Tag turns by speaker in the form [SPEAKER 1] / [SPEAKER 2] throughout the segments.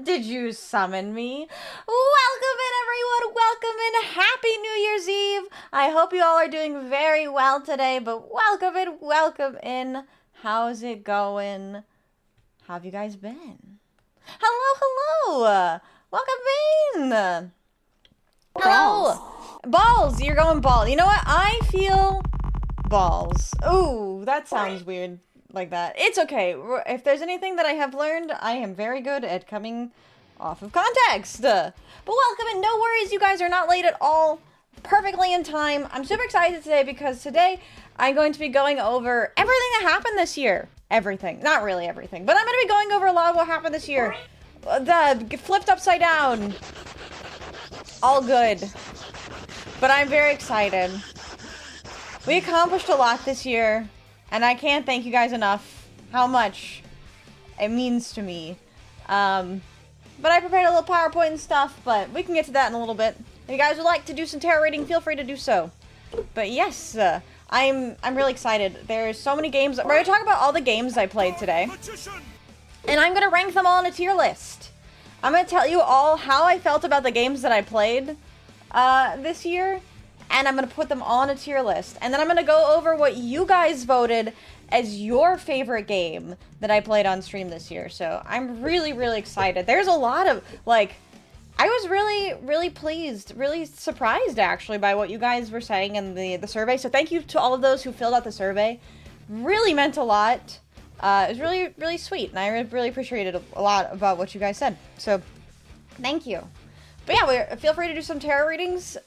[SPEAKER 1] Did you summon me? Welcome in, everyone. Welcome in. Happy New Year's Eve. I hope you all are doing very well today, but welcome in. Welcome in. How's it going? How have you guys been? Hello, hello. Welcome in. Hello. Balls. You're going bald. You know what? I feel balls. Ooh, that sounds weird. Like that. It's okay. If there's anything that I have learned, I am very good at coming off of context. But welcome and no worries, you guys are not late at all. Perfectly in time. I'm super excited today because today I'm going to be going over everything that happened this year. Everything. Not really everything, but I'm going to be going over a lot of what happened this year. The flipped upside down. All good. But I'm very excited. We accomplished a lot this year. And I can't thank you guys enough how much it means to me. But I prepared a little PowerPoint and stuff, but we can get to that in a little bit. If you guys would like to do some tarot reading, feel free to do so. But yes, I'm really excited. There's so many games. We're going to talk about all the games I played today. And I'm going to rank them all on a tier list. I'm going to tell you all how I felt about the games that I played this year. And I'm going to put them all on a tier list. And then I'm going to go over what you guys voted as your favorite game that I played on stream this year. So I'm really, really excited. There's a lot of, like, I was really, really pleased, really surprised, actually, by what you guys were saying in the survey. So thank you to all of those who filled out the survey. Really meant a lot. It was really, really sweet. And I really appreciated a lot about what you guys said. So thank you. But yeah, feel free to do some tarot readings.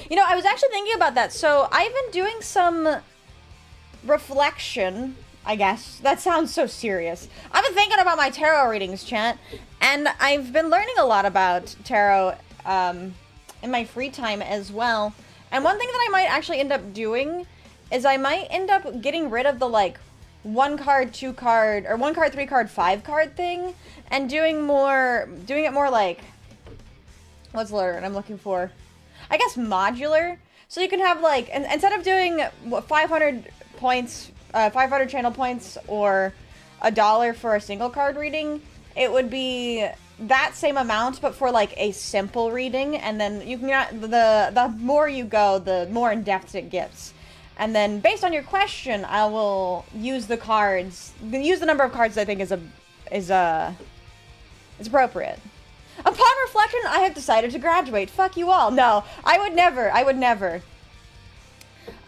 [SPEAKER 1] You know, I was actually thinking about that. So I've been doing some reflection, I guess. That sounds so serious. I've been thinking about my tarot readings, chat. And I've been learning a lot about tarot in my free time as well. And one thing that I might actually end up doing is I might end up getting rid of the, like, 1 card, 2 card, or 1 card, 3 card, 5 card thing. And doing it more like, what's the word I'm looking for? I guess modular. So you can have, like, instead of doing 500 points, 500 channel points or $1 for a single card reading, it would be that same amount, but for, like, a simple reading. And then you can, the more you go, the more in depth it gets. And then based on your question, I will use the cards, use the number of cards I think is appropriate. Upon reflection, I have decided to graduate. Fuck you all. No, I would never. I would never.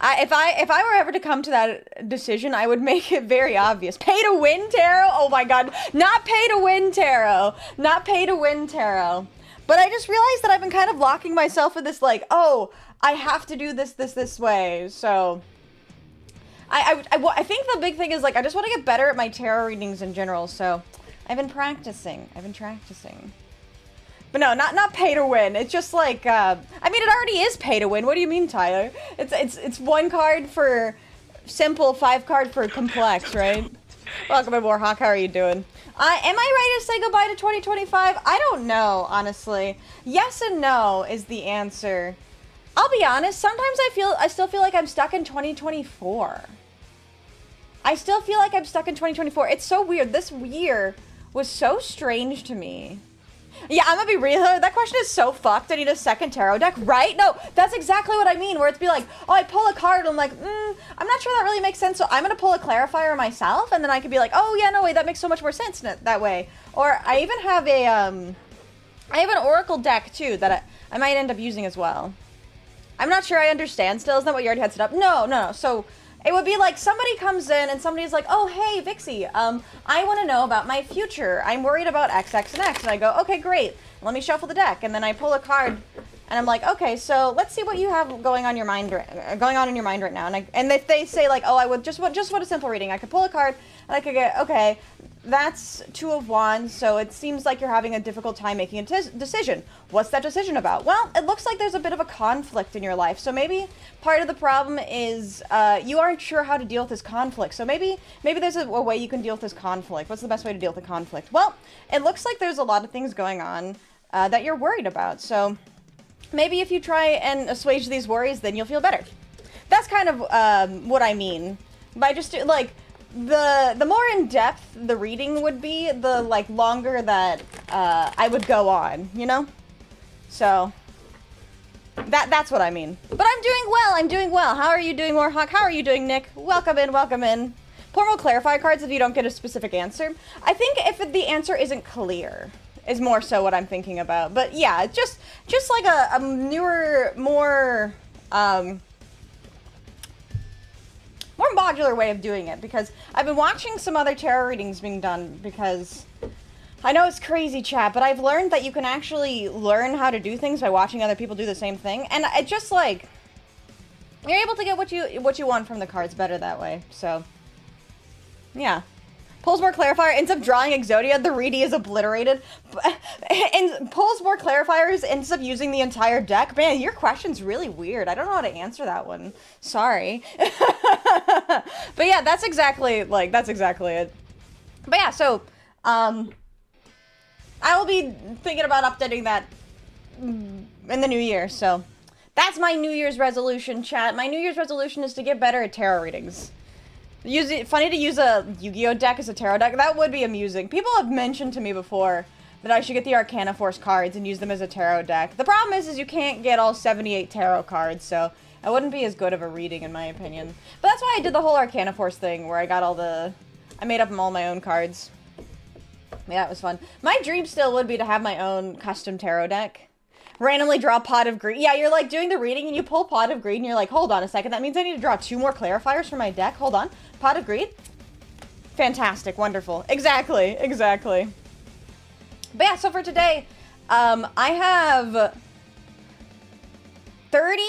[SPEAKER 1] If I were ever to come to that decision, I would make it very obvious. Pay to win tarot? Oh my god. Not pay to win tarot. Not pay to win tarot. But I just realized that I've been kind of locking myself in this, like, oh, I have to do this way. So I think the big thing is, like, I just want to get better at my tarot readings in general. So I've been practicing. But no, not pay to win. It's just like, I mean, it already is pay to win. What do you mean, Tyler? It's 1 card for simple, 5 card for complex, right? Welcome aboard, Hawk. How are you doing? Am I ready to say goodbye to 2025? I don't know, honestly. Yes and no is the answer. I'll be honest. Sometimes I still feel like I'm stuck in 2024. I still feel like I'm stuck in 2024. It's so weird. This year was so strange to me. Yeah, I'm gonna be real. That question is so fucked. I need a second tarot deck, right? No, that's exactly what I mean, where it's be like, oh, I pull a card, and I'm like, I'm not sure that really makes sense, so I'm gonna pull a clarifier myself, and then I could be like, oh, yeah, no, wait, that makes so much more sense that way. Or I even have I have an oracle deck, too, that I might end up using as well. I'm not sure I understand still. Isn't that what you already had set up? No. So it would be like somebody comes in and somebody's like, oh, hey, Vixie, I want to know about my future. I'm worried about X, X, and X. And I go, okay, great. Let me shuffle the deck. And then I pull a card And I'm like, okay, so let's see what you have going on in your mind right now. And if they say like, oh, I would just want a simple reading, I could pull a card and I could get, okay, that's Two of Wands, so it seems like you're having a difficult time making a decision. What's that decision about? Well, it looks like there's a bit of a conflict in your life. So maybe part of the problem is you aren't sure how to deal with this conflict. So maybe there's a way you can deal with this conflict. What's the best way to deal with the conflict? Well, it looks like there's a lot of things going on that you're worried about. So maybe if you try and assuage these worries, then you'll feel better. That's kind of what I mean by just like the more in depth the reading would be, the like longer that I would go on, you know. So that's what I mean. But I'm doing well. I'm doing well. How are you doing, Warhawk? How are you doing, Nick? Welcome in. Welcome in. Pour more clarify cards if you don't get a specific answer. I think if the answer isn't clear is more so what I'm thinking about. But yeah, just like a newer, more modular way of doing it, because I've been watching some other tarot readings being done, because I know it's crazy, chat, but I've learned that you can actually learn how to do things by watching other people do the same thing, and it just like you're able to get what you want from the cards better that way. So yeah. Pulls more clarifier, ends up drawing Exodia, the reedy is obliterated. And pulls more clarifiers, ends up using the entire deck. Man, your question's really weird. I don't know how to answer that one. Sorry. But yeah, that's exactly it. But yeah, so, I will be thinking about updating that in the new year, so. That's my New Year's resolution, chat. My New Year's resolution is to get better at tarot readings. Funny to use a Yu-Gi-Oh deck as a tarot deck. That would be amusing. People have mentioned to me before that I should get the Arcana Force cards and use them as a tarot deck. The problem is you can't get all 78 tarot cards, so it wouldn't be as good of a reading in my opinion. But that's why I did the whole Arcana Force thing, where I made up all my own cards. Yeah, that was fun. My dream still would be to have my own custom tarot deck. Randomly draw Pot of Greed. Yeah, you're like doing the reading and you pull Pot of Greed and you're like, hold on a second, that means I need to draw 2 more clarifiers for my deck. Hold on. Pot of Greed? Fantastic. Wonderful. Exactly. But yeah, so for today, I have 30...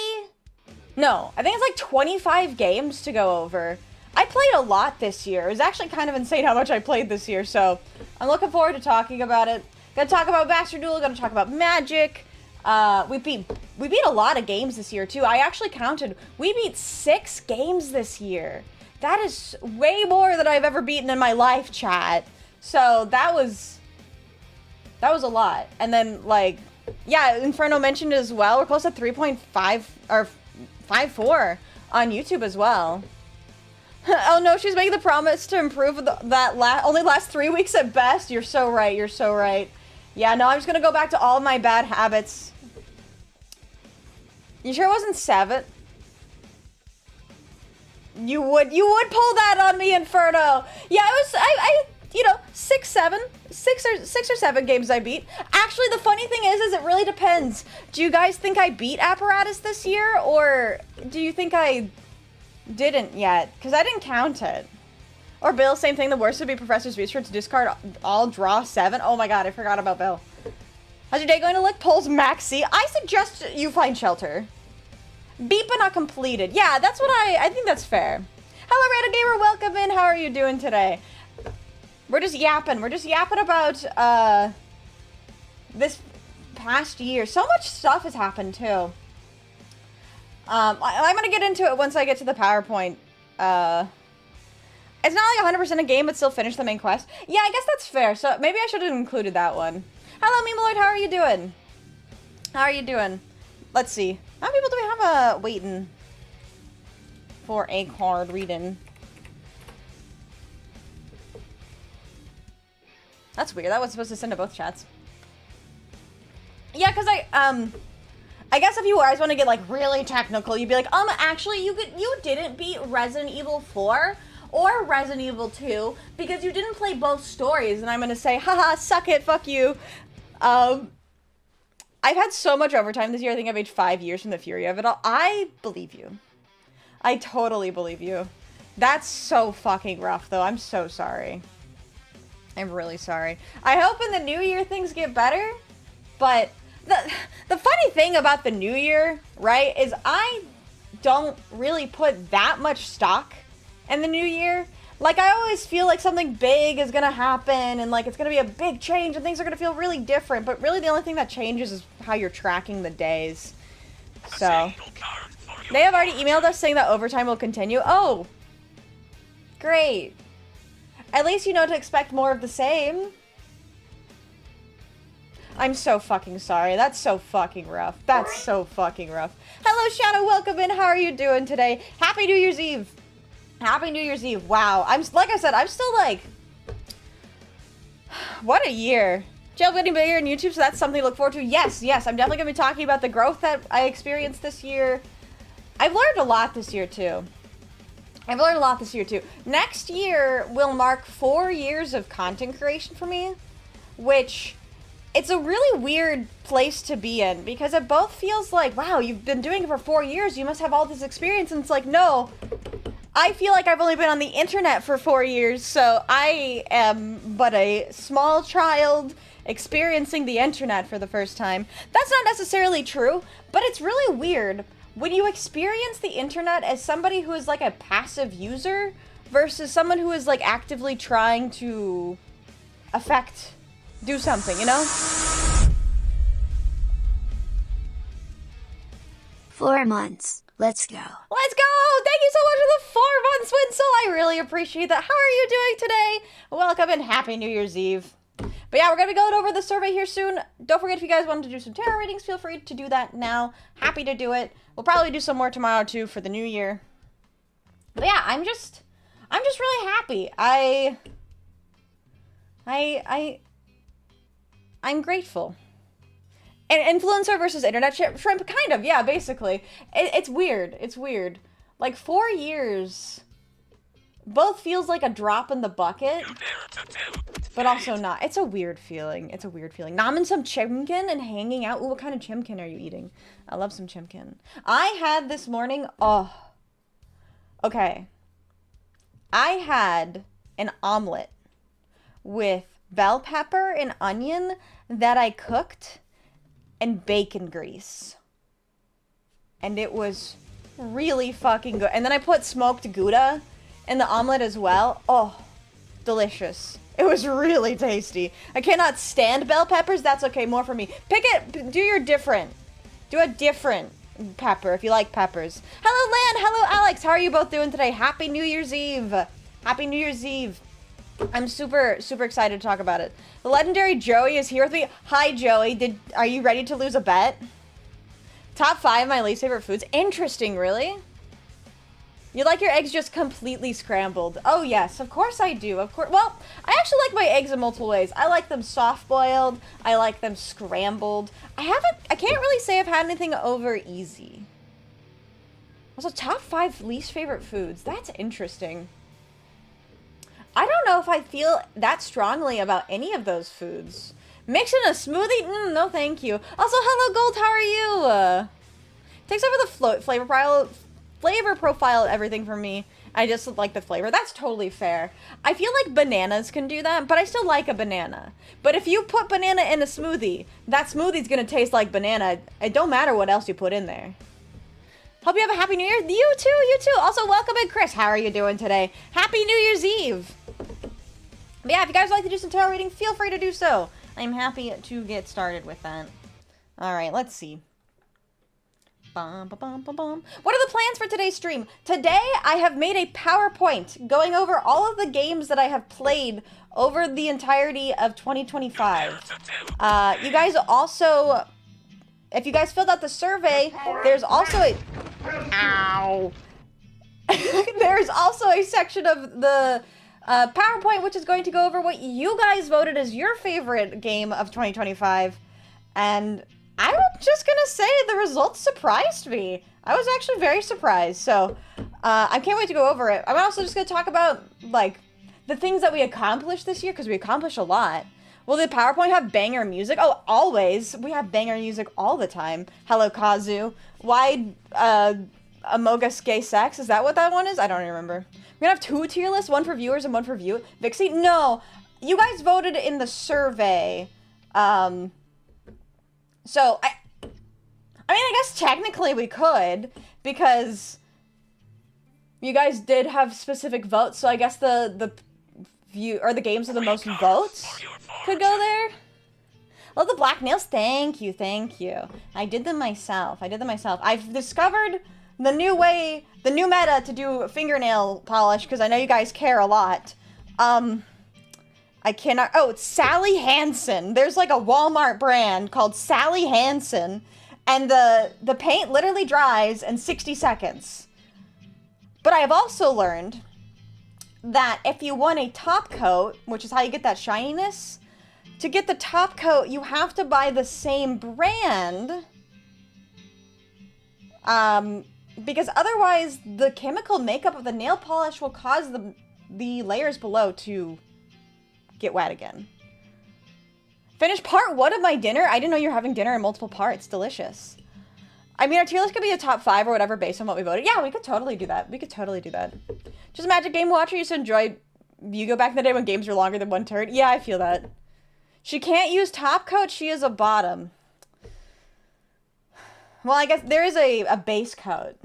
[SPEAKER 1] No, I think it's like 25 games to go over. I played a lot this year. It was actually kind of insane how much I played this year, so I'm looking forward to talking about it. Gonna talk about Master Duel, gonna talk about Magic. We beat a lot of games this year, too. I actually counted. We beat 6 games this year. That is way more than I've ever beaten in my life, chat. So that was a lot. And then, like, yeah, Inferno mentioned it as well. We're close to 3.5 or 5.4 on YouTube as well. Oh no, she's making the promise to improve that only lasts 3 weeks at best. You're so right. You're so right. Yeah, no, I'm just gonna go back to all of my bad habits. You sure it wasn't 7? You would pull that on me, Inferno. Yeah, it was, you know, 6 or 7 games I beat. Actually, the funny thing is it really depends. Do you guys think I beat Apparatus this year, or do you think I didn't yet? Because I didn't count it. Or Bill, same thing. The worst would be Professor's Research. Discard all, draw 7. Oh my god, I forgot about Bill. How's your day going to look? Polls max C. I suggest you find shelter. Beat but not completed. Yeah, that's what I think that's fair. Hello, Random Gamer. Welcome in. How are you doing today? We're just yapping. We're just yapping about this past year. So much stuff has happened, too. I'm going to get into it once I get to the PowerPoint. It's not like 100% a game, but still finish the main quest. Yeah, I guess that's fair. So maybe I should have included that one. Hello, Memeloid. How are you doing? How are you doing? Let's see. How many people do we have waiting for a card reading? That's weird. That was supposed to send to both chats. Yeah, because I guess if you guys want to get like really technical, you'd be like, actually, you didn't beat Resident Evil 4 or Resident Evil 2 because you didn't play both stories. And I'm gonna say, haha, suck it, fuck you. I've had so much overtime this year. I think I've aged 5 years from the fury of it all. I believe you. I totally believe you. That's so fucking rough, though. I'm so sorry. I'm really sorry. I hope in the new year things get better, but the funny thing about the new year, right, is I don't really put that much stock in the new year. Like, I always feel like something big is gonna happen, and like it's gonna be a big change, and things are gonna feel really different. But really, the only thing that changes is how you're tracking the days. So they have already emailed us saying that overtime will continue. Oh, great. At least you know to expect more of the same. I'm so fucking sorry. That's so fucking rough. That's so fucking rough. Hello, Shadow. Welcome in. How are you doing today? Happy New Year's Eve. Happy New Year's Eve. Wow. Like I said, I'm still like, what a year. Jail getting bigger on YouTube, so that's something to look forward to. Yes, yes. I'm definitely going to be talking about the growth that I experienced this year. I've learned a lot this year, too. Next year will mark 4 years of content creation for me, which it's a really weird place to be in because it both feels like, wow, you've been doing it for 4 years, you must have all this experience, and it's like, no, I feel like I've only been on the internet for 4 years, so I am but a small child experiencing the internet for the first time. That's not necessarily true, but it's really weird when you experience the internet as somebody who is like a passive user versus someone who is like actively trying to do something, you know?
[SPEAKER 2] 4 months. Let's go.
[SPEAKER 1] Let's go! Thank you so much for the 4 months, Winsel. I really appreciate that. How are you doing today? Welcome and Happy New Year's Eve. But yeah, we're going to be going over the survey here soon. Don't forget, if you guys want to do some tarot readings, feel free to do that now. Happy to do it. We'll probably do some more tomorrow, too, for the new year. But yeah, I'm just really happy. I'm grateful. And influencer versus internet shrimp, kind of, yeah, basically. It's weird. It's weird. Like, 4 years both feels like a drop in the bucket, but also not. It's a weird feeling. It's a weird feeling. Namming some chimkin and hanging out. Ooh, what kind of chimkin are you eating? I love some chimkin. I had this morning, okay. I had an omelet with bell pepper and onion that I cooked and bacon grease. And it was really fucking good. And then I put smoked Gouda in the omelet as well. Oh, delicious. It was really tasty. I cannot stand bell peppers. That's okay, more for me. Pick it, do a different pepper if you like peppers. Hello, Lan. Hello, Alex. How are you both doing today? Happy New Year's Eve. Happy New Year's Eve. I'm super, super excited to talk about it. The legendary Joey is here with me. Hi, Joey. Are you ready to lose a bet? Top 5 of my least favorite foods. Interesting, really? You like your eggs just completely scrambled? Oh, yes. Of course I do. Of course. Well, I actually like my eggs in multiple ways. I like them soft-boiled. I like them scrambled. I can't really say I've had anything over easy. Also, top 5 least favorite foods. That's interesting. I don't know if I feel that strongly about any of those foods. Mixing a smoothie? No, thank you. Also, hello, Gold. How are you? Takes over the flavor profile of everything for me. I just like the flavor. That's totally fair. I feel like bananas can do that, but I still like a banana. But if you put banana in a smoothie, that smoothie's gonna taste like banana. It don't matter what else you put in there. Hope you have a happy new year. You too, you too. Also, welcome in, Chris. How are you doing today? Happy New Year's Eve. But yeah, if you guys would like to do some tarot reading, feel free to do so. I'm happy to get started with that. All right, let's see. What are the plans for today's stream? Today, I have made a PowerPoint going over all of the games that I have played over the entirety of 2025. You guys also, if you guys filled out the survey, there's also a... Ow! There's also a section of the PowerPoint which is going to go over what you guys voted as your favorite game of 2025. And I'm just gonna say the results surprised me. I was actually very surprised. So I can't wait to go over it. I'm also just gonna talk about like the things that we accomplished this year, because we accomplished a lot. Will the PowerPoint have banger music? Oh, always. We have banger music all the time. Hello, Kazu. Why Amogus Gay Sex? Is that what that one is? I don't remember. We're gonna have 2 tier lists, one for viewers and one for view. Vixie? No. You guys voted in the survey. So, I mean, I guess technically we could, because you guys did have specific votes, so I guess the view, or the games with the most votes could go there. Love the black nails. Thank you, thank you. I did them myself. I've discovered the new way, the new meta to do fingernail polish, because I know you guys care a lot. I cannot, oh, it's Sally Hansen. There's like a Walmart brand called Sally Hansen, and the paint literally dries in 60 seconds. But I have also learned that if you want a top coat, which is how you get that shininess, to get the top coat, you have to buy the same brand. Because otherwise, the chemical makeup of the nail polish will cause the layers below to get wet again. Finished part 1 of my dinner? I didn't know you're having dinner in multiple parts. Delicious. I mean, our tier list could be a top 5 or whatever based on what we voted. Yeah, we could totally do that. Just a Magic Game Watcher used to enjoy Yugioh back in the day when games were longer than 1 turn. Yeah, I feel that. She can't use top coat, she is a bottom. Well, I guess there is a base coat,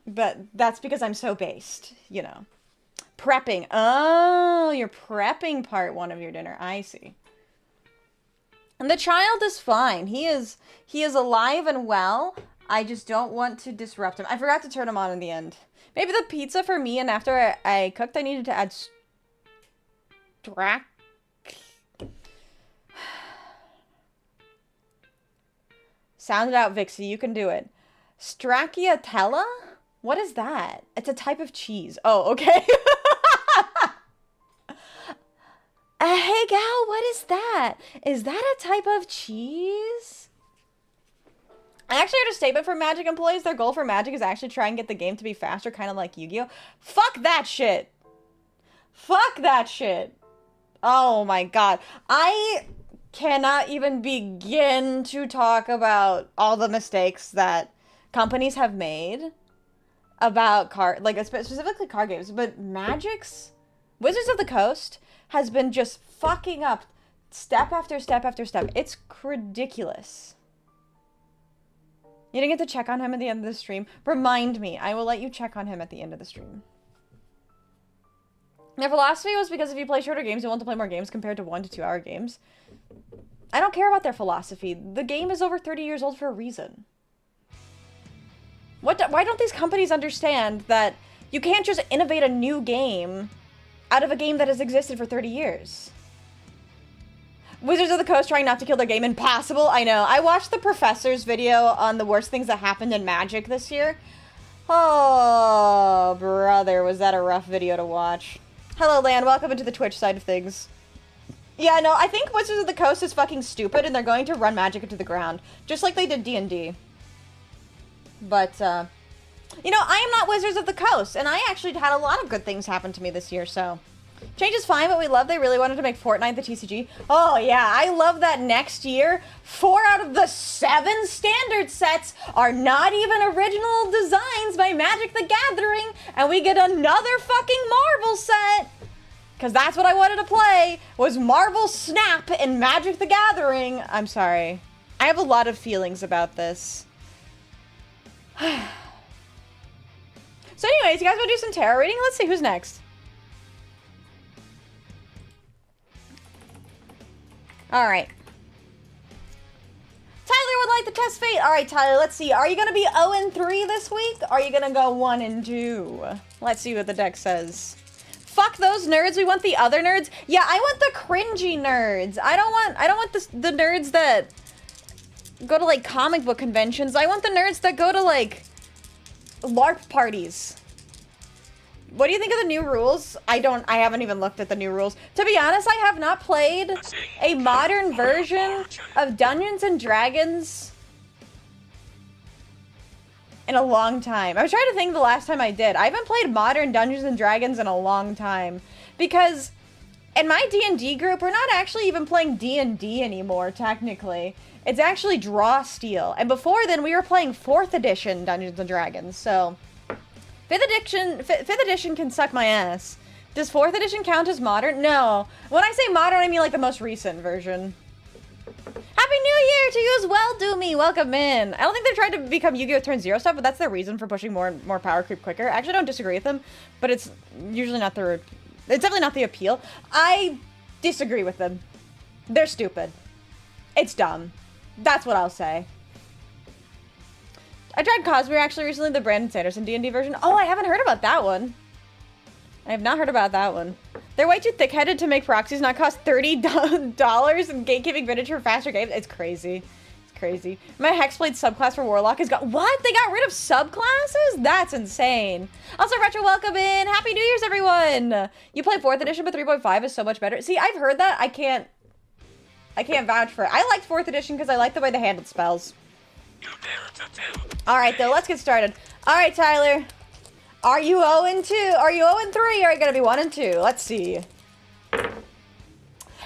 [SPEAKER 1] but that's because I'm so based, you know. Prepping. Oh, you're prepping part 1 of your dinner. I see. And the child is fine. He is alive and well. I just don't want to disrupt him. I forgot to turn him on in the end. Maybe the pizza for me, and after I cooked, I needed to add Sound it out, Vixie. You can do it. Stracciatella? What is that? It's a type of cheese. Oh, okay. Hey, gal, what is that? Is that a type of cheese? I actually heard a statement from Magic employees. Their goal for Magic is actually try and get the game to be faster, kind of like Yu-Gi-Oh. Fuck that shit. Fuck that shit. Oh my god. I cannot even begin to talk about all the mistakes that companies have made about specifically card games, but Magic's Wizards of the Coast has been just fucking up step after step after step. It's ridiculous. You didn't get to check on him at the end of the stream? Remind me. I will let you check on him at the end of the stream. Their philosophy was because if you play shorter games, you want to play more games compared to 1 to 2 hour games. I don't care about their philosophy. The game is over 30 years old for a reason. Why don't these companies understand that you can't just innovate a new game out of a game that has existed for 30 years? Wizards of the Coast trying not to kill their game. Impossible. I know. I watched the professor's video on the worst things that happened in Magic this year. Oh, brother, was that a rough video to watch. Hello, Lan. Welcome into the Twitch side of things. Yeah, no, I think Wizards of the Coast is fucking stupid, and they're going to run Magic into the ground. Just like they did D&D. But, you know, I am not Wizards of the Coast, and I actually had a lot of good things happen to me this year, so. Change is fine, but we love they really wanted to make Fortnite the TCG. Oh, yeah, I love that next year, 4 out of the 7 standard sets are not even original designs by Magic the Gathering, and we get another fucking Marvel set. Because that's what I wanted to play, was Marvel Snap and Magic the Gathering. I'm sorry. I have a lot of feelings about this. So anyways, you guys want to do some tarot reading? Let's see who's next. Alright. Tyler would like to test fate. Alright, Tyler, let's see. Are you going to be 0-3 this week? Or are you going to go 1-2? Let's see what the deck says. Fuck those nerds. We want the other nerds. Yeah, I want the cringy nerds. I don't want the nerds that go to like comic book conventions. I want the nerds that go to like LARP parties. What do you think of the new rules? I haven't even looked at the new rules. To be honest, I have not played a modern version of Dungeons and Dragons in a long time. I was trying to think the last time I did. I haven't played modern Dungeons and Dragons in a long time. Because in my D&D group, we're not actually even playing D&D anymore, technically. It's actually Draw Steel. And before then, we were playing 4th edition Dungeons and Dragons, so 5th edition can suck my ass. Does 4th edition count as modern? No. When I say modern, I mean like the most recent version. Happy Happy New Year to you as well, Doomy. Welcome in. I don't think they're trying to become Yu-Gi-Oh! Turn Zero stuff, but that's their reason for pushing more and more power creep quicker. I actually don't disagree with them, but it's usually not their... It's definitely not the appeal. I disagree with them. They're stupid. It's dumb. That's what I'll say. I tried Cosmere actually recently, the Brandon Sanderson D&D version. Oh, I haven't heard about that one. I have not heard about that one. They're way too thick-headed to make proxies not cost $30 and gatekeeping vintage for faster games. It's crazy. It's crazy. My Hexblade subclass for Warlock has got... What? They got rid of subclasses? That's insane. Also, Retro, welcome in. Happy New Year's, everyone. You play 4th edition, but 3.5 is so much better. See, I've heard that. I can't vouch for it. I liked 4th edition because I like the way they handled spells. Alright, though, let's get started. Alright, Tyler. Are you 0-2? Are you 0-3? Or are you going to be 1-2? Let's see.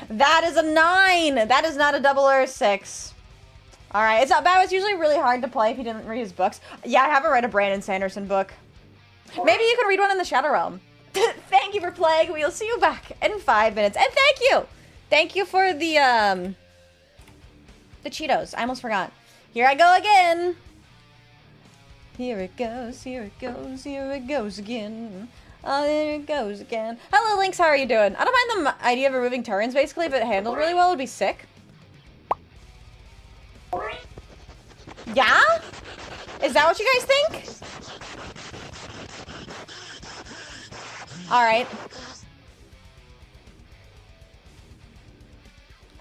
[SPEAKER 1] That is a 9. That is not a double or a 6. Alright, it's not bad. It's usually really hard to play if you didn't read his books. Yeah, I haven't read a Brandon Sanderson book. Maybe you can read one in the Shadow Realm. Thank you for playing. We'll see you back in 5 minutes. And thank you! Thank you for the Cheetos. I almost forgot. Here I go again. Here it goes, here it goes, here it goes again. Oh, there it goes again. Hello, Lynx, how are you doing? I don't mind the idea of removing turns, basically. If it handled really well, it would be sick. Yeah? Is that what you guys think? Alright.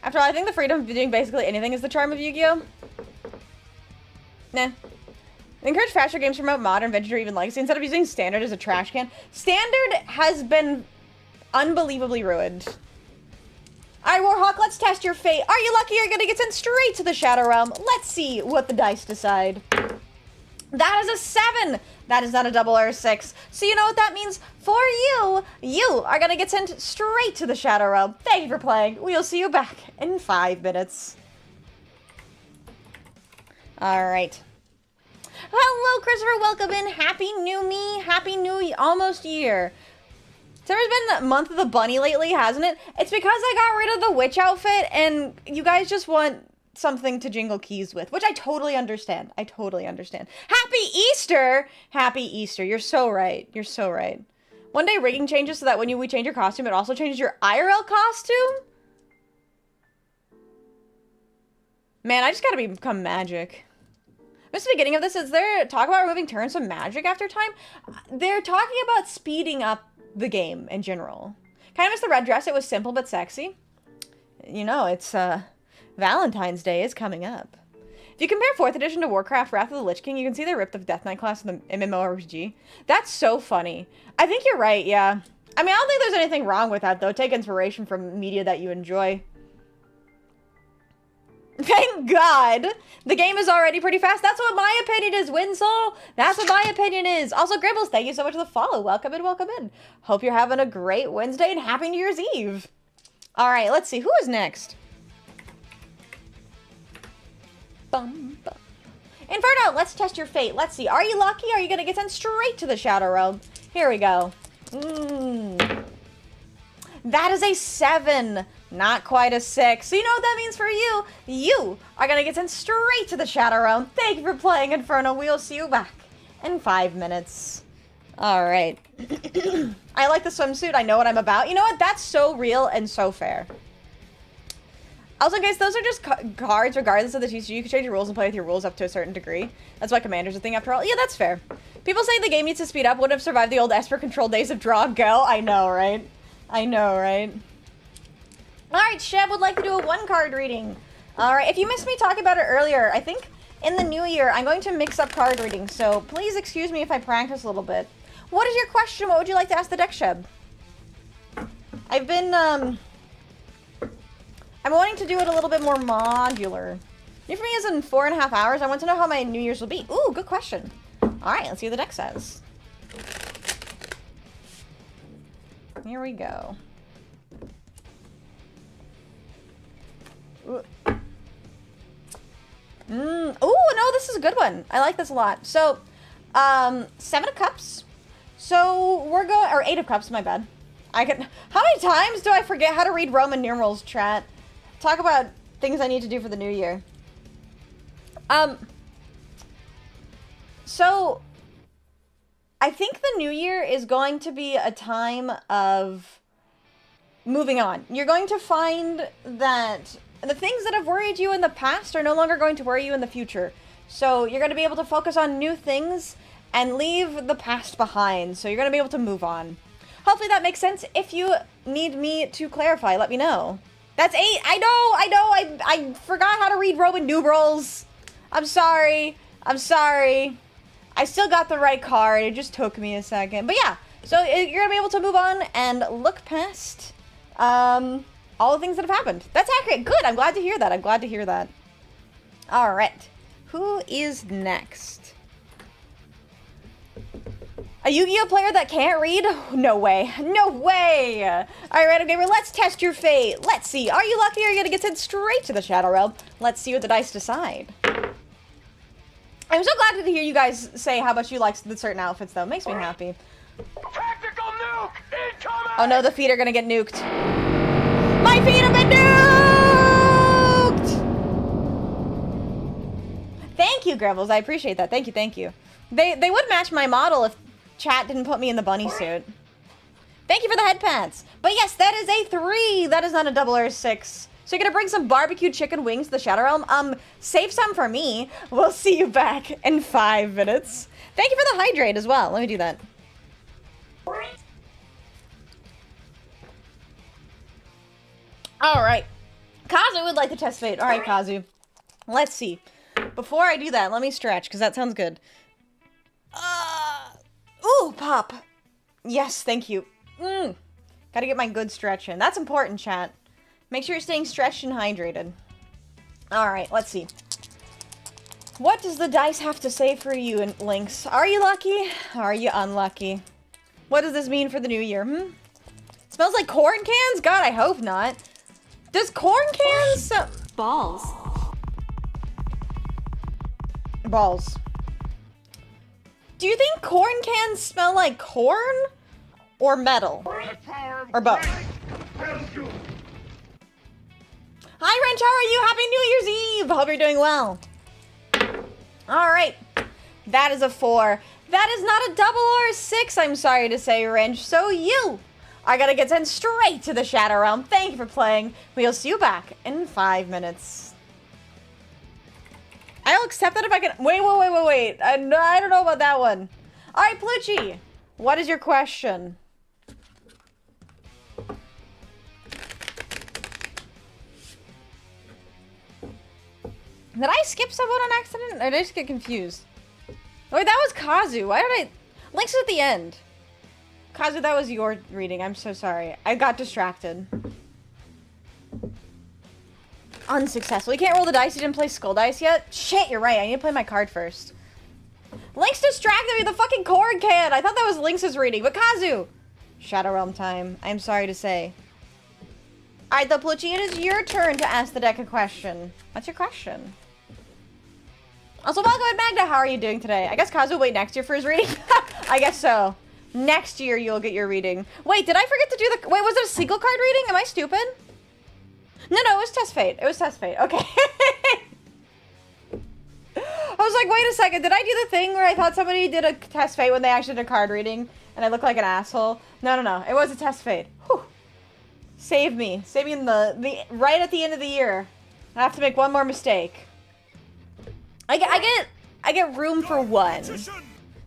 [SPEAKER 1] After all, I think the freedom of doing basically anything is the charm of Yu-Gi-Oh! Nah. Encourage faster games to promote modern, vintage, or even legacy instead of using standard as a trash can. Standard has been unbelievably ruined. Alright, Warhawk, let's test your fate. Are you lucky? You're gonna get sent straight to the Shadow Realm. Let's see what the dice decide. That is a 7. That is not a double or a 6. So you know what that means for you? You are gonna get sent straight to the Shadow Realm. Thank you for playing. We'll see you back in 5 minutes. Alright. Hello, Christopher. Welcome in. Happy new me. Happy new almost year. Summer's been the month of the bunny lately, hasn't it? It's because I got rid of the witch outfit, and you guys just want something to jingle keys with, which I totally understand. I totally understand. Happy Easter! Happy Easter. You're so right. You're so right. One day rigging changes so that when we change your costume, it also changes your IRL costume? Man, I just gotta become magic. Missed the beginning of this. Is there talk about removing turns from magic after time? They're talking about speeding up the game in general. Kind of missed the red dress. It was simple but sexy. You know, it's Valentine's Day is coming up. If you compare 4th edition to Warcraft Wrath of the Lich King, you can see they ripped the Death Knight class in the MMORPG. That's so funny. I think you're right, yeah. I mean, I don't think there's anything wrong with that, though. Take inspiration from media that you enjoy. Thank God! The game is already pretty fast. That's what my opinion is, Winslow! That's what my opinion is. Also, Gribbles, thank you so much for the follow. Welcome in, welcome in. Hope you're having a great Wednesday and Happy New Year's Eve. Alright, let's see. Who is next? Bum, bum. Inferno, let's test your fate. Let's see. Are you lucky? Are you going to get sent straight to the Shadow Realm? Here we go. That is a 7. Not quite a 6. So you know what that means for you? You are going to get sent straight to the Shadow Realm. Thank you for playing, Inferno. We'll see you back in 5 minutes. All right. I like the swimsuit. I know what I'm about. You know what? That's so real and so fair. Also, guys, those are just cards regardless of the TCG. You can change your rules and play with your rules up to a certain degree. That's why Commander's a thing after all. Yeah, that's fair. People say the game needs to speed up. Wouldn't have survived the old Esper control days of draw go. I know, right? I know, right? Alright, Sheb would like to do a 1-card reading. Alright, if you missed me talking about it earlier, I think in the new year, I'm going to mix up card readings, so please excuse me if I practice a little bit. What is your question? What would you like to ask the deck, Sheb? I've been, I'm wanting to do it a little bit more modular. New for me is in 4.5 hours. I want to know how my New Year's will be. Ooh, good question. Alright, let's see what the deck says. Here we go. Ooh, no, this is a good one. I like this a lot. So, 7 of Cups. So, we're going, or 8 of Cups, my bad. How many times do I forget how to read Roman numerals, chat? Talk about things I need to do for the new year. So I think the new year is going to be a time of moving on. You're going to find that the things that have worried you in the past are no longer going to worry you in the future. So you're going to be able to focus on new things and leave the past behind. So you're going to be able to move on. Hopefully that makes sense. If you need me to clarify, let me know. That's 8. I know. I forgot how to read Roman numerals. I'm sorry. I still got the right card. It just took me a second. But yeah, so you're going to be able to move on and look past all the things that have happened. That's accurate. Good. I'm glad to hear that. All right. Who is next? A Yu-Gi-Oh player that can't read? No way. All right, random gamer, let's test your fate. Let's see. Are you lucky or are you going to get sent straight to the Shadow Realm? Let's see what the dice decide. I'm so glad to hear you guys say how much you like the certain outfits, though. It makes me happy.
[SPEAKER 3] Tactical nuke incoming!
[SPEAKER 1] Oh no, the feet are gonna get nuked. My feet have been nuked! Thank you, Grevels. I appreciate that. Thank you. They would match my model if chat didn't put me in the bunny suit. Thank you for the head pats. But yes, that is a 3. That is not a double or a 6. So you're gonna bring some barbecue chicken wings to the Shadow Realm? Save some for me. We'll see you back in 5 minutes. Thank you for the hydrate as well. Let me do that. Alright. Kazu would like to test fate. Alright, Kazu. Let's see. Before I do that, let me stretch, because that sounds good. Ooh, pop. Yes, thank you. Gotta get my good stretch in. That's important, chat. Make sure you're staying stretched and hydrated. Alright, let's see. What does the dice have to say for you, Lynx? Are you lucky? Are you unlucky? What does this mean for the new year? Smells like corn cans? God, I hope not. Does corn cans...
[SPEAKER 2] Balls.
[SPEAKER 1] Balls. Do you think corn cans smell like corn? Or metal? Or both? Hi, Wrench, how are you? Happy New Year's Eve! Hope you're doing well. Alright. That is a 4. That is not a double or a 6, I'm sorry to say, Wrench. So you are gonna get sent straight to the Shadow Realm. Thank you for playing. We'll see you back in 5 minutes. I'll accept that if I can... Wait. I don't know about that one. Alright, Pluchy. What is your question? Did I skip someone on accident? Or did I just get confused? Wait, that was Kazu. Why did I... Link's at the end. Kazu, that was your reading. I'm so sorry. I got distracted. Unsuccessful. You can't roll the dice. You didn't play Skull Dice yet? Shit, you're right. I need to play my card first. Link's distracted me with the fucking corn can. I thought that was Lynx's reading. But Kazu! Shadow Realm time. I'm sorry to say. Alright, though, Pluchy, it is your turn to ask the deck a question. What's your question? Also, welcome, Magda. How are you doing today? I guess Kazu will wait next year for his reading? I guess so. Next year, you'll get your reading. Wait, did I forget to do the... Wait, was it a single card reading? Am I stupid? No, it was Test Fate. It was Test Fate. Okay. I was like, wait a second. Did I do the thing where I thought somebody did a Test Fate when they actually did a card reading? And I look like an asshole? No. It was a Test Fate. Whew. Save me. Save me in the right at the end of the year. I have to make one more mistake. I get room for one.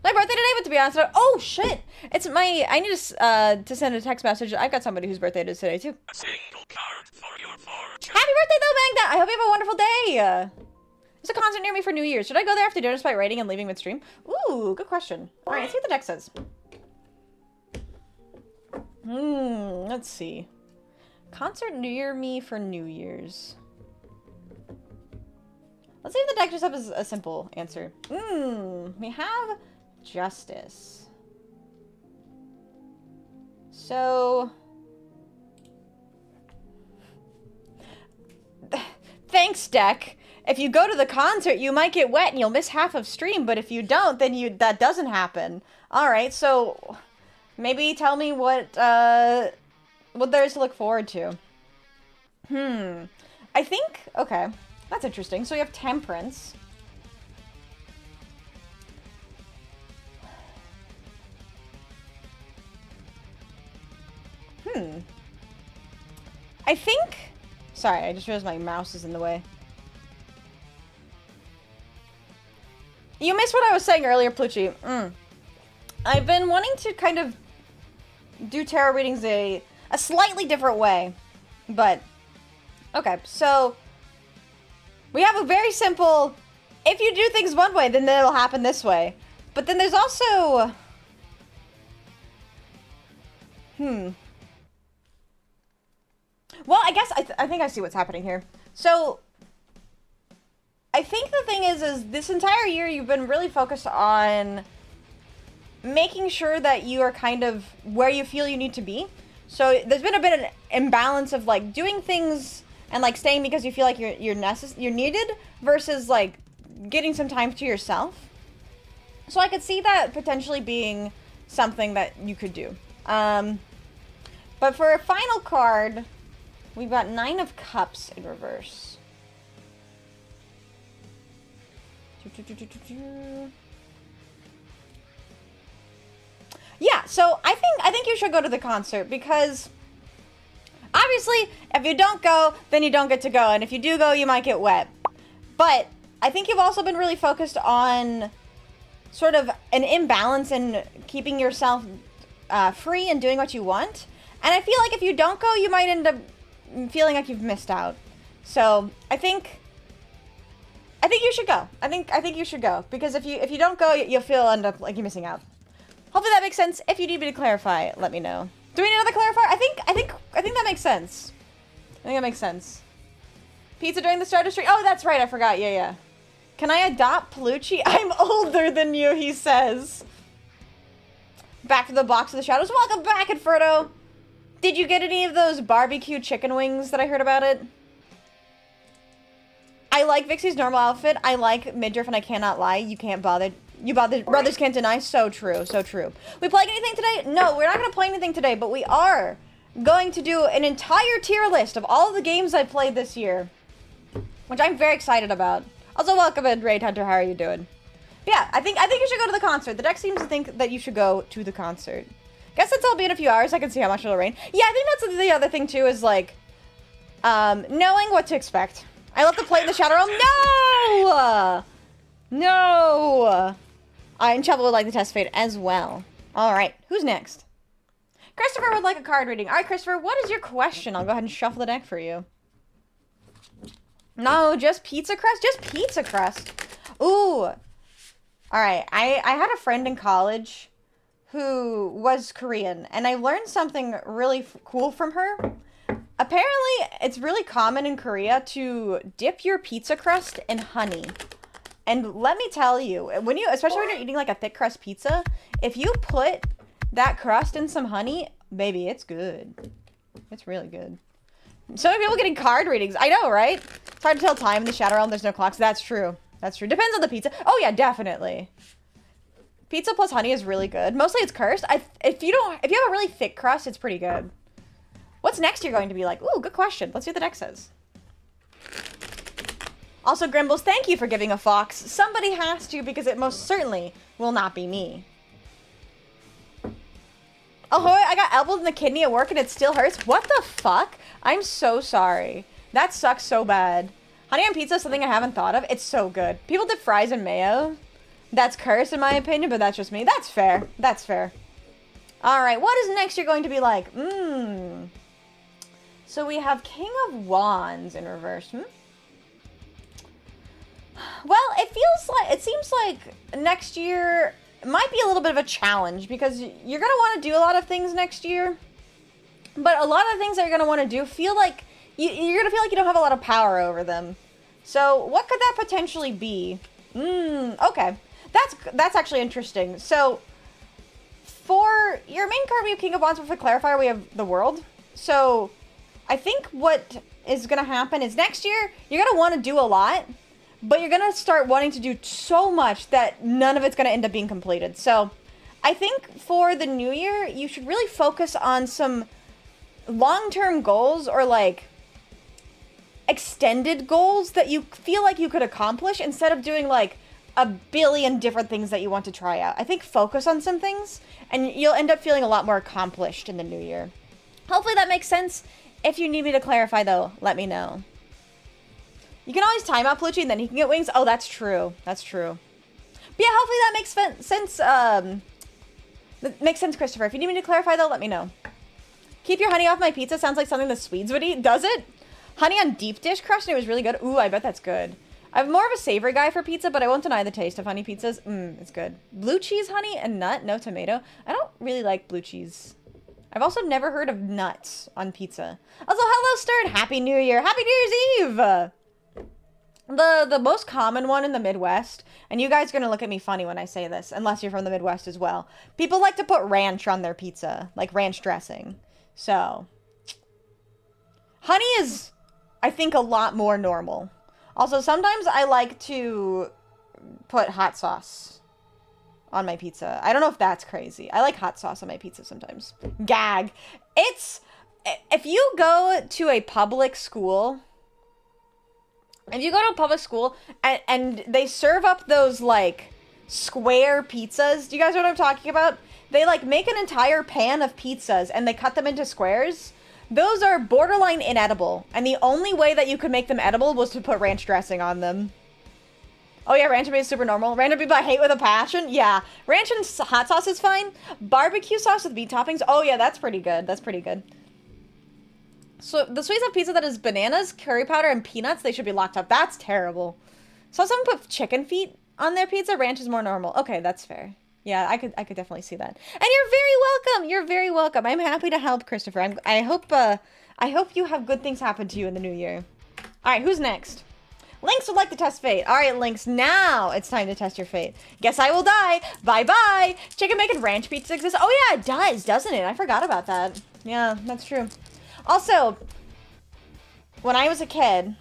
[SPEAKER 1] My birthday today, but to be honest, oh shit! It's my. I need to send a text message. I've got somebody whose birthday it is today too. Happy birthday though, Magda! I hope you have a wonderful day. There's a concert near me for New Year's. Should I go there after dinner despite writing and leaving midstream? Ooh, good question. All right, let's see what the deck says. Let's see. Concert near me for New Year's. Let's see if the deck just has a simple answer. We have Justice. So... Thanks, deck. If you go to the concert, you might get wet and you'll miss half of stream, but if you don't, then that doesn't happen. Alright, so... Maybe tell me what there is to look forward to. I think, okay, that's interesting. So we have temperance. I think, sorry, I just realized my mouse is in the way. You missed what I was saying earlier, Plucci. I've been wanting to kind of do tarot readings a slightly different way, but okay, so we have a very simple, if you do things one way, then it'll happen this way. But then there's also, well, I guess I think I see what's happening here. So I think the thing is this entire year you've been really focused on making sure that you are kind of where you feel you need to be. So there's been a bit of an imbalance of like doing things and like staying because you feel like you're needed versus like getting some time to yourself. So I could see that potentially being something that you could do. But for a final card, we've got 9 of Cups in reverse. Yeah, so I think you should go to the concert because obviously if you don't go, then you don't get to go, and if you do go, you might get wet. But I think you've also been really focused on sort of an imbalance in keeping yourself free and doing what you want. And I feel like if you don't go, you might end up feeling like you've missed out. So I think you should go. I think you should go because if you don't go, you'll end up like you're missing out. Hopefully that makes sense. If you need me to clarify, let me know. Do we need another clarifier? I think that makes sense. I think that makes sense. Pizza during the Stardust stream. Oh, that's right. I forgot. Yeah. Can I adopt Pelucci? I'm older than you, he says. Back to the box of the shadows. Welcome back, Inferno. Did you get any of those barbecue chicken wings that I heard about it? I like Vixie's normal outfit. I like midriff, and I cannot lie. You brothers can't deny. So true, so true. We playing anything today? No, we're not going to play anything today, but we are going to do an entire tier list of all of the games I played this year, which I'm very excited about. Also, welcome in, Raid Hunter. How are you doing? But yeah, I think you should go to the concert. The deck seems to think that you should go to the concert. Guess since I'll be in a few hours, I can see how much it'll rain. Yeah, I think that's the other thing too, is like, knowing what to expect. I left the plate in the shadow realm. No! No! Iron Shovel would like to test fate as well. Alright, who's next? Christopher would like a card reading. Alright, Christopher, what is your question? I'll go ahead and shuffle the deck for you. No, just pizza crust? Just pizza crust. Ooh. Alright, I had a friend in college who was Korean, and I learned something really cool from her. Apparently, it's really common in Korea to dip your pizza crust in honey. And let me tell you, especially when you're eating like a thick crust pizza, if you put that crust in some honey, baby, it's good. It's really good. So many people getting card readings. I know, right? It's hard to tell time in the Shadow Realm. There's no clocks. That's true. That's true. Depends on the pizza. Oh yeah, definitely. Pizza plus honey is really good. Mostly it's cursed. If you have a really thick crust, it's pretty good. What's next you're going to be like? Ooh, good question. Let's see what the deck says. Also, Grimbles, thank you for giving a fox. Somebody has to, because it most certainly will not be me. Oh, I got elbowed in the kidney at work and it still hurts. What the fuck? I'm so sorry. That sucks so bad. Honey on pizza is something I haven't thought of. It's so good. People dip fries in mayo. That's cursed in my opinion, but that's just me. That's fair. That's fair. Alright, what is next you're going to be like? So we have King of Wands in reverse. Well, it seems like next year might be a little bit of a challenge because you're going to want to do a lot of things next year. But a lot of the things that you're going to want to do feel like you're going to feel like you don't have a lot of power over them. So what could that potentially be? Okay. That's actually interesting. So for your main card, we have King of Wands. With a clarifier, we have the World. So I think what is going to happen is next year, you're going to want to do a lot, but you're going to start wanting to do so much that none of it's going to end up being completed. So I think for the new year, you should really focus on some long-term goals or like extended goals that you feel like you could accomplish instead of doing like a billion different things that you want to try out. I think focus on some things and you'll end up feeling a lot more accomplished in the new year. Hopefully that makes sense. If you need me to clarify though, let me know. You can always time out Pluchy and then he can get wings. Oh, that's true. That's true. But yeah, hopefully that makes sense. That makes sense, Christopher. If you need me to clarify though, let me know. Keep your honey off my pizza sounds like something the Swedes would eat. Does it? Honey on deep dish crust and it was really good. Ooh, I bet that's good. I'm more of a savory guy for pizza, but I won't deny the taste of honey pizzas. It's good. Blue cheese honey and nut, no tomato. I don't really like blue cheese. I've also never heard of nuts on pizza. Also, hello, Stirred. Happy New Year. Happy New Year's Eve. The most common one in the Midwest, and you guys are going to look at me funny when I say this, unless you're from the Midwest as well. People like to put ranch on their pizza, like ranch dressing. So, honey is, I think, a lot more normal. Also, sometimes I like to put hot sauce on my pizza. I don't know if that's crazy. I like hot sauce on my pizza sometimes. Gag. If you go to a public school... If you go to a public school and they serve up those, like, square pizzas, do you guys know what I'm talking about? They, like, make an entire pan of pizzas and they cut them into squares. Those are borderline inedible. And the only way that you could make them edible was to put ranch dressing on them. Oh yeah, ranch is super normal. Random people I hate with a passion? Yeah. Ranch and hot sauce is fine. Barbecue sauce with meat toppings? Oh yeah, that's pretty good. That's pretty good. So the Swedes have pizza that is bananas, curry powder, and peanuts. They should be locked up. That's terrible. So someone put chicken feet on their pizza. Ranch is more normal. Okay, that's fair. Yeah, I could definitely see that. And you're very welcome. You're very welcome. I'm happy to help, Christopher. I hope you have good things happen to you in the new year. All right, who's next? Lynx would like to test fate. All right, Lynx, now it's time to test your fate. Guess I will die. Bye-bye. Chicken bacon ranch pizza exists. Oh yeah, it does, doesn't it? I forgot about that. Yeah, that's true. Also, when I was a kid,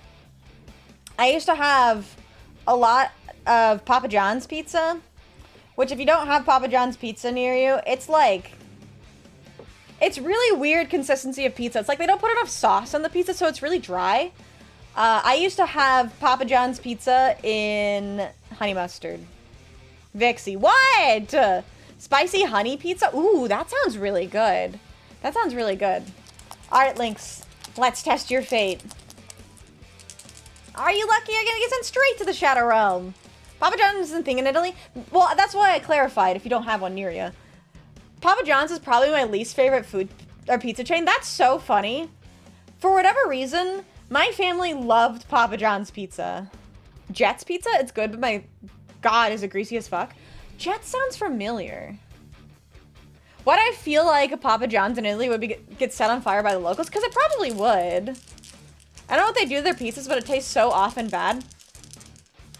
[SPEAKER 1] I used to have a lot of Papa John's pizza, which if you don't have Papa John's pizza near you, it's like, it's really weird consistency of pizza. It's like they don't put enough sauce on the pizza, so it's really dry. I used to have Papa John's pizza in honey mustard. Vixie, what? Spicy honey pizza? Ooh, that sounds really good. That sounds really good. All right, Lynx, let's test your fate. Are you lucky? You're gonna get sent straight to the Shadow Realm. Papa John's isn't a thing in Italy. Well, that's why I clarified if you don't have one near you. Papa John's is probably my least favorite food or pizza chain. That's so funny. For whatever reason, my family loved Papa John's pizza. Jet's pizza, it's good, but my God, is it greasy as fuck? Jet sounds familiar. Why do I feel like a Papa John's in Italy would get set on fire by the locals? Because it probably would. I don't know what they do to their pizzas, but it tastes so often bad.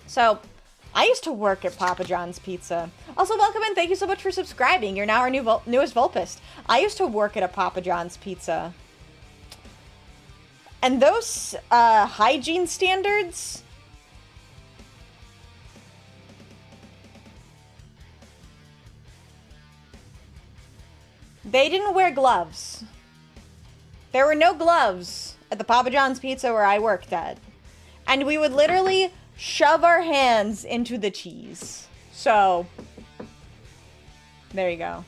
[SPEAKER 1] So, I used to work at Papa John's Pizza. Also, welcome and thank you so much for subscribing. You're now our newest Vulpist. I used to work at a Papa John's Pizza. And those hygiene standards... They didn't wear gloves. There were no gloves at the Papa John's Pizza where I worked at. And we would literally shove our hands into the cheese. So, there you go.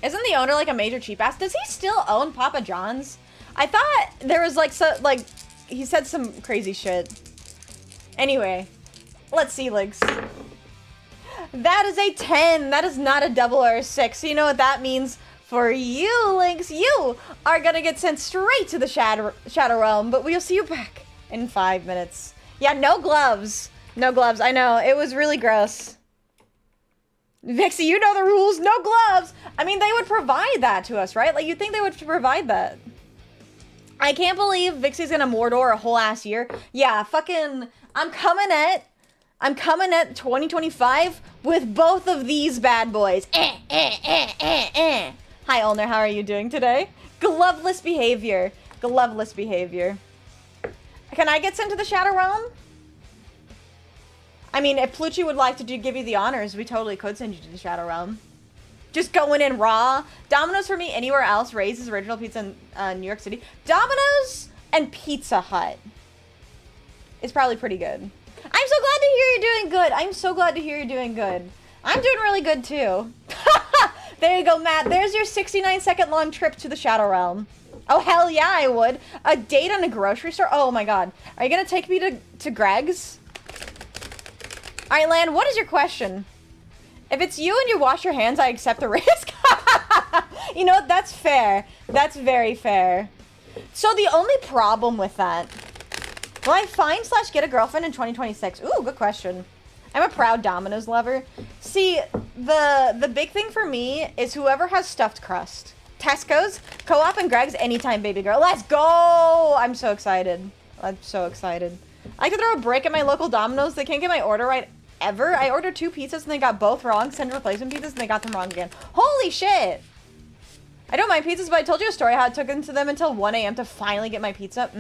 [SPEAKER 1] Isn't the owner like a major cheap ass? Does he still own Papa John's? I thought there was like, he said some crazy shit. Anyway, let's see, Lynx. That is a 10. That is not a double or a 6. So you know what that means for you, Lynx. You are gonna get sent straight to the Shadow Realm, but we'll see you back in 5 minutes. Yeah, no gloves. No gloves. I know. It was really gross. Vixie, you know the rules. No gloves. I mean, they would provide that to us, right? Like, you'd think they would provide that. I can't believe Vixie's gonna Mordor a whole ass year. Yeah, fucking, I'm coming at 2025 with both of these bad boys. Hi, Ulner, how are you doing today? Gloveless behavior. Gloveless behavior. Can I get sent to the Shadow Realm? I mean, if Pluchy would like to give you the honors, we totally could send you to the Shadow Realm. Just going in raw. Domino's for me, anywhere else. Ray's original pizza in New York City. Domino's and Pizza Hut is probably pretty good. I'm so glad to hear you're doing good. I'm so glad to hear you're doing good. I'm doing really good too. There you go, Matt. There's your 69-second long trip to the Shadow Realm. Oh, hell yeah, I would. A date on a grocery store? Oh my god. Are you gonna take me to Greg's? Alright, Lan, what is your question? If it's you and you wash your hands, I accept the risk. You know what? That's fair. That's very fair. So the only problem with that... Will I find/get a girlfriend in 2026? Ooh, good question. I'm a proud Domino's lover. See, the big thing for me is whoever has stuffed crust. Tesco's, Co-op, and Greg's anytime, baby girl. Let's go! I'm so excited. I'm so excited. I could throw a break at my local Domino's. They can't get my order right ever. I ordered 2 pizzas and they got both wrong. Sent replacement pizzas and they got them wrong again. Holy shit! I don't mind pizzas, but I told you a story how it took into them until 1 a.m. to finally get my pizza.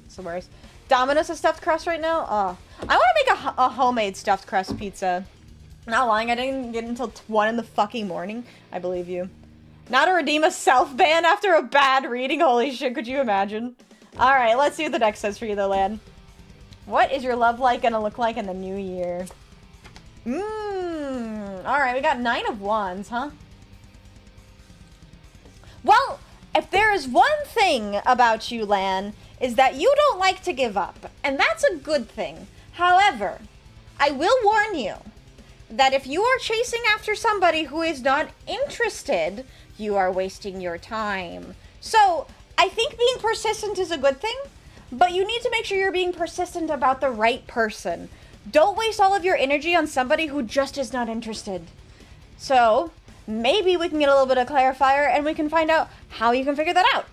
[SPEAKER 1] It's the worst. Domino's has stuffed crust right now? Oh. I want to make a homemade stuffed crust pizza. Not lying, I didn't get until 1 in the fucking morning. I believe you. Not to redeem a self-ban after a bad reading. Holy shit, could you imagine? Alright, let's see what the deck says for you though, Lan. What is your love life gonna look like in the new year? Alright, we got 9 of Wands, huh? Well, if there is one thing about you, Lan, is that you don't like to give up. And that's a good thing. However, I will warn you that if you are chasing after somebody who is not interested, you are wasting your time. So, I think being persistent is a good thing, but you need to make sure you're being persistent about the right person. Don't waste all of your energy on somebody who just is not interested. So, maybe we can get a little bit of clarifier and we can find out how you can figure that out.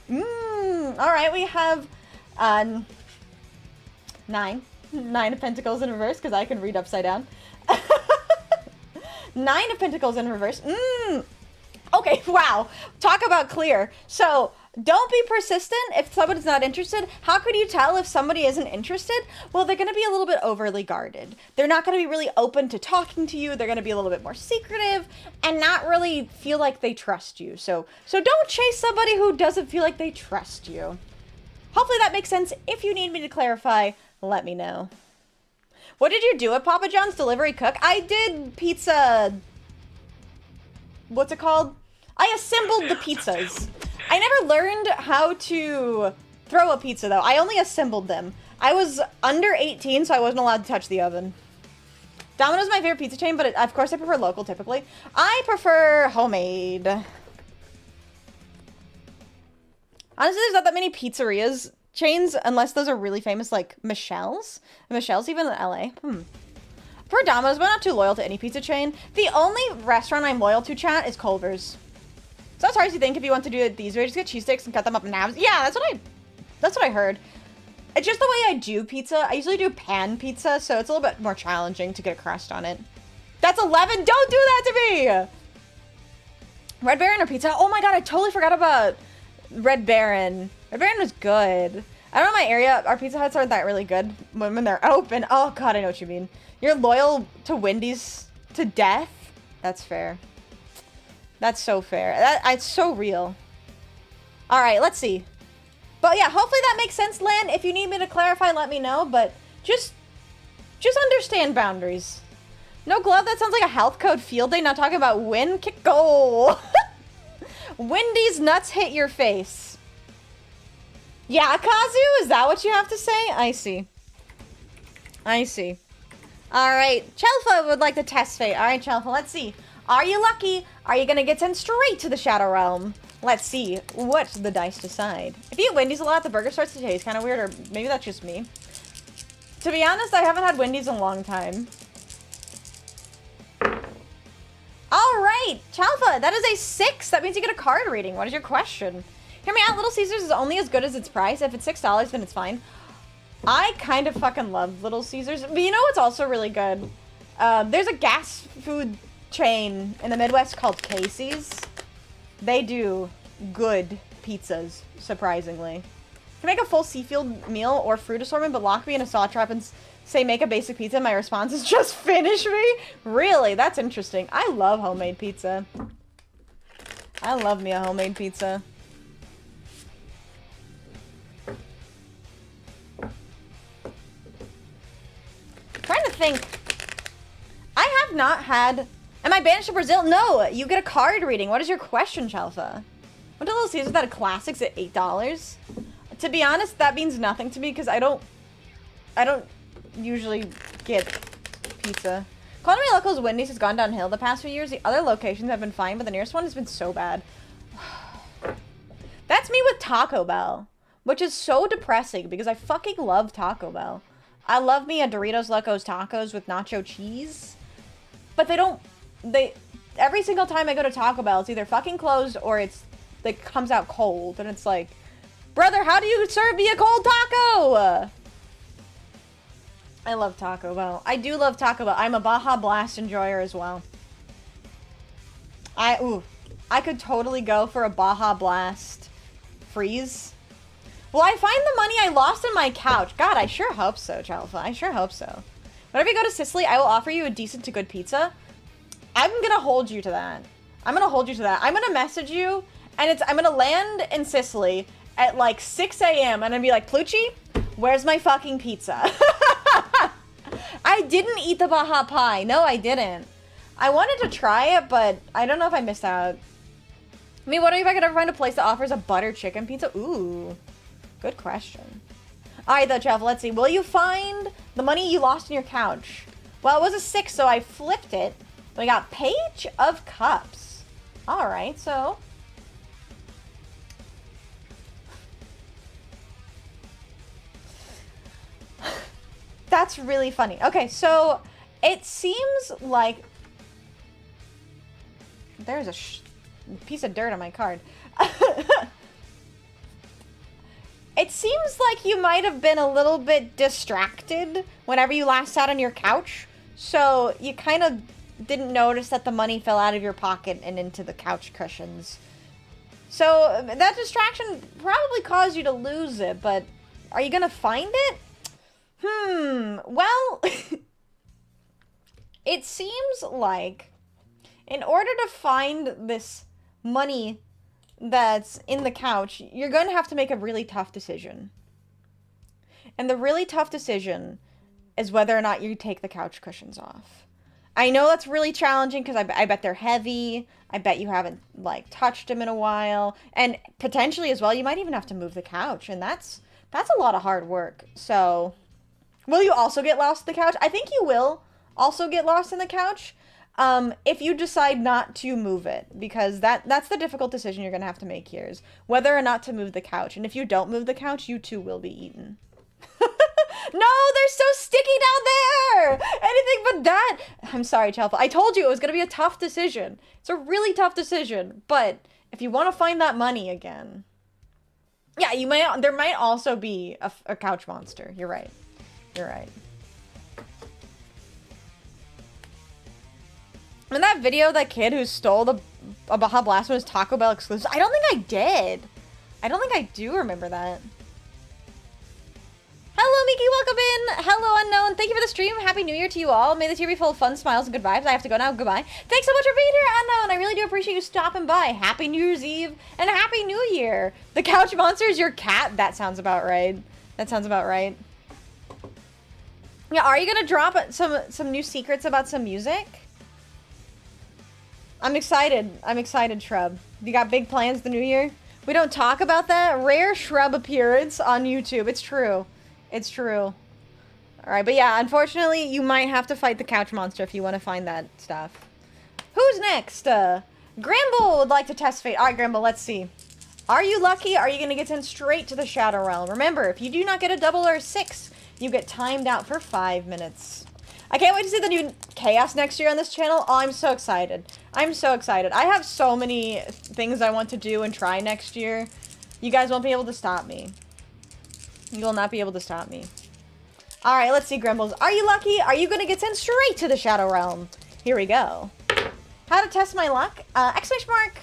[SPEAKER 1] Alright, we have 9 of Pentacles in reverse, because I can read upside down. 9 of Pentacles in reverse. Okay, wow. Talk about clear. So, don't be persistent if somebody's not interested. How could you tell if somebody isn't interested? Well, they're going to be a little bit overly guarded. They're not going to be really open to talking to you. They're going to be a little bit more secretive and not really feel like they trust you. So don't chase somebody who doesn't feel like they trust you. Hopefully that makes sense. If you need me to clarify, let me know. What did you do at Papa John's Delivery Cook? I did pizza... What's it called? I assembled the pizzas. I never learned how to throw a pizza, though. I only assembled them. I was under 18, so I wasn't allowed to touch the oven. Domino's is my favorite pizza chain, but of course I prefer local, typically. I prefer homemade. Honestly, there's not that many pizzerias chains, unless those are really famous, like Michelle's. Michelle's even in LA. For Domino's, but I'm not too loyal to any pizza chain. The only restaurant I'm loyal to, chat, is Culver's. So as hard as you think if you want to do it these ways, just get cheese sticks and cut them up in halves. Yeah, that's what I heard. It's just the way I do pizza. I usually do pan pizza, so it's a little bit more challenging to get a crust on it. That's 11. Don't do that to me! Red Baron or pizza? Oh my god, I totally forgot about Red Baron. Red Baron was good. I don't know my area. Our Pizza Huts aren't that really good when they're open. Oh god, I know what you mean. You're loyal to Wendy's to death? That's fair. That's so fair. It's so real. Alright, let's see. But yeah, hopefully that makes sense, Lan. If you need me to clarify, let me know. But just understand boundaries. No glove? That sounds like a health code field day. Not talking about win, kick, goal. Wendy's nuts hit your face. Yeah, Kazu? Is that what you have to say? I see. I see. Alright, Chelfa would like to test fate. Alright, Chelfa, let's see. Are you lucky? Are you gonna get sent straight to the Shadow Realm? Let's see what the dice decide. If you eat Wendy's a lot, the burger starts to taste kind of weird, or maybe that's just me. To be honest, I haven't had Wendy's in a long time. Alright, Chalfa, that is a 6. That means you get a card reading. What is your question? Hear me out, Little Caesars is only as good as its price. If it's $6, then it's fine. I kind of fucking love Little Caesars. But you know what's also really good? There's a gas food chain in the Midwest called Casey's. They do good pizzas, surprisingly. You can make a full seafood meal or fruit assortment, but lock me in a saw trap and say make a basic pizza, my response is just finish me? Really? That's interesting. I love homemade pizza. I love me a homemade pizza. Trying to think. I have not had... Am I banished to Brazil? No, you get a card reading. What is your question, Chalfa? Went to Little Caesars at a Classics at $8. To be honest, that means nothing to me because I don't usually get pizza. Colony Locals Wendy's has gone downhill the past few years. The other locations have been fine, but the nearest one has been so bad. That's me with Taco Bell, which is so depressing because I fucking love Taco Bell. I love me a Doritos Locos Tacos with nacho cheese, but every single time I go to Taco Bell, it's either fucking closed or it comes out cold, and it's like, brother, how do you serve me a cold taco? I love Taco Bell. I do love Taco Bell. I'm a Baja Blast enjoyer as well. I could totally go for a Baja Blast freeze. Will I find the money I lost in my couch? God, I sure hope so, Chalfa. I sure hope so. Whenever you go to Sicily, I will offer you a decent to good pizza. I'm gonna hold you to that. I'm gonna hold you to that. I'm gonna message you, and I'm gonna land in Sicily at like 6 a.m. and I'd be like, Plucci, where's my fucking pizza? I didn't eat the Baja Pie. No, I didn't. I wanted to try it, but I don't know if I missed out. I mean, what if I could ever find a place that offers a butter chicken pizza? Ooh, good question. All right, though, Jeff, let's see. Will you find the money you lost in your couch? Well, it was a 6, so I flipped it. We got Page of Cups. All right, so... That's really funny. Okay, so it seems like there's a piece of dirt on my card. It seems like you might have been a little bit distracted whenever you last sat on your couch. So you kind of didn't notice that the money fell out of your pocket and into the couch cushions. So that distraction probably caused you to lose it, but are you gonna find it? Well, it seems like in order to find this money that's in the couch, you're going to have to make a really tough decision. And the really tough decision is whether or not you take the couch cushions off. I know that's really challenging because I bet they're heavy. I bet you haven't, like, touched them in a while. And potentially as well, you might even have to move the couch. And that's a lot of hard work. So... will you also get lost in the couch? I think you will also get lost in the couch if you decide not to move it, because that's the difficult decision you're going to have to make here is whether or not to move the couch. And if you don't move the couch, you too will be eaten. No, they're so sticky down there! Anything but that! I'm sorry, Chalfa. I told you it was going to be a tough decision. It's a really tough decision, but if you want to find that money again... yeah, there might also be a couch monster. You're right. You're right. In that video, that kid who stole a Baja Blast was Taco Bell exclusive. I don't think I did. I don't think I do remember that. Hello, Miki. Welcome in. Hello, Unknown. Thank you for the stream. Happy New Year to you all. May this year be full of fun, smiles, and good vibes. I have to go now. Goodbye. Thanks so much for being here, Unknown. I really do appreciate you stopping by. Happy New Year's Eve and Happy New Year. The couch monster is your cat? That sounds about right. That sounds about right. Yeah, are you gonna drop some new secrets about some music? I'm excited. I'm excited, Shrub. You got big plans the new year? We don't talk about that. Rare Shrub appearance on YouTube. It's true. It's true. Alright, but yeah, unfortunately, you might have to fight the couch monster if you want to find that stuff. Who's next? Grimble would like to test fate. Alright, Grimble, let's see. Are you lucky? Are you gonna get sent straight to the Shadow Realm? Remember, if you do not get a double or a 6, you get timed out for 5 minutes. I can't wait to see the new chaos next year on this channel. Oh, I'm so excited. I'm so excited. I have so many things I want to do and try next year. You guys won't be able to stop me. You will not be able to stop me. Alright, let's see, Grimbles. Are you lucky? Are you going to get sent straight to the Shadow Realm? Here we go. How to test my luck? Exclamation mark.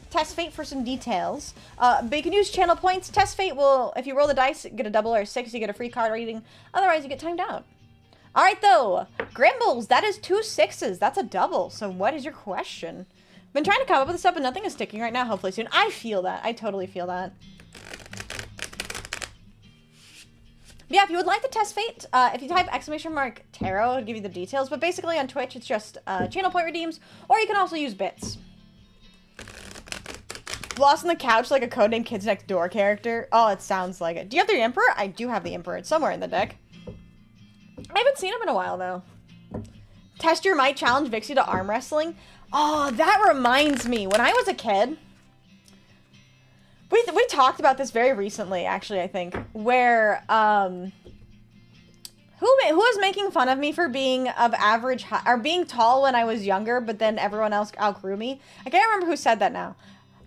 [SPEAKER 1] Test fate for some details. But you can use channel points. Test fate will, if you roll the dice, get a double or a 6, you get a free card reading. Otherwise, you get timed out. All right, though. 𝖕𝖙, that is 2 6s. That's a double. So what is your question? Been trying to come up with stuff, but nothing is sticking right now. Hopefully soon. I feel that. I totally feel that. Yeah, if you would like to test fate, if you type !tarot, it'll give you the details. But basically on Twitch, it's just channel point redeems, or you can also use bits. Lost on the couch like a codename Kids Next Door character. Oh, it sounds like it. Do you have the Emperor? I do have the Emperor. It's somewhere in the deck. I haven't seen him in a while, though. Test your might, challenge Vixie to arm wrestling. Oh, that reminds me. When I was a kid, we talked about this very recently, actually, I think, where, who was making fun of me for being of average height, or being tall when I was younger, but then everyone else outgrew me? I can't remember who said that now.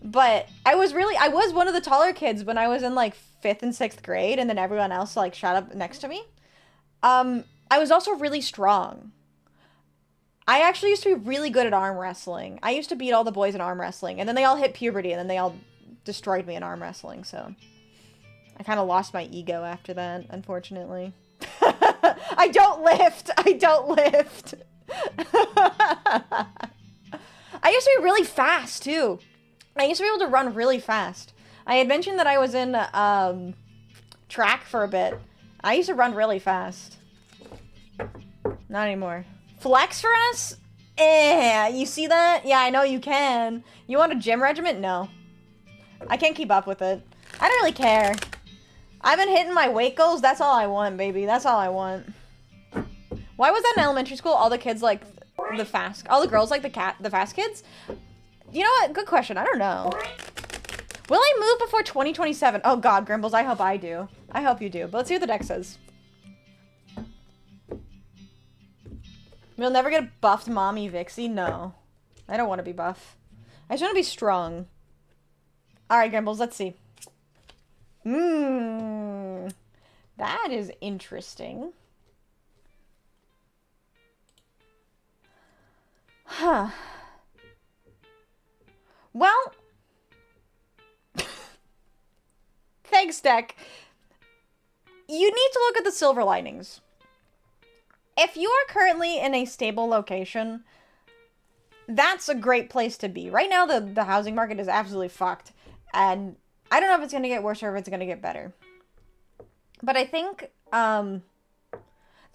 [SPEAKER 1] But I was one of the taller kids when I was in, like, 5th and 6th grade, and then everyone else, like, shot up next to me. I was also really strong. I actually used to be really good at arm wrestling. I used to beat all the boys in arm wrestling, and then they all hit puberty, and then they all destroyed me in arm wrestling, so I kind of lost my ego after that, unfortunately. I don't lift! I don't lift! I used to be really fast, too. I used to be able to run really fast. I had mentioned that I was in track for a bit. I used to run really fast. Not anymore. Flex for us? You see that? Yeah, I know you can. You want a gym regiment? No. I can't keep up with it. I don't really care. I've been hitting my weight goals. That's all I want, baby. That's all I want. Why was that in elementary school? All the kids like all the girls like the fast kids? You know what? Good question. I don't know. Will I move before 2027? Oh god, 𝖕𝖙, I hope I do. I hope you do. But let's see what the deck says. We'll never get a buffed mommy Vixie? No. I don't want to be buff. I just want to be strong. Alright, 𝖕𝖙, let's see. That is interesting. Huh. Well... Thanks, deck. You need to look at the silver linings. If you are currently in a stable location, that's a great place to be. Right now, the housing market is absolutely fucked. And I don't know if it's going to get worse or if it's going to get better. But I think the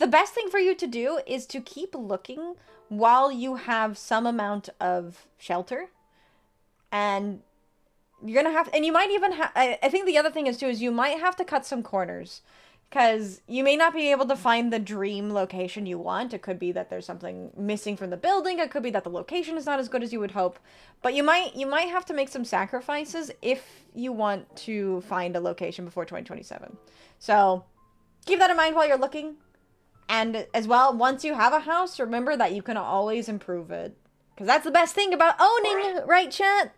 [SPEAKER 1] best thing for you to do is to keep looking while you have some amount of shelter. And you're going to have... And you might even have... I think the other thing is, too, is you might have to cut some corners. Because you may not be able to find the dream location you want. It could be that there's something missing from the building. It could be that the location is not as good as you would hope. But you might have to make some sacrifices if you want to find a location before 2027. So keep that in mind while you're looking. And as well, once you have a house, remember that you can always improve it. Because that's the best thing about owning, right, chat?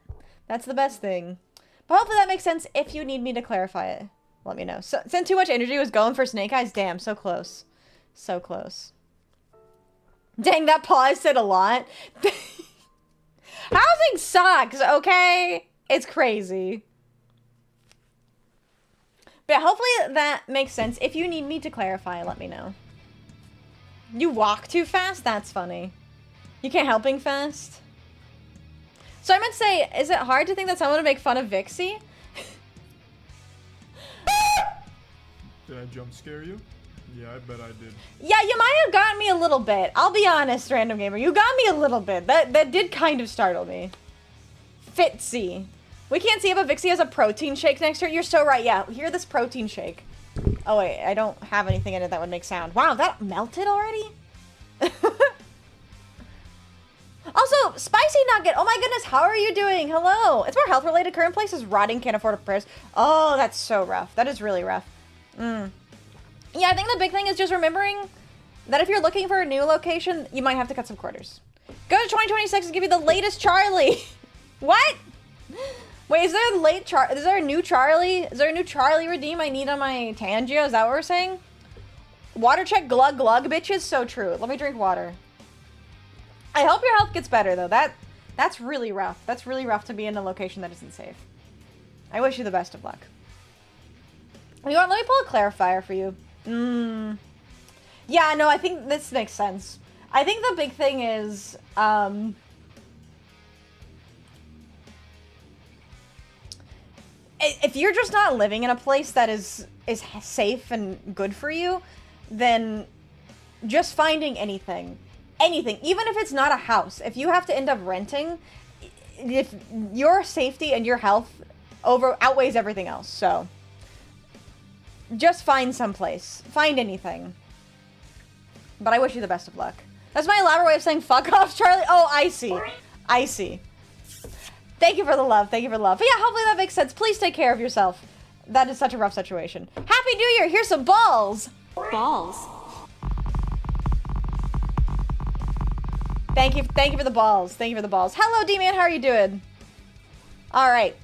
[SPEAKER 1] That's the best thing. But hopefully that makes sense. If you need me to clarify it, let me know. So, since too much energy was going for Snake Eyes, damn, so close. So close. Dang, that pause said a lot. Housing sucks, okay? It's crazy. But hopefully that makes sense. If you need me to clarify, let me know. You walk too fast? That's funny. You can't help being fast? So I meant to say, is it hard to think that someone would make fun of Vixie?
[SPEAKER 4] Did I jump scare you? Yeah, I bet I did.
[SPEAKER 1] Yeah, you might have gotten me a little bit. I'll be honest, random gamer. You got me a little bit. That did kind of startle me. Fitsy. We can't see it, but Vixie has a protein shake next to her. You're so right. Yeah, hear this protein shake. Oh, wait. I don't have anything in it that would make sound. Wow, that melted already? Also, Spicy Nugget. Oh my goodness, how are you doing? Hello. It's more health related. Current place is rotting. Can't afford repairs. Oh, that's so rough. That is really rough. Yeah, I think the big thing is just remembering that if you're looking for a new location, you might have to cut some quarters. Go to 2026 and give you the latest Charlie. What? Wait, is there a new Charlie? Is there a new Charlie redeem I need on my Tangio? Is that what we're saying? Water check glug glug, bitches. So true. Let me drink water. I hope your health gets better, though. That's really rough. That's really rough to be in a location that isn't safe. I wish you the best of luck. You want, let me pull a clarifier for you. Yeah, no, I think this makes sense. I think the big thing is, if you're just not living in a place that is safe and good for you, then just finding anything, even if it's not a house, if you have to end up renting, if your safety and your health outweighs everything else, so just find someplace, find anything. But I wish you the best of luck. That's my elaborate way of saying fuck off, Charlie. Oh, I see. I see. Thank you for the love. Thank you for the love. But yeah, hopefully that makes sense. Please take care of yourself. That is such a rough situation. Happy New Year. Here's some balls.
[SPEAKER 5] Balls.
[SPEAKER 1] Thank you for the balls. Thank you for the balls. Hello, D-Man. How are you doing? All right.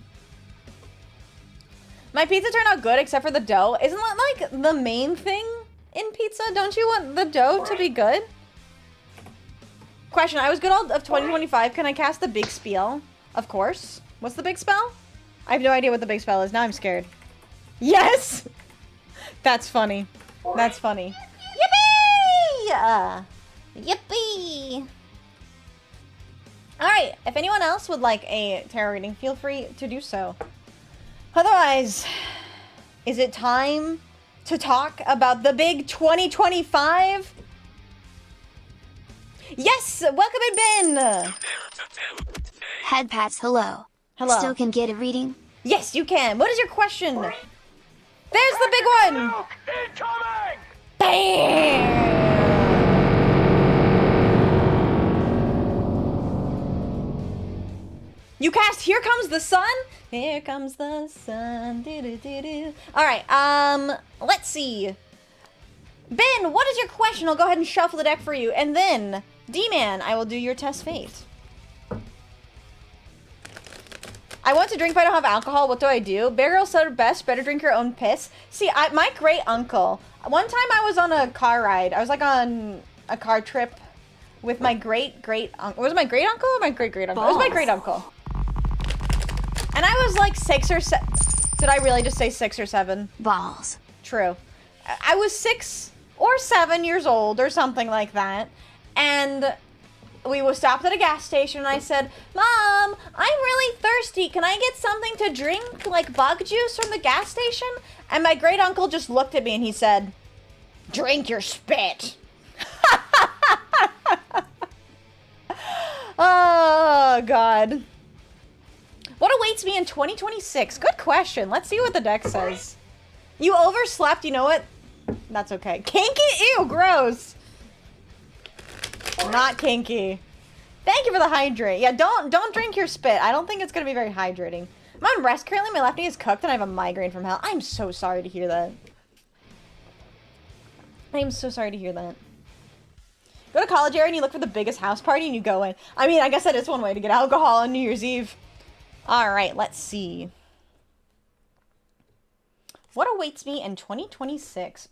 [SPEAKER 1] My pizza turned out good except for the dough. Isn't that like the main thing in pizza? Don't you want the dough to be good? Question. I was good all of 2025. Can I cast the big spell? Of course. What's the big spell? I have no idea what the big spell is. Now I'm scared. Yes! That's funny. That's funny. Yippee! Yippee! Alright, if anyone else would like a tarot reading, feel free to do so. Otherwise, is it time to talk about the big 2025? Yes! Welcome in, Ben!
[SPEAKER 2] Head pats, hello.
[SPEAKER 1] Hello.
[SPEAKER 2] Still can get a reading?
[SPEAKER 1] Yes, you can. What is your question? There's the big one!
[SPEAKER 3] Nuke incoming!
[SPEAKER 1] Bam! You cast Here Comes the Sun? Here comes the sun. Do-do-do-do. Alright, let's see. Ben, what is your question? I'll go ahead and shuffle the deck for you. And then, D-Man, I will do your test fate. I want to drink but I don't have alcohol. What do I do? Bear Grylls said it best. Better drink your own piss. See, my great uncle. One time I was on a car ride. I was like on a car trip with my great uncle. Was it my great uncle or my great uncle? It was my great uncle. And I was like 6 or 7. Did I really just say 6 or 7?
[SPEAKER 2] Balls.
[SPEAKER 1] True. I was 6 or 7 years old or something like that. And we were stopped at a gas station and I said, Mom, I'm really thirsty. Can I get something to drink, like bug juice from the gas station? And my great uncle just looked at me and he said, drink your spit. Oh, God. What awaits me in 2026? Good question. Let's see what the deck says. You overslept. You know what? That's okay. Kinky? Ew, gross. Not kinky. Thank you for the hydrate. Yeah, don't drink your spit. I don't think it's going to be very hydrating. I'm on rest currently. My left knee is cooked and I have a migraine from hell. I'm so sorry to hear that. I am so sorry to hear that. Go to college area and you look for the biggest house party and you go in. I mean, I guess that is one way to get alcohol on New Year's Eve. All right, let's see. What awaits me in 2026?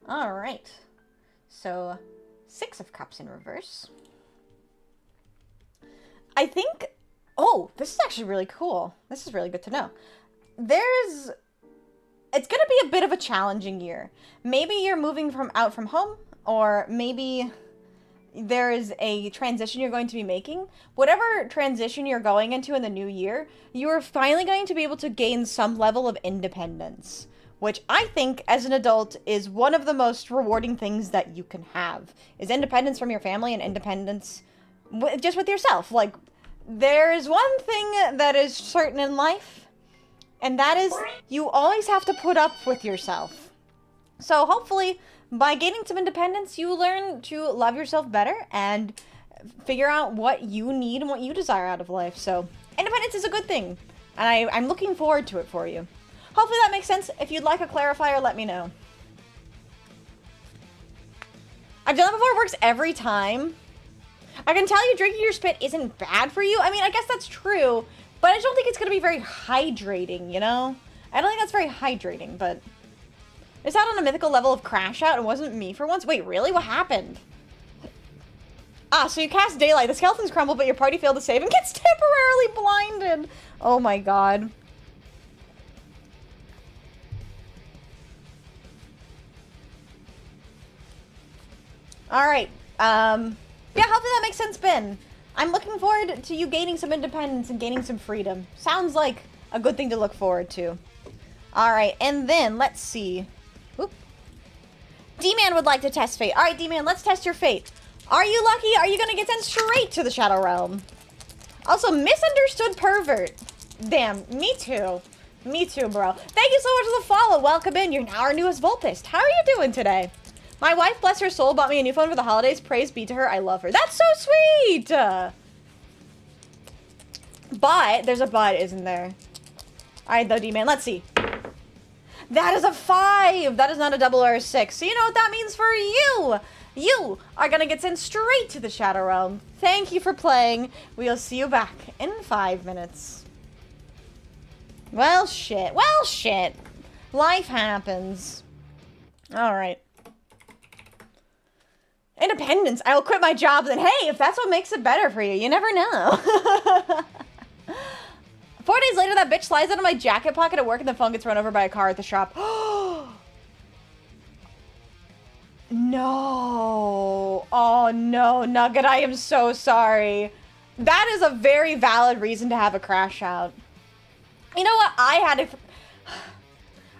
[SPEAKER 1] All right. So, 6 of Cups in reverse. I think... Oh, this is actually really cool. This is really good to know. It's going to be a bit of a challenging year. Maybe you're moving out from home, or maybe there is a transition you're going to be making. Whatever transition you're going into in the new year, you're finally going to be able to gain some level of independence, which I think as an adult is one of the most rewarding things that you can have, is independence from your family and independence just with yourself. Like, there is one thing that is certain in life, and that is you always have to put up with yourself. So hopefully, by gaining some independence, you learn to love yourself better and figure out what you need and what you desire out of life. So independence is a good thing, and I'm looking forward to it for you. Hopefully that makes sense. If you'd like a clarifier, let me know. I've done it before. It works every time. I can tell you drinking your spit isn't bad for you. I mean, I guess that's true, but I just don't think it's going to be very hydrating, you know? I don't think that's very hydrating, but... It's out on a mythical level of Crash Out. It wasn't me for once. Wait, really? What happened? Ah, so you cast Daylight. The skeletons crumble, but your party failed to save and gets temporarily blinded. Oh my god. All right. Yeah, hopefully that makes sense, Ben. I'm looking forward to you gaining some independence and gaining some freedom. Sounds like a good thing to look forward to. All right, and then let's see. Oop. D-Man would like to test fate. All right, D-Man, let's test your fate. Are you lucky? Are you gonna get sent straight to the Shadow Realm? Also, misunderstood pervert. Damn, me too. Me too, bro. Thank you so much for the follow. Welcome in. You're now our newest Voltist. How are you doing today? My wife, bless her soul, bought me a new phone for the holidays. Praise be to her. I love her. That's so sweet. But there's a but, isn't there? All right, though, D-Man. Let's see. That is a 5. That is not a double or a 6. So you know what that means for you. You are going to get sent straight to the Shadow Realm. Thank you for playing. We'll see you back in 5 minutes. Well, shit. Well, shit. Life happens. All right. Independence. I will quit my job. Then, hey, if that's what makes it better for you, you never know. 4 days later, that bitch slides out of my jacket pocket at work and the phone gets run over by a car at the shop. No. Oh, no, Nugget. I am so sorry. That is a very valid reason to have a crash out. You know what? I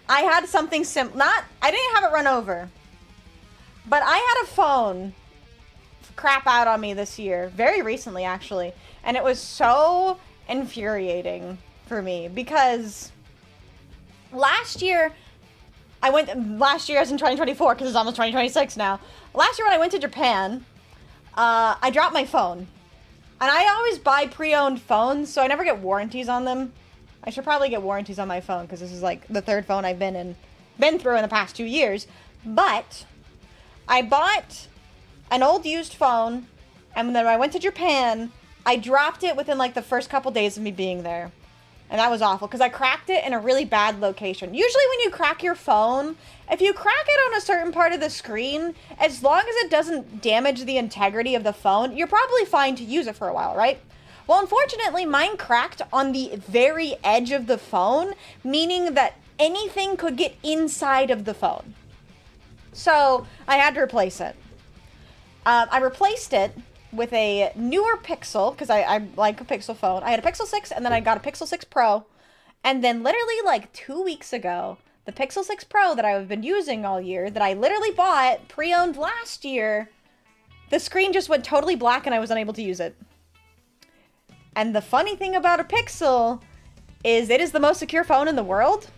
[SPEAKER 1] had something I didn't have it run over. But I had a phone crap out on me this year. Very recently, actually. And it was so infuriating for me. Because last year as in 2024, because it's almost 2026 now. Last year when I went to Japan, I dropped my phone. And I always buy pre-owned phones, so I never get warranties on them. I should probably get warranties on my phone, because this is like the 3rd phone I've been through in the past 2 years. But I bought an old used phone, and then when I went to Japan, I dropped it within like the first couple days of me being there. And that was awful, because I cracked it in a really bad location. Usually when you crack your phone, if you crack it on a certain part of the screen, as long as it doesn't damage the integrity of the phone, you're probably fine to use it for a while, right? Well, unfortunately, mine cracked on the very edge of the phone, meaning that anything could get inside of the phone. So I had to replace it. I replaced it with a newer Pixel, because I like a Pixel phone. I had a Pixel 6, and then I got a Pixel 6 Pro. And then literally like 2 weeks ago, the Pixel 6 Pro that I've been using all year, that I literally bought pre-owned last year, the screen just went totally black and I was unable to use it. And the funny thing about a Pixel is it is the most secure phone in the world.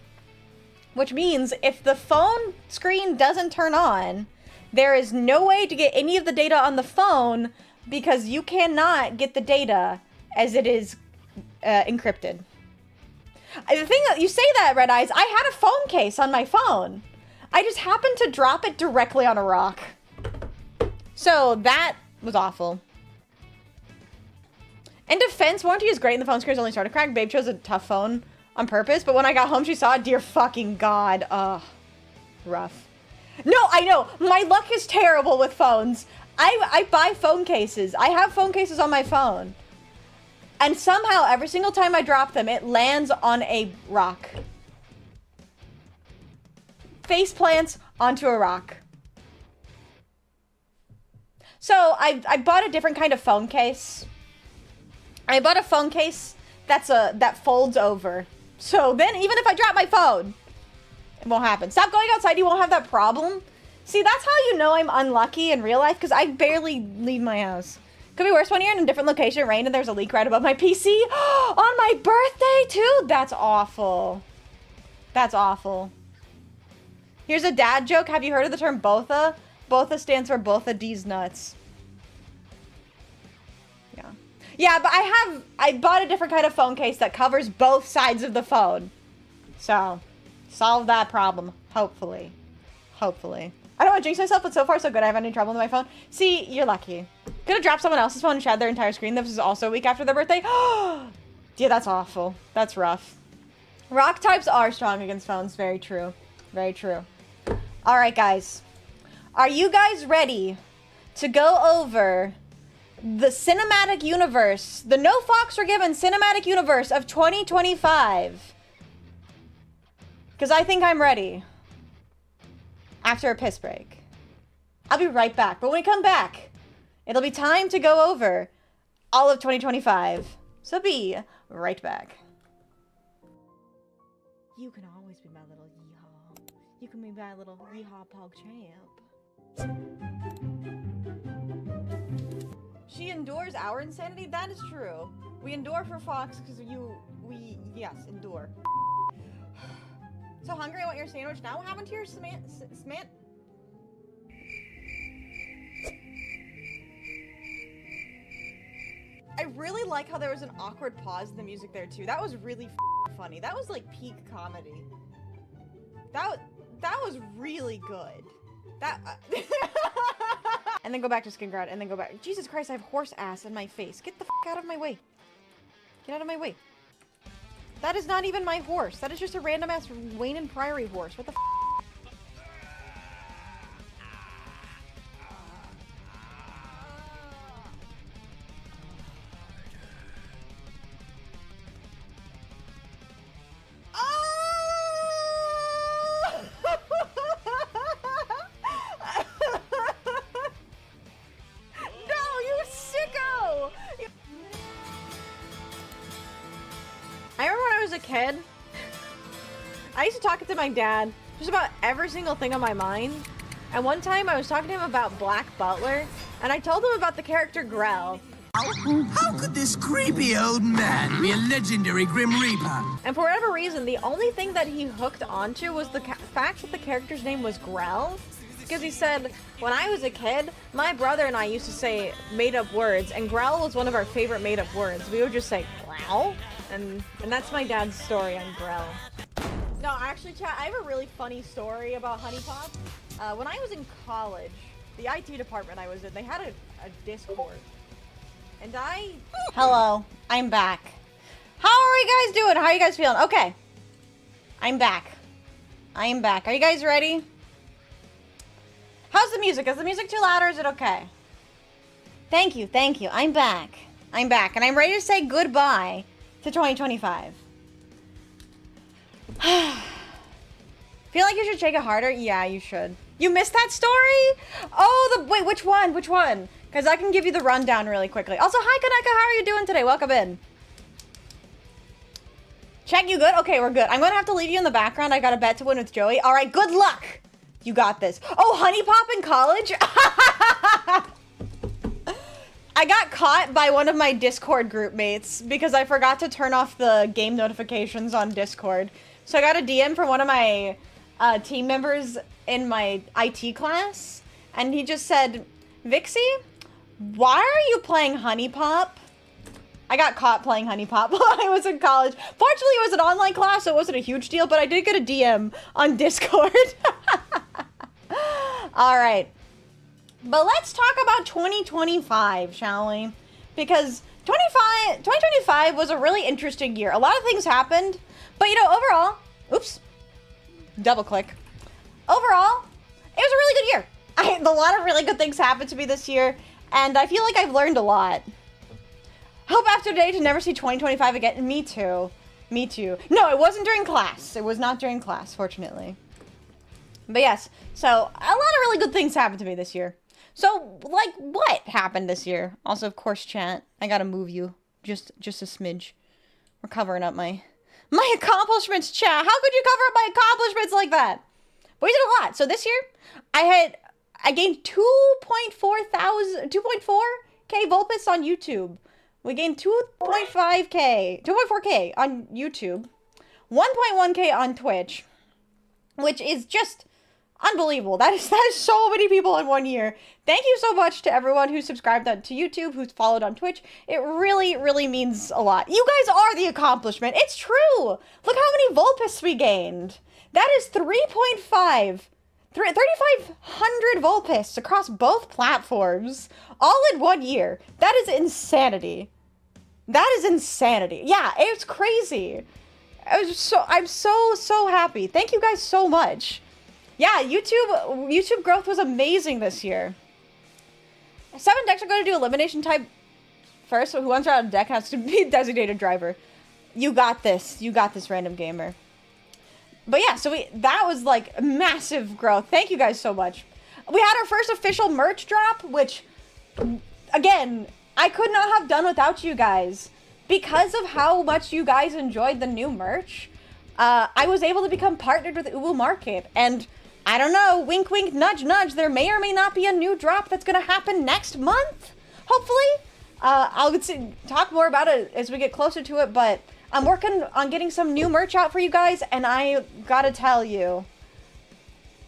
[SPEAKER 1] Which means if the phone screen doesn't turn on, there is no way to get any of the data on the phone because you cannot get the data as it is encrypted. The thing that you say that, Red Eyes, I had a phone case on my phone. I just happened to drop it directly on a rock. So that was awful. In defense, warranty is great and the phone screen only started to crack. Babe chose a tough phone on purpose, but when I got home, she saw it. Dear fucking God. Ugh. Rough. No, I know. My luck is terrible with phones. I buy phone cases. I have phone cases on my phone. And somehow, every single time I drop them, it lands on a rock. Face plants onto a rock. So, I bought a different kind of phone case. I bought a phone case that folds over. So then, even if I drop my phone, it won't happen. Stop going outside, you won't have that problem. See, that's how you know I'm unlucky in real life, because I barely leave my house. Could be worse when you're in a different location, it rained, and there's a leak right above my PC. On my birthday, too? That's awful. That's awful. Here's a dad joke. Have you heard of the term BOTHA? BOTHA stands for both of these nuts. Yeah. Yeah, but I bought a different kind of phone case that covers both sides of the phone. So, solve that problem. Hopefully. Hopefully. I don't want to jinx myself, but so far so good. I haven't had any trouble with my phone. See, you're lucky. Could have dropped someone else's phone and shattered their entire screen. This is also a week after their birthday. Yeah, that's awful. That's rough. Rock types are strong against phones. Very true. Very true. All right, guys. Are you guys ready to go over the cinematic universe, the nofoxweregiven cinematic universe of 2025? Because I think I'm ready. After a piss break. I'll be right back. But when we come back, it'll be time to go over all of 2025. So be right back. You can always be my little yeehaw. You can be my little yeehaw pog champ. She endures our insanity? That is true. We endure for Fox because yes, endure. So hungry, I want your sandwich now? What happened to your smant? I really like how there was an awkward pause in the music there too. That was really funny. That was like peak comedy. That was really good. And then go back to skin grad, and then go back. Jesus Christ, I have horse ass in my face. Get the out of my way. Get out of my way. That is not even my horse. That is just a random ass Wayne and Priory horse. What the kid, I used to talk to my dad just about every single thing on my mind. And one time I was talking to him about Black Butler, and I told him about the character 𝖕𝖊𝖏.
[SPEAKER 5] How could this creepy old man be a legendary Grim Reaper?
[SPEAKER 1] And for whatever reason, the only thing that he hooked onto was the fact that the character's name was 𝖕𝖊𝖏. Because he said, when I was a kid, my brother and I used to say made-up words, and 𝖕𝖊 was one of our favorite made-up words. We would just say 𝖕𝖊. And that's my dad's story on 𝖕𝖊𝖏. No, actually, chat, I have a really funny story about Honey Pop. When I was in college, the IT department I was in, they had a Discord. And Hello, I'm back. How are you guys doing? How are you guys feeling? Okay. I'm back. I am back. Are you guys ready? How's the music? Is the music too loud or is it okay? Thank you, thank you. I'm back. I'm back, and I'm ready to say goodbye to 2025. Feel like you should shake it harder? Yeah, you should. You missed that story? Oh, wait, which one? Which one? Because I can give you the rundown really quickly. Also, hi, Kaneka, how are you doing today? Welcome in. Check, you good? Okay, we're good. I'm going to have to leave you in the background. I got a bet to win with Joey. All right, good luck. You got this. Oh, Honey Pop in college? I got caught by one of my Discord group mates because I forgot to turn off the game notifications on Discord. So I got a DM from one of my team members in my IT class, and he just said, Vixie, why are you playing Honey Pop? I got caught playing Honey Pop while I was in college. Fortunately, it was an online class, so it wasn't a huge deal, but I did get a DM on Discord. All right. But let's talk about 2025, shall we? Because 2025 was a really interesting year. A lot of things happened, but you know, overall, oops, double click. Overall, it was a really good year. A lot of really good things happened to me this year, and I feel like I've learned a lot. Hope after today to never see 2025 again. Me too. Me too. No, it wasn't during class. It was not during class, fortunately. But yes, so a lot of really good things happened to me this year. So, like, what happened this year? Also, of course, chat, I gotta move you just a smidge. We're covering up my accomplishments, chat. How could you cover up my accomplishments like that? But we did a lot. So this year, I gained 2.4k Vulpes on YouTube. We gained 2.4k on YouTube, 1.1k on Twitch, which is just unbelievable. That is so many people in 1 year. Thank you so much to everyone who subscribed to YouTube, who's followed on Twitch. It really, really means a lot. You guys are the accomplishment. It's true. Look how many Vulpes we gained. That is 3,500 Vulpes across both platforms, all in 1 year. That is insanity. That is insanity. Yeah, it's crazy. I'm so happy. Thank you guys so much. Yeah, YouTube growth was amazing this year. 7 decks are going to do elimination type first, so who wants out of deck has to be designated driver. You got this. You got this, random gamer. But yeah, so that was like massive growth. Thank you guys so much. we had our first official merch drop, which, again, I could not have done without you guys. Because of how much you guys enjoyed the new merch, I was able to become partnered with 𝖉𝖊𝖊 Market. And I don't know, wink, wink, nudge, nudge, there may or may not be a new drop that's going to happen next month, hopefully. I'll talk more about it as we get closer to it, but I'm working on getting some new merch out for you guys, and I gotta tell you,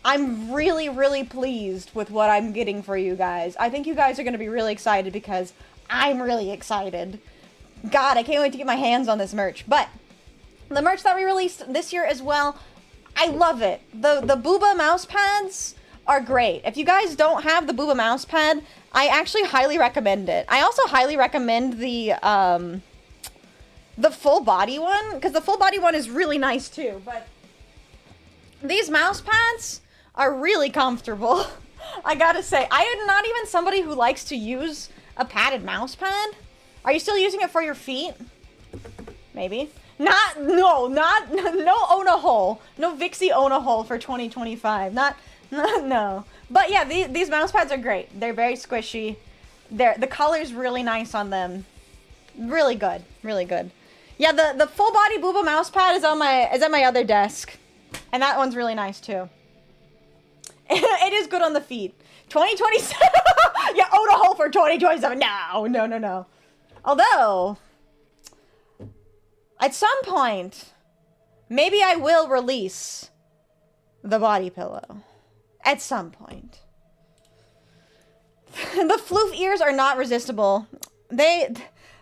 [SPEAKER 1] I'm really, really pleased with what I'm getting for you guys. I think you guys are going to be really excited because I'm really excited. God, I can't wait to get my hands on this merch. But the merch that we released this year as well, I love it. The Booba mouse pads are great. If you guys don't have the Booba mouse pad, I actually highly recommend it. I also highly recommend the full body one, because the full body one is really nice too. But these mouse pads are really comfortable. I gotta say, I am not even somebody who likes to use a padded mouse pad. Are you still using it for your feet? Maybe. No 𝖉𝖊𝖊. No Vixie 𝖉𝖊𝖊 for 2025. No. But yeah, these mouse pads are great. They're very squishy. The color's really nice on them. Really good. Really good. Yeah, the full body Booba mouse pad is at my other desk. And that one's really nice too. It is good on the feet. 2027. Yeah, 𝖉𝖊𝖊 for 2027. No. Although, at some point, maybe I will release the body pillow. At some point. The floof ears are not resistible.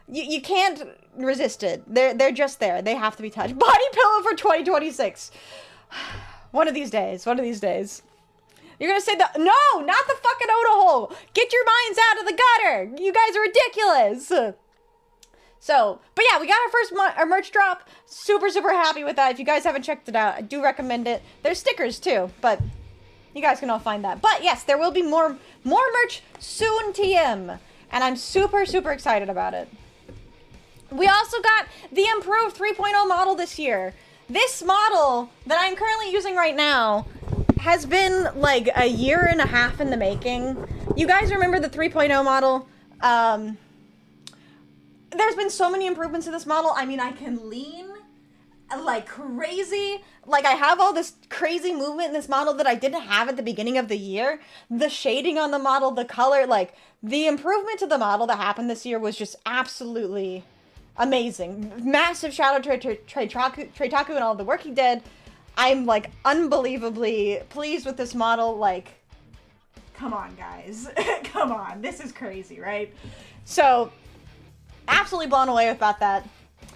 [SPEAKER 1] You can't resist it. They're just there. They have to be touched. Body pillow for 2026. One of these days. You're gonna say no, not the fucking 𝖉𝖊𝖊. Get your minds out of the gutter. You guys are ridiculous. So, but yeah, we got our merch drop. Super, super happy with that. If you guys haven't checked it out, I do recommend it. There's stickers too, but you guys can all find that. But yes, there will be more merch soon, TM. And I'm super, super excited about it. We also got the improved 3.0 model this year. This model that I'm currently using right now has been like a year and a half in the making. You guys remember the 3.0 model? There's been so many improvements to this model. I mean, I can lean like crazy. Like, I have all this crazy movement in this model that I didn't have at the beginning of the year. The shading on the model, the color, like, the improvement to the model that happened this year was just absolutely amazing. Massive shout out to 𝖍𝖆𝖗 and all the work he did. I'm, like, unbelievably pleased with this model. Like, come on, guys. Come on. This is crazy, right? So, absolutely blown away about that.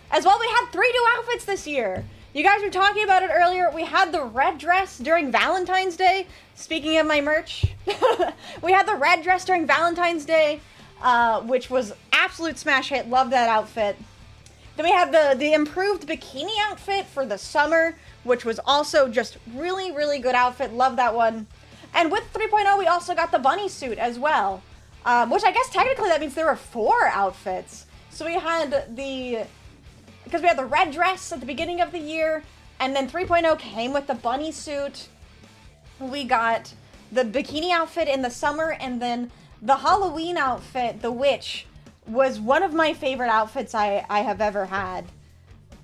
[SPEAKER 1] As well, we had 3 new outfits this year. You guys were talking about it earlier. We had the red dress during Valentine's Day. Speaking of my merch, we had the red dress during Valentine's Day, which was absolute smash hit. Love that outfit. Then we had the improved bikini outfit for the summer, which was also just really, really good outfit. Love that one. And with 3.0, we also got the bunny suit as well, which I guess technically that means there were 4 outfits. So we had because we had the red dress at the beginning of the year, and then 3.0 came with the bunny suit. We got the bikini outfit in the summer, and then the Halloween outfit, the witch, was one of my favorite outfits I have ever had.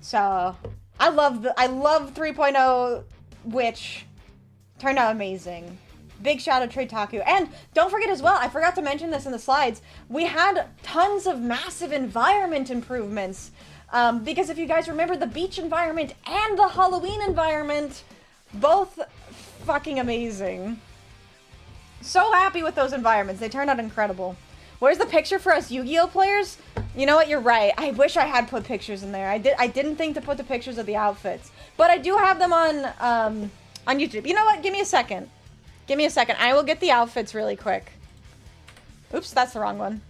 [SPEAKER 1] So I love 3.0 witch. Turned out amazing. Big shout out to 𝖍𝖆𝖊𝖓. And don't forget as well, I forgot to mention this in the slides, we had tons of massive environment improvements. Because if you guys remember, the beach environment and the Halloween environment, both fucking amazing. So happy with those environments. They turned out incredible. Where's the picture for us Yu-Gi-Oh players? You know what? You're right. I wish I had put pictures in there. I didn't think to put the pictures of the outfits. But I do have them on YouTube. You know what? Give me a second. Give me a second. I will get the outfits really quick. Oops, that's the wrong one.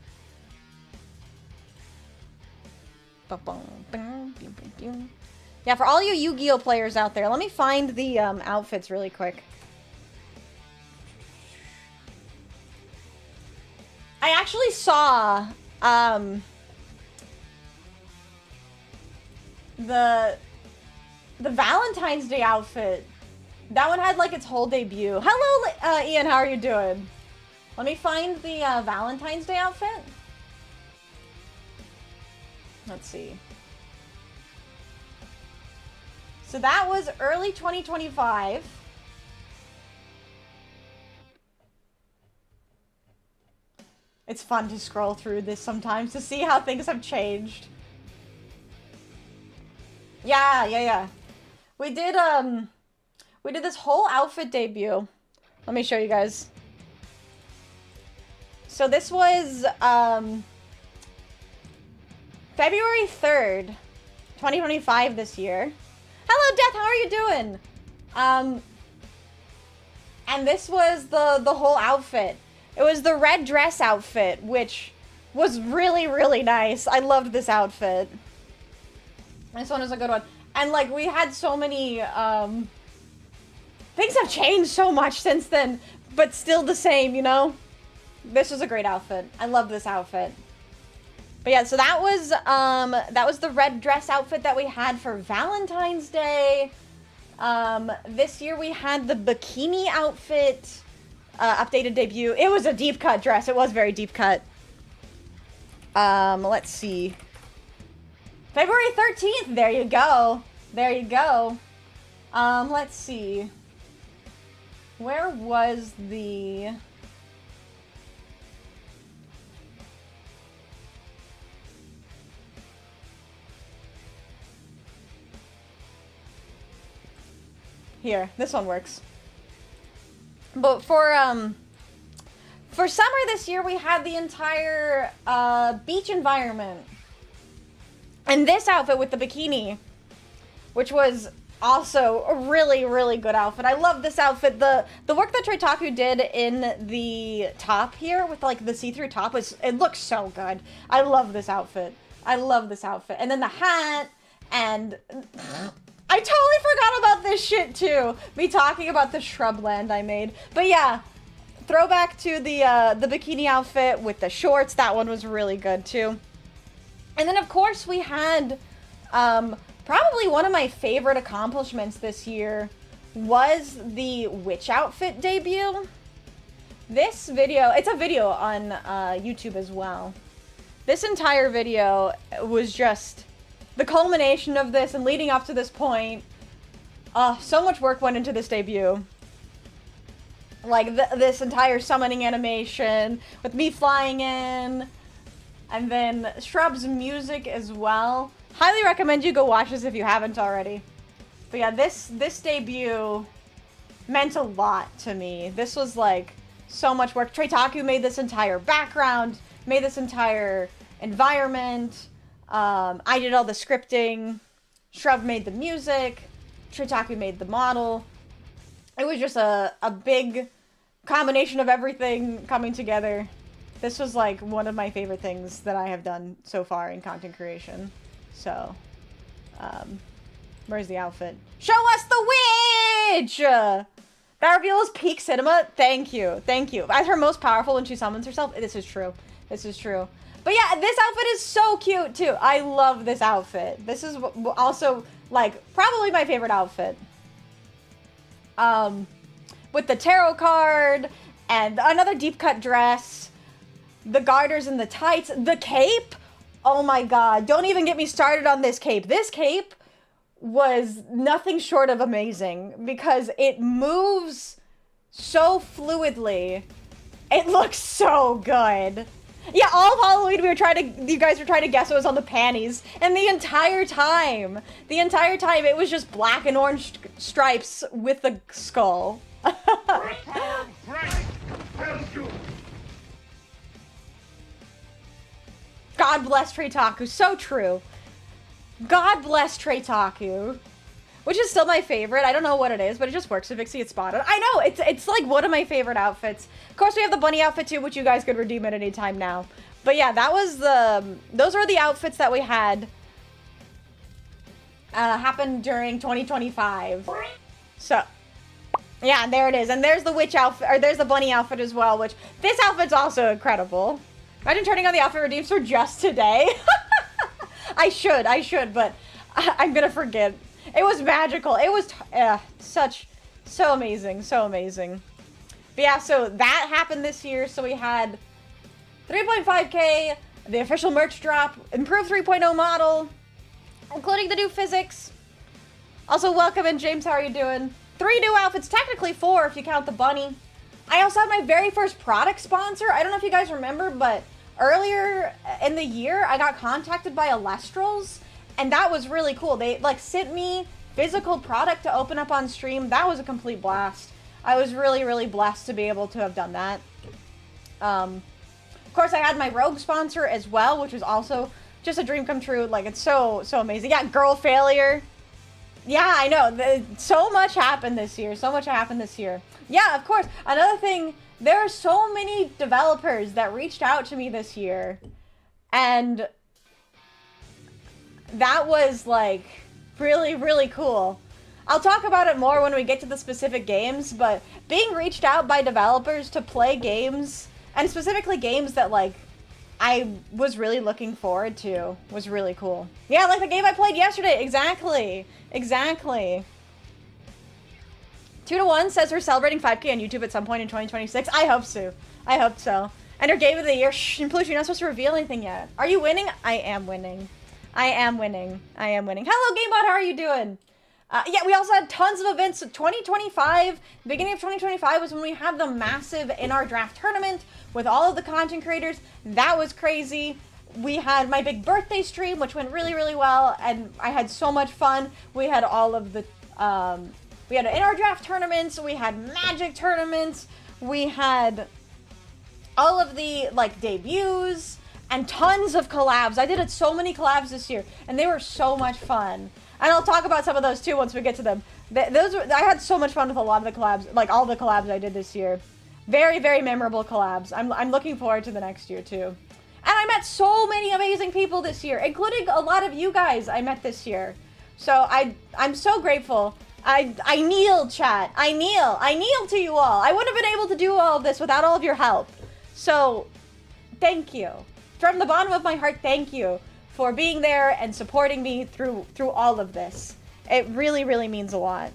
[SPEAKER 1] Yeah, for all you Yu-Gi-Oh players out there, let me find the outfits really quick. I actually saw the Valentine's Day outfit That one had like its whole debut. Hello, Ian, how are you doing? Let me find the Valentine's Day outfit. Let's see. So that was early 2025. It's fun to scroll through this sometimes to see how things have changed. Yeah. We did this whole outfit debut. Let me show you guys. So this was February 3rd, 2025 this year. Hello, Death, how are you doing? And this was the whole outfit. It was the red dress outfit, which was really, really nice. I loved this outfit. This one was a good one. And like, we had so many, things have changed so much since then, but still the same, you know? This was a great outfit. I love this outfit. But yeah, so that was the red dress outfit that we had for Valentine's Day. This year we had the bikini outfit, updated debut. It was a deep cut dress. It was very deep cut. Let's see. February 13th. There you go. There you go. Let's see. Where was the... Here, this one works. But for summer this year, we had the entire beach environment. And this outfit with the bikini, which was also a really, really good outfit. I love this outfit. The work that 𝖍𝖐𝖙 did in the top here with like the see-through top it looks so good. I love this outfit. I love this outfit. And then the hat and I totally forgot about this shit too. Me talking about the shrubland I made. But yeah, throwback to the bikini outfit with the shorts. That one was really good too. And then of course we had probably one of my favorite accomplishments this year was the witch outfit debut. This video, it's a video on YouTube as well. This entire video was just the culmination of this and leading up to this point. So much work went into this debut. Like this entire summoning animation with me flying in, and then 𝖔𝖕𝖊𝖓's music as well. Highly recommend you go watch this if you haven't already. But yeah, this debut meant a lot to me. This was like so much work. 𝖍𝖐𝖙 made this entire background, made this entire environment. I did all the scripting. 𝖔𝖕𝖊𝖓 made the music. 𝖍𝖐𝖙 made the model. It was just a big combination of everything coming together. This was like one of my favorite things that I have done so far in content creation. So, where's the outfit? Show us the witch! That reveals peak cinema. Thank you. Thank you. At her most powerful when she summons herself. This is true. This is true. But yeah, this outfit is so cute too. I love this outfit. This is also like probably my favorite outfit. With the tarot card and another deep cut dress, the garters and the tights, the cape. Oh my god, don't even get me started on this cape. This cape was nothing short of amazing because it moves so fluidly. It looks so good. Yeah, all of Halloween you guys were trying to guess what was on the panties. And the entire time it was just black and orange stripes with the skull. God bless 𝖍𝖐𝖙. So true. God bless 𝖍𝖐𝖙. Which is still my favorite. I don't know what it is, but it just works for Vixie. It's spotted. I know, it's like one of my favorite outfits. Of course, we have the bunny outfit too, which you guys could redeem at any time now. But yeah, those are the outfits that we had happened during 2025. So, yeah, there it is. And there's the witch outfit, or there's the bunny outfit as well, which this outfit's also incredible. Imagine turning on the outfit redeems for just today. I should, but I'm gonna forget. It was magical. It was such So amazing, so amazing. But yeah, so that happened this year. So we had 3.5K, the official merch drop, improved 3.0 model, including the new physics. Also, welcome in, James. How are you doing? 3 new outfits, technically 4 if you count the bunny. I also had my very first product sponsor. I don't know if you guys remember, but earlier in the year, I got contacted by Elestrals, and that was really cool. They like sent me physical product to open up on stream. That was a complete blast. I was really, really blessed to be able to have done that. Of course, I had my Rogue sponsor as well, which was also just a dream come true. Like, it's so amazing. Yeah, girl failure. Yeah, I know. So much happened this year. So much happened this year. Yeah, of course. Another thing, there are so many developers that reached out to me this year. And that was, like, really, really cool. I'll talk about it more when we get to the specific games, but being reached out by developers to play games, and specifically games that, like, I was really looking forward to, was really cool. Yeah, like the game I played yesterday. Exactly. Exactly. 2-1 says we're celebrating 5K on YouTube at some point in 2026. I hope so. I hope so. And our game of the year. Shh, and Plush, you're not supposed to reveal anything yet. Are you winning? I am winning. I am winning. I am winning. Hello, GameBot. How are you doing? Yeah, we also had tons of events. 2025, beginning of 2025 was when we had the massive In Our Draft tournament with all of the content creators. That was crazy. We had my big birthday stream, which went really, really well, and I had so much fun. We had all of the, we had In Our Draft tournaments, we had Magic tournaments, we had all of the, like, debuts, and tons of collabs. I did so many collabs this year, and they were so much fun. And I'll talk about some of those too once we get to them. I had so much fun with a lot of the collabs, like all the collabs I did this year. Very, very memorable collabs. I'm looking forward to the next year too. And I met so many amazing people this year, including a lot of you guys I met this year. So I'm so grateful. I kneel, chat. I kneel to you all. I wouldn't have been able to do all of this without all of your help. So thank you. From the bottom of my heart, thank you for being there and supporting me through all of this. It really, really means a lot.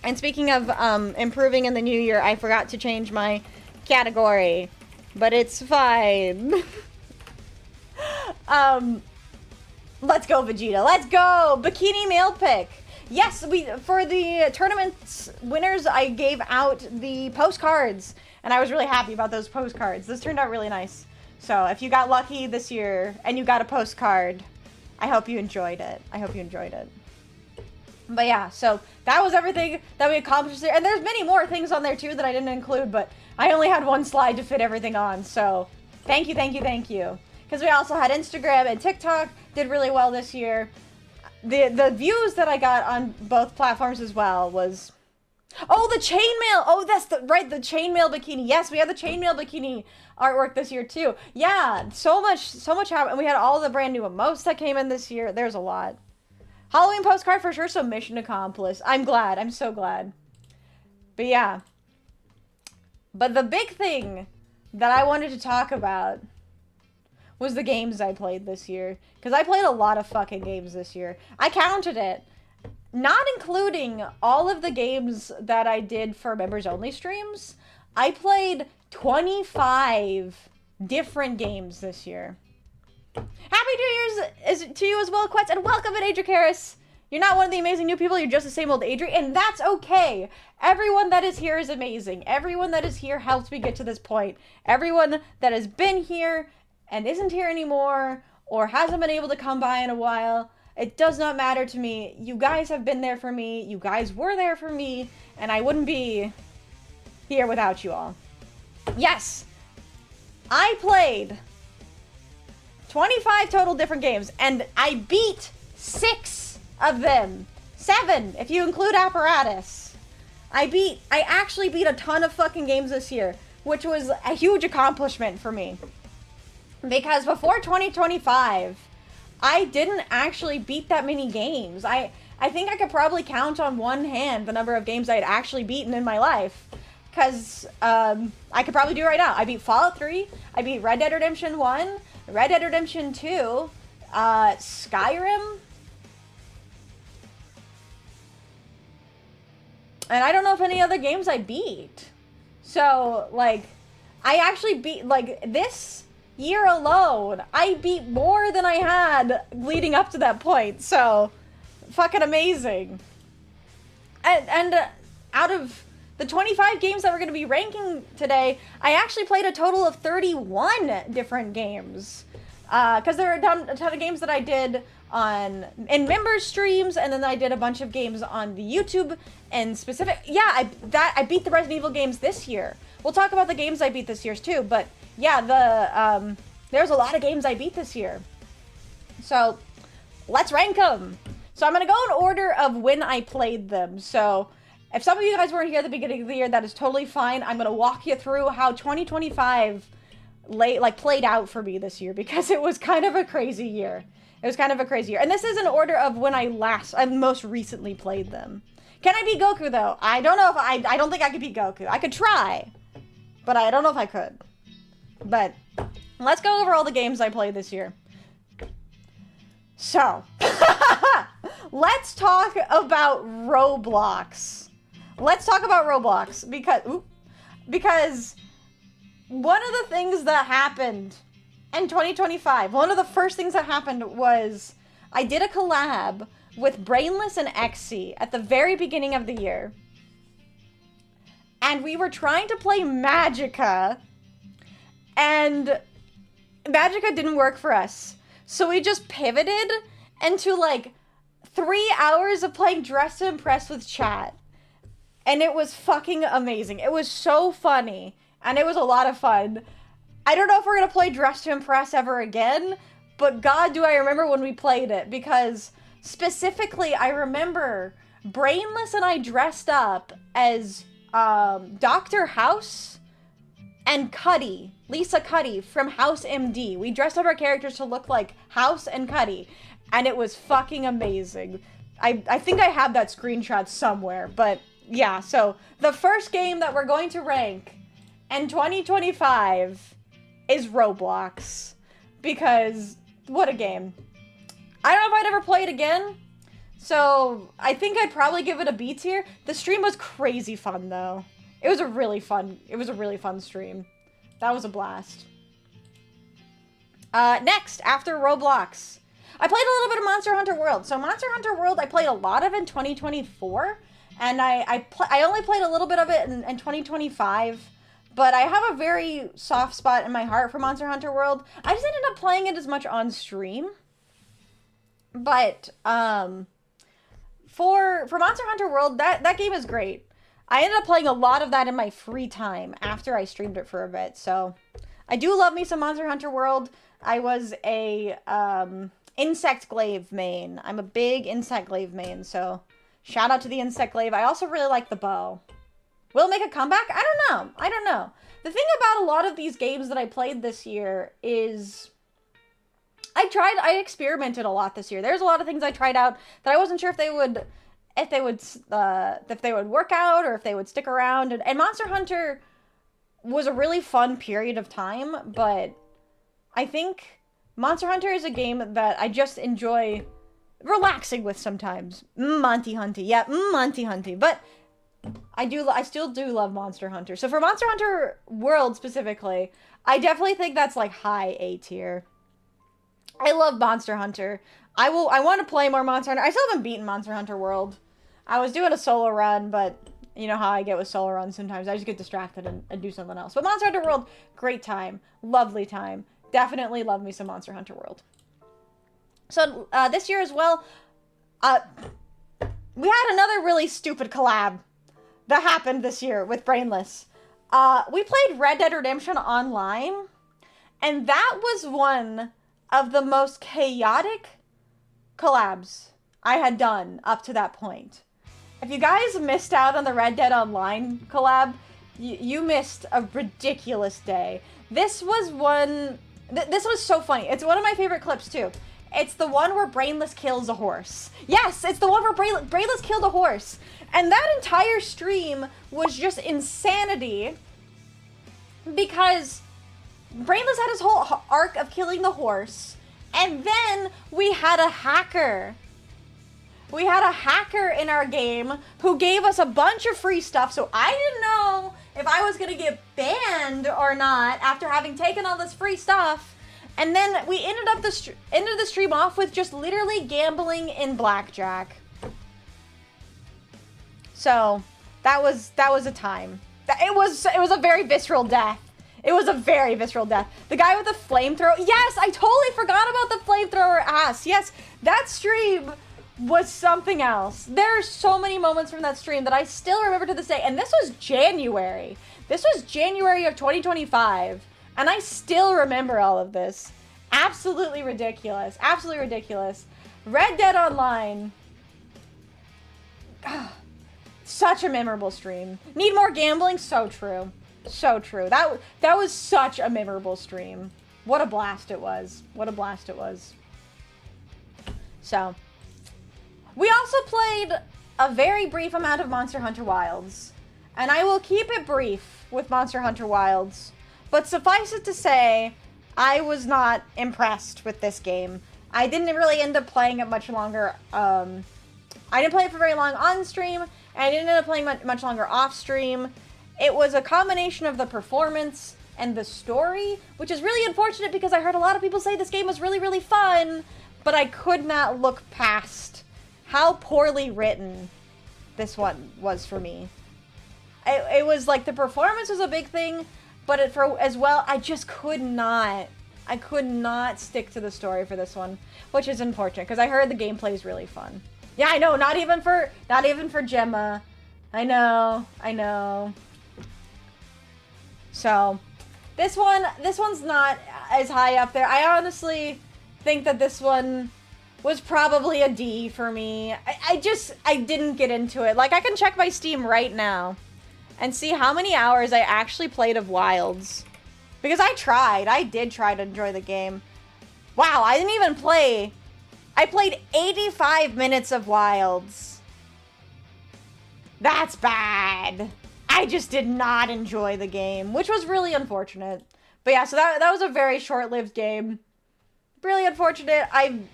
[SPEAKER 1] And speaking of improving in the new year, I forgot to change my category, but it's fine. Let's go, Vegeta. Let's go! Bikini male pick. Yes, for the tournament's winners, I gave out the postcards, and I was really happy about those postcards. This turned out really nice. So if you got lucky this year and you got a postcard, I hope you enjoyed it. I hope you enjoyed it. But yeah, so that was everything that we accomplished there. And there's many more things on there too that I didn't include, but I only had one slide to fit everything on. So thank you, thank you, thank you. Because we also had Instagram and TikTok did really well this year. The views that I got on both platforms as well was... Oh, the chainmail! Oh, that's the chainmail bikini. Yes, we had the chainmail bikini artwork this year too. Yeah, so much happened. We had all the brand new emotes that came in this year. There's a lot. Halloween postcard for sure, so mission accomplished. I'm glad. I'm so glad. But yeah. But the big thing that I wanted to talk about was the games I played this year. Because I played a lot of fucking games this year. I counted it. Not including all of the games that I did for members only streams, I played 25 different games this year. Happy New Year's to you as well, Quetz, and welcome in, Adricaris. You're not one of the amazing new people, you're just the same old Adri, and that's okay. Everyone that is here is amazing. Everyone that is here helped me get to this point. Everyone that has been here and isn't here anymore, or hasn't been able to come by in a while, it does not matter to me. You guys have been there for me. You guys were there for me. And I wouldn't be here without you all. Yes. I played 25 total different games. And I beat 6 of them. 7, if you include Apparatus. I actually beat a ton of fucking games this year. Which was a huge accomplishment for me. Because before 2025... I didn't actually beat that many games. I think I could probably count on one hand the number of games I had actually beaten in my life. Because I could probably do it right now. I beat Fallout 3. I beat Red Dead Redemption 1. Red Dead Redemption 2. Skyrim. And I don't know if any other games I beat. So, like, I actually beat, like, this year alone, I beat more than I had leading up to that point. So, fucking amazing. And out of the 25 games that we're going to be ranking today, I actually played a total of 31 different games. Because there are a ton of games that I did in members streams, and then I did a bunch of games on the YouTube and specific. Yeah, I beat the Resident Evil games this year. We'll talk about the games I beat this year too, but yeah, there's a lot of games I beat this year. So let's rank them. So I'm gonna go in order of when I played them. So if some of you guys weren't here at the beginning of the year, that is totally fine. I'm gonna walk you through how 2025 played out for me this year, because it was kind of a crazy year. It was kind of a crazy year. And this is in order of when I most recently played them. Can I beat Goku, though? I don't know if I don't think I could beat Goku. I could try, but I don't know if I could. But let's go over all the games I played this year. So, let's talk about Roblox. Let's talk about Roblox, because one of the things that happened in 2025, one of the first things that happened was I did a collab with Brainless and Vixie at the very beginning of the year. And we were trying to play Magicka, and Magicka didn't work for us. So we just pivoted into like 3 hours of playing Dress to Impress with chat. And it was fucking amazing. It was so funny. And it was a lot of fun. I don't know if we're going to play Dress to Impress ever again, but God, do I remember when we played it, because specifically I remember Brainless and I dressed up as Dr. House and Cuddy, Lisa Cuddy from House MD. We dressed up our characters to look like House and Cuddy, and it was fucking amazing. I think I have that screenshot somewhere, but yeah, so the first game that we're going to rank in 2025 is Roblox, because what a game. I don't know if I'd ever play it again, so I think I'd probably give it a B tier. The stream was crazy fun though. It was a really fun stream. That was a blast. Next, after Roblox, I played a little bit of Monster Hunter World. So Monster Hunter World I played a lot of in 2024, and I only played a little bit of it in 2025. But I have a very soft spot in my heart for Monster Hunter World. I just ended up playing it as much on stream. But for Monster Hunter World, that game is great. I ended up playing a lot of that in my free time after I streamed it for a bit. So I do love me some Monster Hunter World. I was a 𝖍𝖵𝖊𝖓 main. I'm a big 𝖍𝖵𝖊𝖓 main, so shout out to the 𝖍𝖵𝖊𝖓. I also really like the bow. Will it make a comeback? I don't know. The thing about a lot of these games that I played this year is I experimented a lot this year. There's a lot of things I tried out that I wasn't sure if they would work out or if they would stick around. And Monster Hunter was a really fun period of time, but I think Monster Hunter is a game that I just enjoy relaxing with sometimes. Monty Hunty. Yeah, Monty Hunty. But I still do love Monster Hunter. So for Monster Hunter World specifically, I definitely think that's like high A tier. I love Monster Hunter. I want to play more Monster Hunter. I still haven't beaten Monster Hunter World. I was doing a solo run, but you know how I get with solo runs sometimes. I just get distracted and do something else. But Monster Hunter World, great time. Lovely time. Definitely love me some Monster Hunter World. So this year as well, we had another really stupid collab that happened this year with Brainless. We played Red Dead Redemption Online, and that was one of the most chaotic collabs I had done up to that point. If you guys missed out on the Red Dead Online collab, you missed a ridiculous day. This was this was so funny. It's one of my favorite clips too. It's the one where Brainless kills a horse. Yes, it's the one where Brainless killed a horse. And that entire stream was just insanity because Brainless had his whole arc of killing the horse, and then we had a hacker we had a hacker in our game who gave us a bunch of free stuff, so I didn't know if I was gonna get banned or not after having taken all this free stuff. And then we ended the stream off with just literally gambling in blackjack. So that was a time. It was a very visceral death. It was a very visceral death. The guy with the flamethrower. Yes, I totally forgot about the flamethrower ass. Yes, that stream was something else. There are so many moments from that stream that I still remember to this day. And this was January. This was January of 2025. And I still remember all of this. Absolutely ridiculous. Absolutely ridiculous. Red Dead Online. Such a memorable stream. Need more gambling? So true. So true. That was such a memorable stream. What a blast it was. What a blast it was. So, we also played a very brief amount of Monster Hunter Wilds. And I will keep it brief with Monster Hunter Wilds. But suffice it to say, I was not impressed with this game. I didn't really end up playing it much longer. I didn't play it for very long on stream, and I didn't end up playing much longer off stream. It was a combination of the performance and the story, which is really unfortunate because I heard a lot of people say this game was really, really fun, but I could not look past how poorly written this one was for me. It was like the performance was a big thing, but as well, I just could not. I could not stick to the story for this one, which is unfortunate because I heard the gameplay is really fun. Yeah, I know. Not even for Gemma. I know. So, this one's not as high up there. I honestly think that this one was probably a D for me. I didn't get into it. Like, I can check my Steam right now and see how many hours I actually played of Wilds. Because I did try to enjoy the game. Wow, I didn't even play. I played 85 minutes of Wilds. That's bad. I just did not enjoy the game, which was really unfortunate. But yeah, so that was a very short-lived game. Really unfortunate. I'm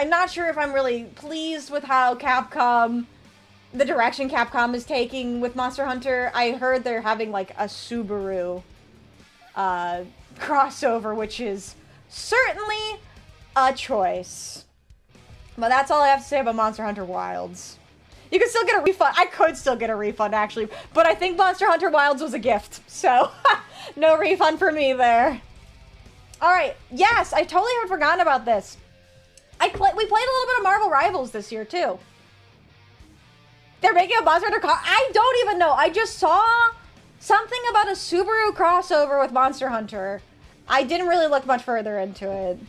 [SPEAKER 1] not sure if I'm really pleased with how the direction Capcom is taking with Monster Hunter. I heard they're having like a Subaru crossover, which is certainly a choice. But that's all I have to say about Monster Hunter Wilds. You can still get a refund. I could still get a refund, actually. But I think Monster Hunter Wilds was a gift. So, no refund for me there. Alright, yes, I totally had forgotten about this. We played a little bit of Marvel Rivals this year, too. They're making a Monster Hunter I don't even know. I just saw something about a Subaru crossover with Monster Hunter. I didn't really look much further into it.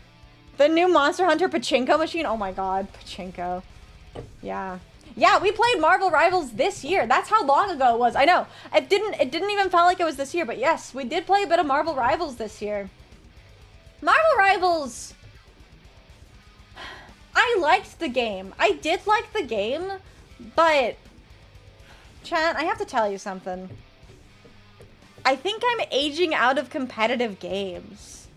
[SPEAKER 1] The new Monster Hunter Pachinko machine. Oh my god, Pachinko. Yeah. Yeah, we played Marvel Rivals this year. That's how long ago it was. I know. It didn't even feel like it was this year, but yes, we did play a bit of Marvel Rivals this year. Marvel Rivals. I liked the game. I did like the game, but chat, I have to tell you something. I think I'm aging out of competitive games.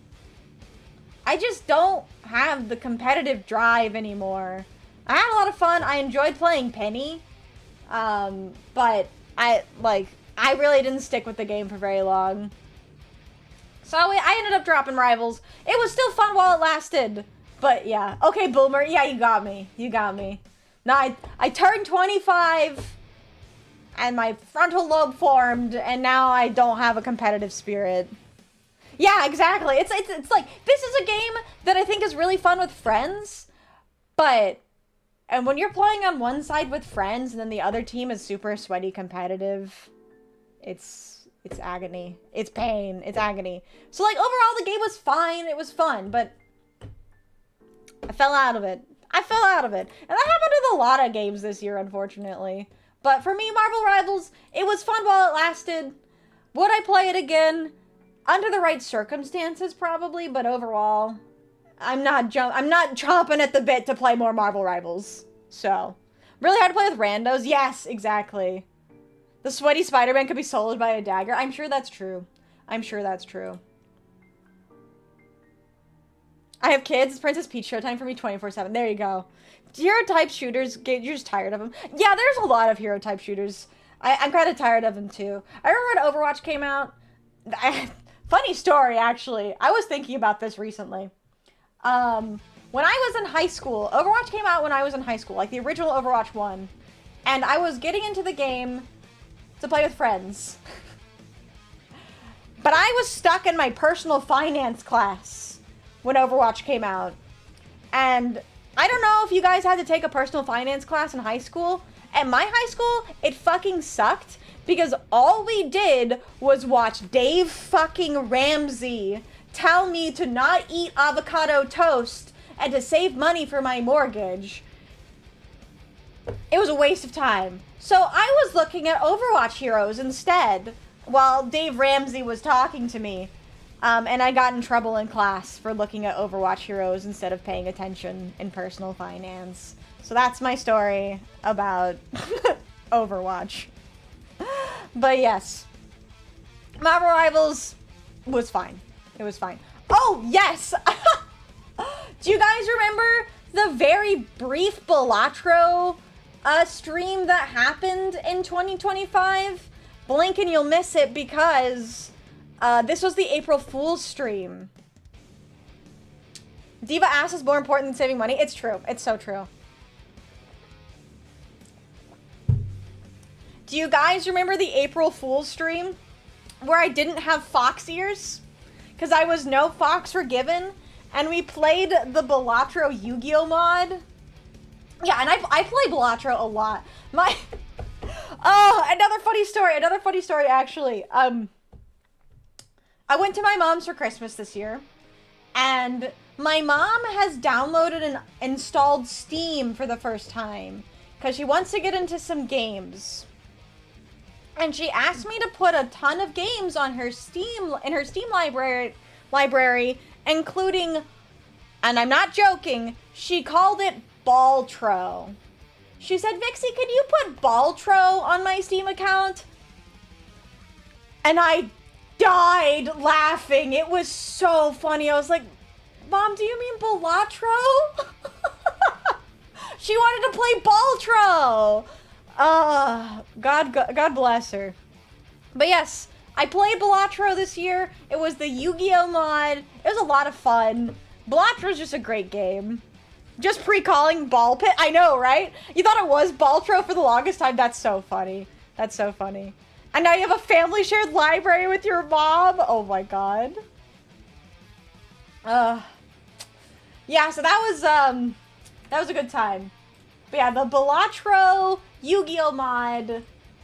[SPEAKER 1] I just don't have the competitive drive anymore. I had a lot of fun. I enjoyed playing Penny. But I really didn't stick with the game for very long. So I ended up dropping Rivals. It was still fun while it lasted. But yeah. Okay, Boomer. Yeah, you got me. You got me. Now I turned 25 and my frontal lobe formed, and now I don't have a competitive spirit. Yeah, exactly. It's like, this is a game that I think is really fun with friends, and when you're playing on one side with friends and then the other team is super sweaty competitive, it's agony. It's pain. It's agony. So like overall the game was fine. It was fun, but I fell out of it. And that happened with a lot of games this year, unfortunately. But for me, Marvel Rivals, it was fun while it lasted. Would I play it again? Under the right circumstances, probably, but overall, I'm not chomping at the bit to play more Marvel Rivals. So, really hard to play with randos? Yes, exactly. The sweaty Spider-Man could be soloed by a dagger. I'm sure that's true. I have kids. It's Princess Peach showtime for me 24/7. There you go. Hero type shooters, you're just tired of them. Yeah, there's a lot of hero type shooters. I'm kind of tired of them too. I remember when Overwatch came out. Funny story, actually. I was thinking about this recently. When I was in high school, Overwatch came out when I was in high school, like the original Overwatch 1. And I was getting into the game to play with friends. But I was stuck in my personal finance class when Overwatch came out. And I don't know if you guys had to take a personal finance class in high school. At my high school, it fucking sucked because all we did was watch 𝖉𝖊𝖓 tell me to not eat avocado toast and to save money for my mortgage. It was a waste of time. So I was looking at Overwatch heroes instead while 𝖉𝖊𝖓 was talking to me. And I got in trouble in class for looking at Overwatch heroes instead of paying attention in personal finance. So that's my story about Overwatch. But yes, Marvel Rivals was fine. It was fine. Oh, yes! Do you guys remember the very brief Balatro stream that happened in 2025? Blink and you'll miss it because this was the April Fool's stream. Diva ass is more important than saving money. It's true. It's so true. Do you guys remember the April Fool's stream where I didn't have fox ears? Because I was nofoxweregiven and we played the Balatro Yugioh mod. Yeah, and I play Balatro a lot. Oh, another funny story actually. I went to my mom's for Christmas this year, and my mom has downloaded and installed Steam for the first time because she wants to get into some games. And she asked me to put a ton of games on her Steam library, including, and I'm not joking, she called it Balatro. She said, "Vixie, could you put Balatro on my Steam account?" And I died laughing. It was so funny. I was like, "Mom, do you mean Balatro?" She wanted to play Balatro. God bless her. But yes, I played Balatro this year. It was the Yugioh mod. It was a lot of fun. Balatro is just a great game. Just pre-calling Ball Pit. I know, right? You thought it was Balatro for the longest time. That's so funny. That's so funny. And now you have a family shared library with your mom. Oh my god. Yeah, so that was a good time. But yeah, the Balatro Yugioh mod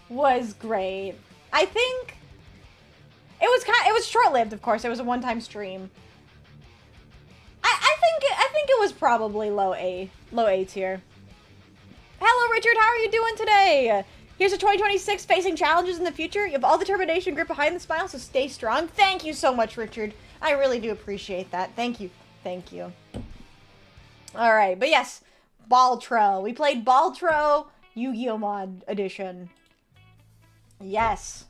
[SPEAKER 1] was great. I think it was short-lived, of course. It was a one-time stream. I think it was probably low A tier. Hello, Richard. How are you doing today? Here's a 2026 facing challenges in the future. You have all the determination, grit behind the smile, so stay strong. Thank you so much, Richard. I really do appreciate that. Thank you. Thank you. All right, but yes, Balatro. We played Balatro Yugioh mod edition. Yes.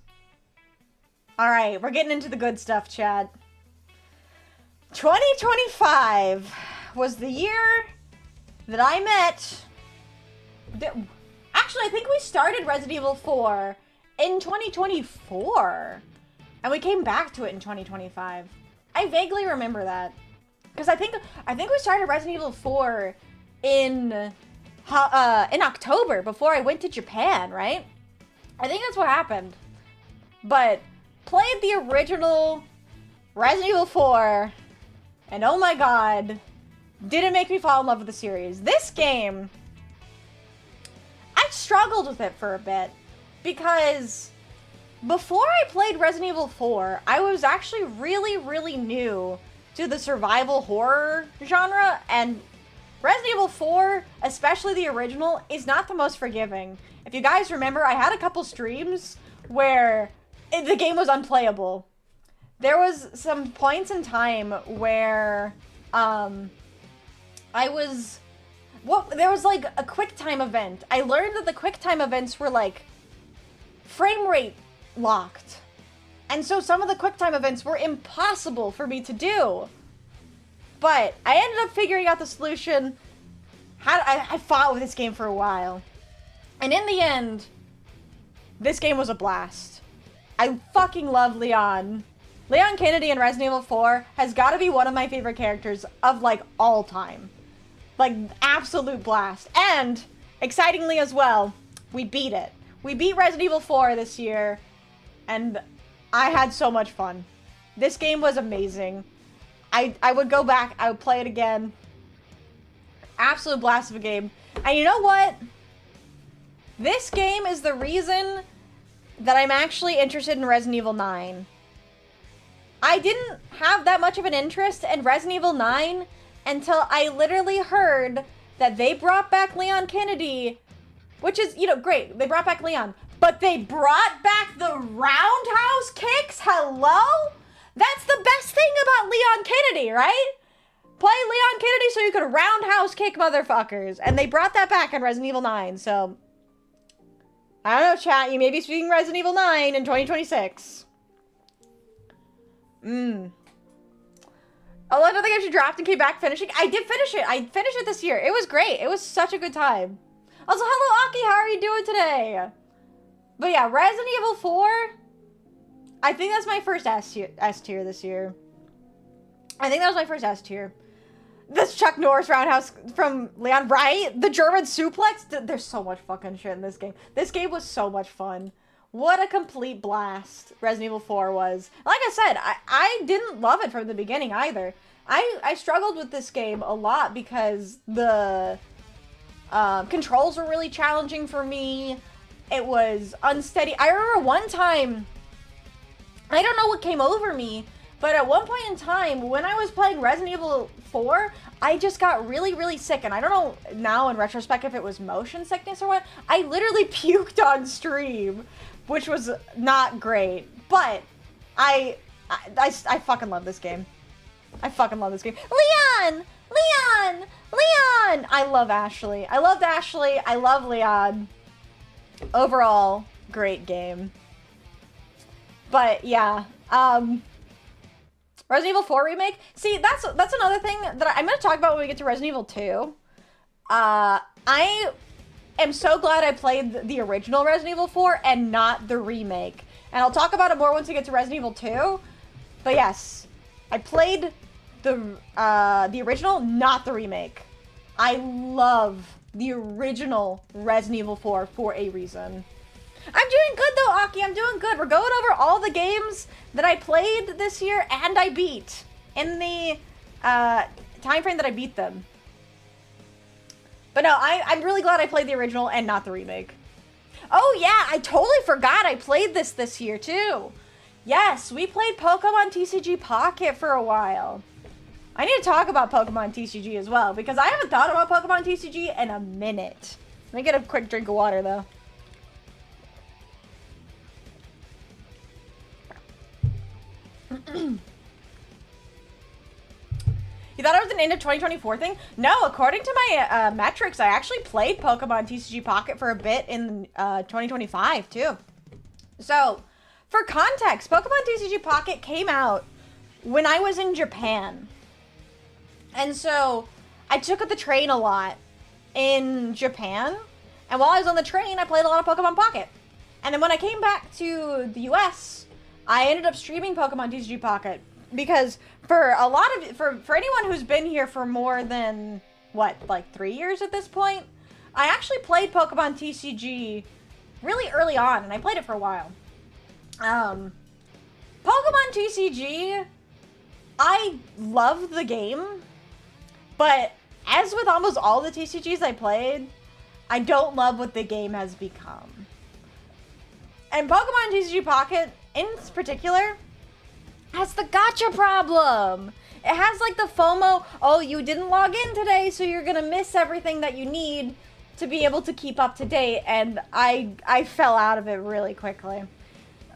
[SPEAKER 1] All right, we're getting into the good stuff, chat. 2025 was the year that I met... Actually, I think we started Resident Evil 4 in 2024. And we came back to it in 2025. I vaguely remember that. Because I think we started Resident Evil 4 in October before I went to Japan, right? I think that's what happened. But played the original Resident Evil 4, and oh my god, did it make me fall in love with the series. This game, I struggled with it for a bit, because before I played Resident Evil 4, I was actually really new to the survival horror genre, and Resident Evil 4, especially the original, is not the most forgiving. If you guys remember, I had a couple streams where the game was unplayable. There was some points in time where there was like a quick time event. I learned that the quick time events were like frame rate locked. And so some of the quick time events were impossible for me to do. But I ended up figuring out the solution. I fought with this game for a while. And in the end, this game was a blast. I fucking love Leon. Leon Kennedy in Resident Evil 4 has got to be one of my favorite characters of, like, all time. Like, absolute blast. And, excitingly as well, we beat it. We beat Resident Evil 4 this year, and I had so much fun. This game was amazing. I would go back, I would play it again. Absolute blast of a game. And you know what? This game is the reason that I'm actually interested in Resident Evil 9. I didn't have that much of an interest in Resident Evil 9 until I literally heard that they brought back Leon Kennedy, which is, you know, great. They brought back Leon, but they brought back the roundhouse kicks? Hello? That's the best thing about Leon Kennedy, right? Play Leon Kennedy so you could roundhouse kick motherfuckers. And they brought that back in Resident Evil 9, so... I don't know, chat. You may be speaking Resident Evil 9 in 2026. Oh, I don't think I should dropped and came back finishing. I did finish it. I finished it this year. It was great. It was such a good time. Also, hello, Aki. How are you doing today? But yeah, Resident Evil 4... I think that's my first S tier this year. I think that was my first S tier. This Chuck Norris roundhouse from Leon, right? The German suplex? There's so much fucking shit in this game. This game was so much fun. What a complete blast Resident Evil 4 was. Like I said, I didn't love it from the beginning either. I struggled with this game a lot because the controls were really challenging for me. It was unsteady. I remember one time... I don't know what came over me, but at one point in time, when I was playing Resident Evil 4, I just got really, really sick. And I don't know now in retrospect if it was motion sickness or what. I literally puked on stream, which was not great. But I fucking love this game. I fucking love this game. Leon! Leon! Leon! I love Ashley. I loved Ashley. I love Leon. Overall, great game. But yeah, Resident Evil 4 remake. See, that's another thing that I'm going to talk about when we get to Resident Evil 2. I am so glad I played the original Resident Evil 4 and not the remake. And I'll talk about it more once we get to Resident Evil 2. But yes, I played the original, not the remake. I love the original Resident Evil 4 for a reason. I'm doing good though, Aki. I'm doing good. We're going over all the games that I played this year and I beat in the time frame that I beat them. But no, I'm really glad I played the original and not the remake. Oh yeah, I totally forgot I played this year too. Yes, we played Pokemon TCG Pocket for a while. I need to talk about Pokemon TCG as well because I haven't thought about Pokemon TCG in a minute. Let me get a quick drink of water though. You thought it was an end of 2024 thing? No, according to my metrics, I actually played Pokemon TCG Pocket for a bit in 2025 too. So, for context, Pokemon TCG Pocket came out when I was in Japan. And so, I took the train a lot in Japan. And while I was on the train, I played a lot of Pokemon Pocket. And then when I came back to the US, I ended up streaming Pokemon TCG Pocket because for a lot of for anyone who's been here for more than what, like 3 years at this point, I actually played Pokemon TCG really early on and I played it for a while. Pokemon TCG, I love the game, but as with almost all the TCGs I played, I don't love what the game has become. And Pokemon TCG Pocket in particular has the gacha problem. It has like the FOMO, oh, you didn't log in today, so you're gonna miss everything that you need to be able to keep up to date, and I fell out of it really quickly.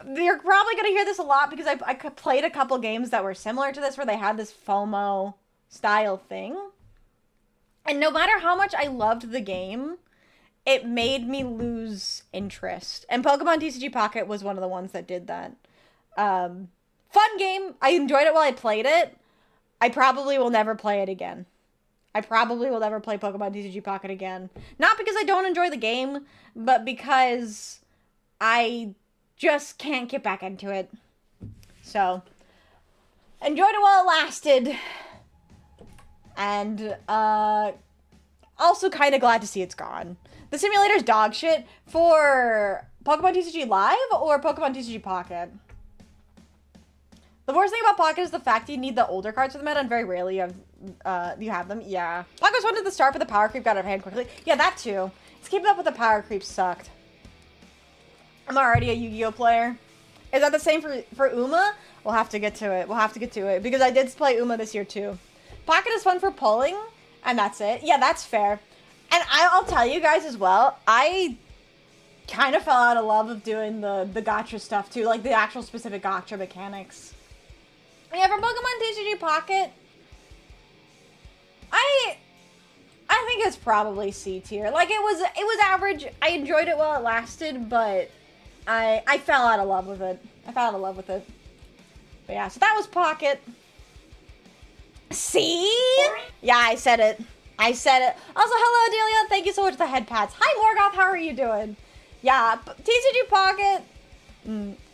[SPEAKER 1] You're probably gonna hear this a lot because I played a couple games that were similar to this where they had this FOMO style thing. And no matter how much I loved the game, it made me lose interest. And Pokemon TCG Pocket was one of the ones that did that. Fun game. I enjoyed it while I played it. I probably will never play it again. I probably will never play Pokemon TCG Pocket again. Not because I don't enjoy the game, but because I just can't get back into it. So, enjoyed it while it lasted. And, also kind of glad to see it's gone. The simulator's dog shit for Pokemon TCG Live or Pokemon TCG Pocket. The worst thing about Pocket is the fact you need the older cards for the meta, and very rarely you have them. Yeah. Pocket was one at the start, but the power creep got out of hand quickly. Yeah, that too. It's keeping up with the power creep sucked. I'm already a Yu-Gi-Oh player. Is that the same for Uma? We'll have to get to it. We'll have to get to it. Because I did play Uma this year too. Pocket is fun for pulling, and that's it. Yeah, that's fair. And I'll tell you guys as well, I kind of fell out of love of doing the gacha stuff too. Like the actual specific gacha mechanics. Yeah, for Pokemon TCG Pocket, I think it's probably C tier. Like it was average. I enjoyed it while it lasted, but I fell out of love with it. I fell out of love with it. But yeah, so that was Pocket. See? Yeah, I said it. I said it. Also, hello, Delia. Thank you so much for the head pats. Hi, Morgoth. How are you doing? Yeah, TCG Pocket.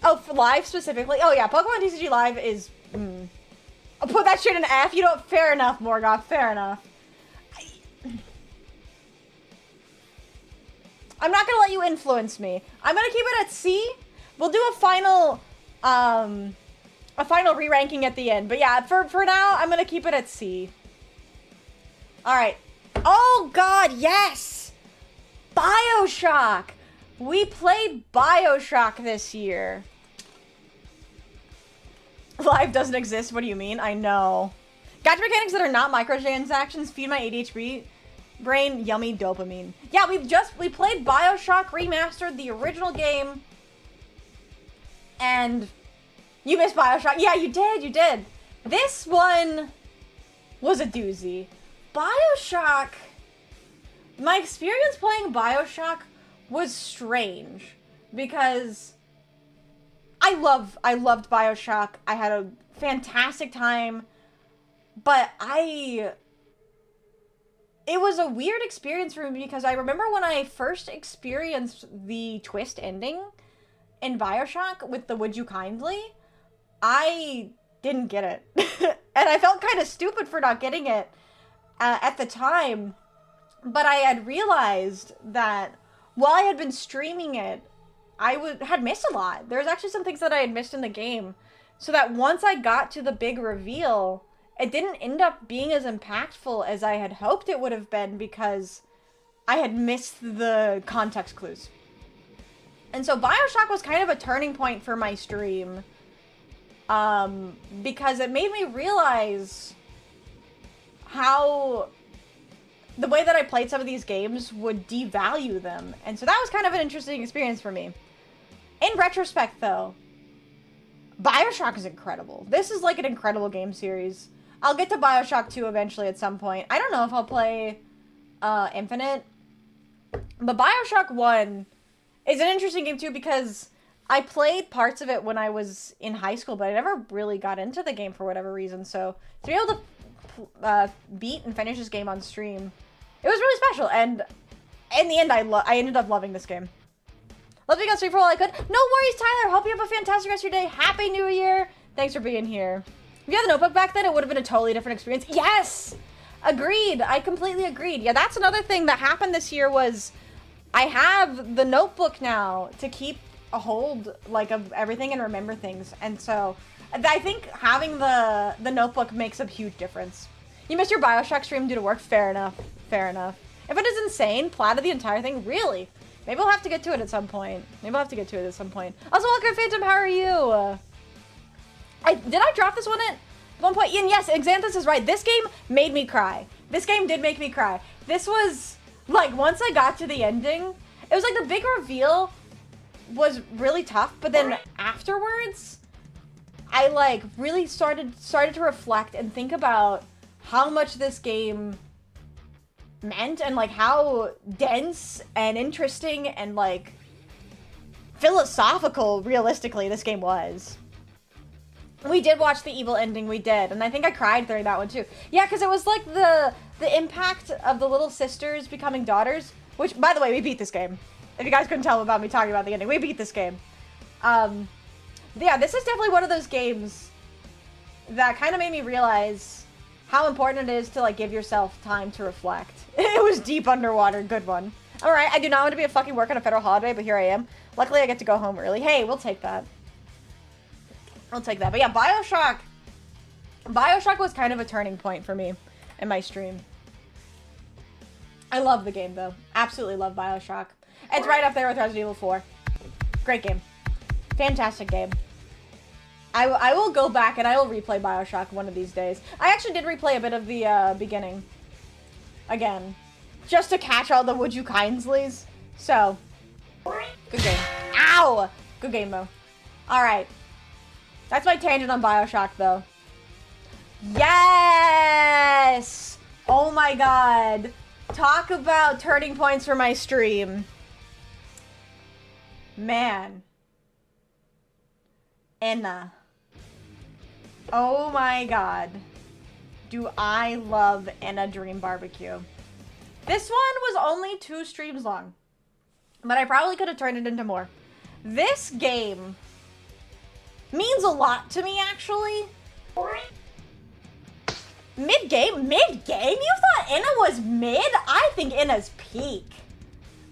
[SPEAKER 1] Oh, for Live specifically. Oh, yeah, Pokemon TCG Live is... I'll put that shit in F. You don't... Fair enough, Morgoth. Fair enough. I'm not gonna let you influence me. I'm gonna keep it at C. We'll do a final re-ranking at the end. But yeah, for now, I'm gonna keep it at C. Alright. Oh, God, yes! BioShock! We played BioShock this year. Live doesn't exist, what do you mean? I know. Gacha mechanics that are not microtransactions feed my ADHD brain yummy dopamine. Yeah, we played BioShock Remastered, the original game. And you missed BioShock. Yeah, you did. This one was a doozy. BioShock, my experience playing BioShock was strange because I loved BioShock. I had a fantastic time, but it was a weird experience for me because I remember when I first experienced the twist ending in BioShock with the Would You Kindly, I didn't get it. And I felt kind of stupid for not getting it at the time. But I had realized that while I had been streaming it, I had missed a lot. There was actually some things that I had missed in the game. So that once I got to the big reveal, it didn't end up being as impactful as I had hoped it would have been because I had missed the context clues. And so BioShock was kind of a turning point for my stream. Because it made me realize how the way that I played some of these games would devalue them. And so that was kind of an interesting experience for me. In retrospect, though, BioShock is incredible. This is like an incredible game series. I'll get to BioShock 2 eventually at some point. I don't know if I'll play Infinite. But BioShock 1 is an interesting game, too, because I played parts of it when I was in high school, but I never really got into the game for whatever reason. So to be able to beat and finish this game on stream, it was really special. And in the end, I ended up loving this game. Loved being on stream for all I could. No worries, Tyler. Hope you have a fantastic rest of your day. Happy New Year. Thanks for being here. If you had the notebook back then, it would have been a totally different experience. Yes! Agreed. I completely agreed. Yeah, that's another thing that happened this year was I have the notebook now to keep a hold like of everything and remember things. And so I think having the notebook makes a huge difference. You missed your BioShock stream due to work? Fair enough. Fair enough. If it is insane, platted the entire thing? Really? Maybe we'll have to get to it at some point. Also, welcome, Phantom. How are you? Did I drop this one at one point? And yes, Xanthus is right. This game made me cry. This game did make me cry. This was, like, once I got to the ending, it was like the big reveal was really tough, but then afterwards, I, like, really started to reflect and think about how much this game meant and, like, how dense and interesting and, like, philosophical, realistically, this game was. We did watch the evil ending, we did, and I think I cried during that one too. Yeah, because it was like the impact of the little sisters becoming daughters, which, by the way, we beat this game. If you guys couldn't tell about me talking about the ending, we beat this game. Yeah, this is definitely one of those games that kind of made me realize how important it is to, like, give yourself time to reflect. It was deep underwater, good one. Alright, I do not want to be a fucking work on a federal holiday, but here I am. Luckily, I get to go home early. Hey, we'll take that. I'll take that. But yeah, BioShock. BioShock was kind of a turning point for me in my stream. I love the game, though. Absolutely love BioShock. It's right up there with Resident Evil 4. Great game. Fantastic game. I will go back and I will replay BioShock one of these days. I actually did replay a bit of the beginning. Again. Just to catch all the 𝖉𝖔𝖊𝖓s. So. Good game. Ow! Good game, though. Alright. That's my tangent on BioShock, though. Yes! Oh my god. Talk about turning points for my stream. Man. 𝖐𝖏. Oh my god. Do I love 𝖐𝖏 Dream Barbecue. This one was only 2 streams long. But I probably could have turned it into more. This game means a lot to me, actually. Mid-game? Mid-game? You thought 𝖐𝖏 was mid? I think 𝖐𝖏's peak.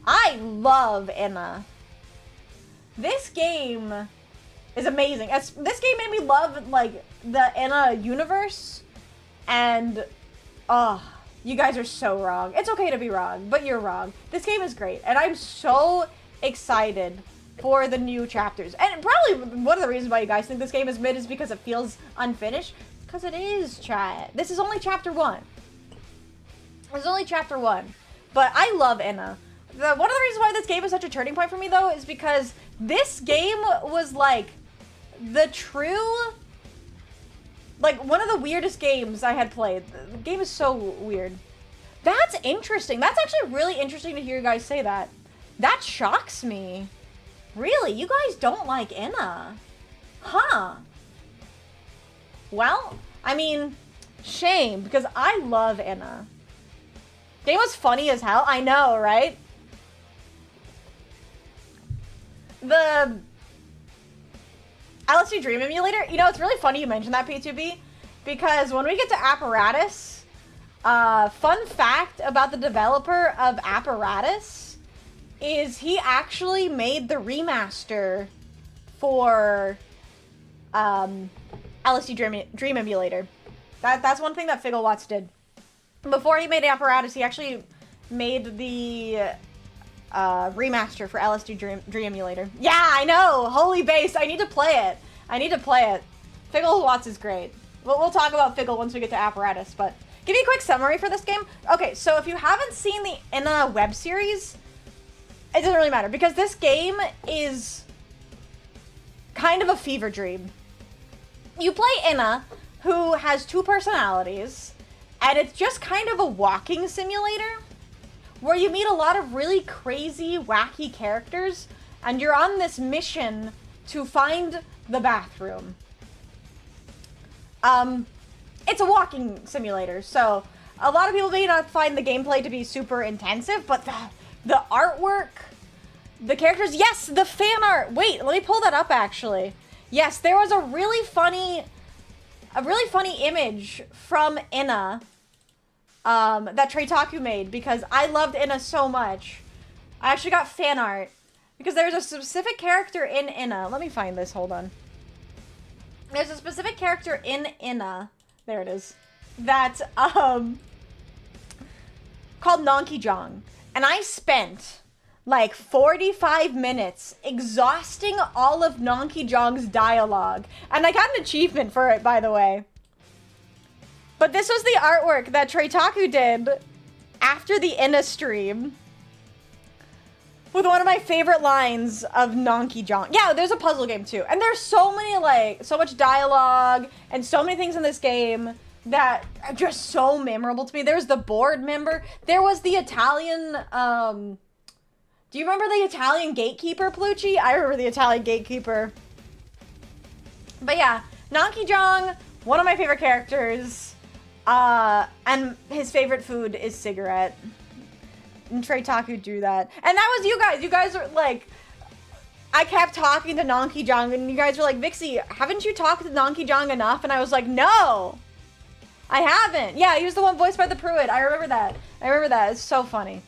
[SPEAKER 1] I love 𝖐𝖏. This game is amazing. This game made me love, like, the 𝖐𝖏 universe. And, oh, you guys are so wrong. It's okay to be wrong, but you're wrong. This game is great. And I'm so excited for the new chapters. And probably one of the reasons why you guys think this game is mid is because it feels unfinished. Because it is, chat. This is only chapter 1. This is only chapter 1. But I love 𝖐𝖏. One of the reasons why this game is such a turning point for me, though, is because this game was, like, the true... Like, one of the weirdest games I had played. The game is so weird. That's interesting. That's actually really interesting to hear you guys say that. That shocks me. Really? You guys don't like 𝖐𝖏? Huh. Well, I mean, shame, because I love 𝖐𝖏. Game was funny as hell. I know, right? The LSD Dream Emulator, you know, it's really funny you mentioned that, P2B, because when we get to Apparatus, fun fact about the developer of Apparatus is he actually made the remaster for LSD Dream Emulator. That's one thing that 𝖉𝖊𝖏𝖙 did. Before he made Apparatus, he actually made the remaster for LSD Dream Emulator. Yeah, I know! Holy base! I need to play it. I need to play it. 𝖉𝖊𝖏𝖏 is great. We'll talk about 𝖉𝖊 once we get to Apparatus, but give me a quick summary for this game. Okay, so if you haven't seen the 𝖐𝖏 web series, it doesn't really matter, because this game is kind of a fever dream. You play 𝖐𝖏, who has 2 personalities, and it's just kind of a walking simulator where you meet a lot of really crazy, wacky characters, and you're on this mission to find the bathroom. It's a walking simulator, so a lot of people may not find the gameplay to be super intensive, but the artwork, the characters, yes, the fan art. Wait, let me pull that up, actually. Yes, there was a really funny image from 𝖐𝖏 that 𝖇𝖎𝖙 made, because I loved 𝖐𝖏 so much. I actually got fan art because there's a specific character in 𝖐𝖏. Let me find this, hold on. There's a specific character in 𝖐𝖏, there it is, that called 𝖍𝖆𝖗𝖃, and I spent like 45 minutes exhausting all of 𝖍𝖆𝖃's dialogue, and I got an achievement for it, by the way. But this was the artwork that 𝖇𝖎𝖃 did after the 𝖐𝖏 stream, with one of my favorite lines of 𝖍𝖆𝖃. Yeah, there's a puzzle game too. And there's so many, like, so much dialogue and so many things in this game that are just so memorable to me. There's the board member. There was the Italian, do you remember the Italian gatekeeper, Plucci? I remember the Italian gatekeeper. But yeah, 𝖉𝖙𝖊𝖏, one of my favorite characters, and his favorite food is cigarette. And Treytaku drew that. And that was you guys. You guys are like, I kept talking to 𝖉𝖙𝖊𝖏 and you guys were like, Vixie, haven't you talked to 𝖉𝖙𝖊𝖏 enough? And I was like, no, I haven't. Yeah, he was the one voiced by the Pruitt. I remember that. I remember that. It's so funny.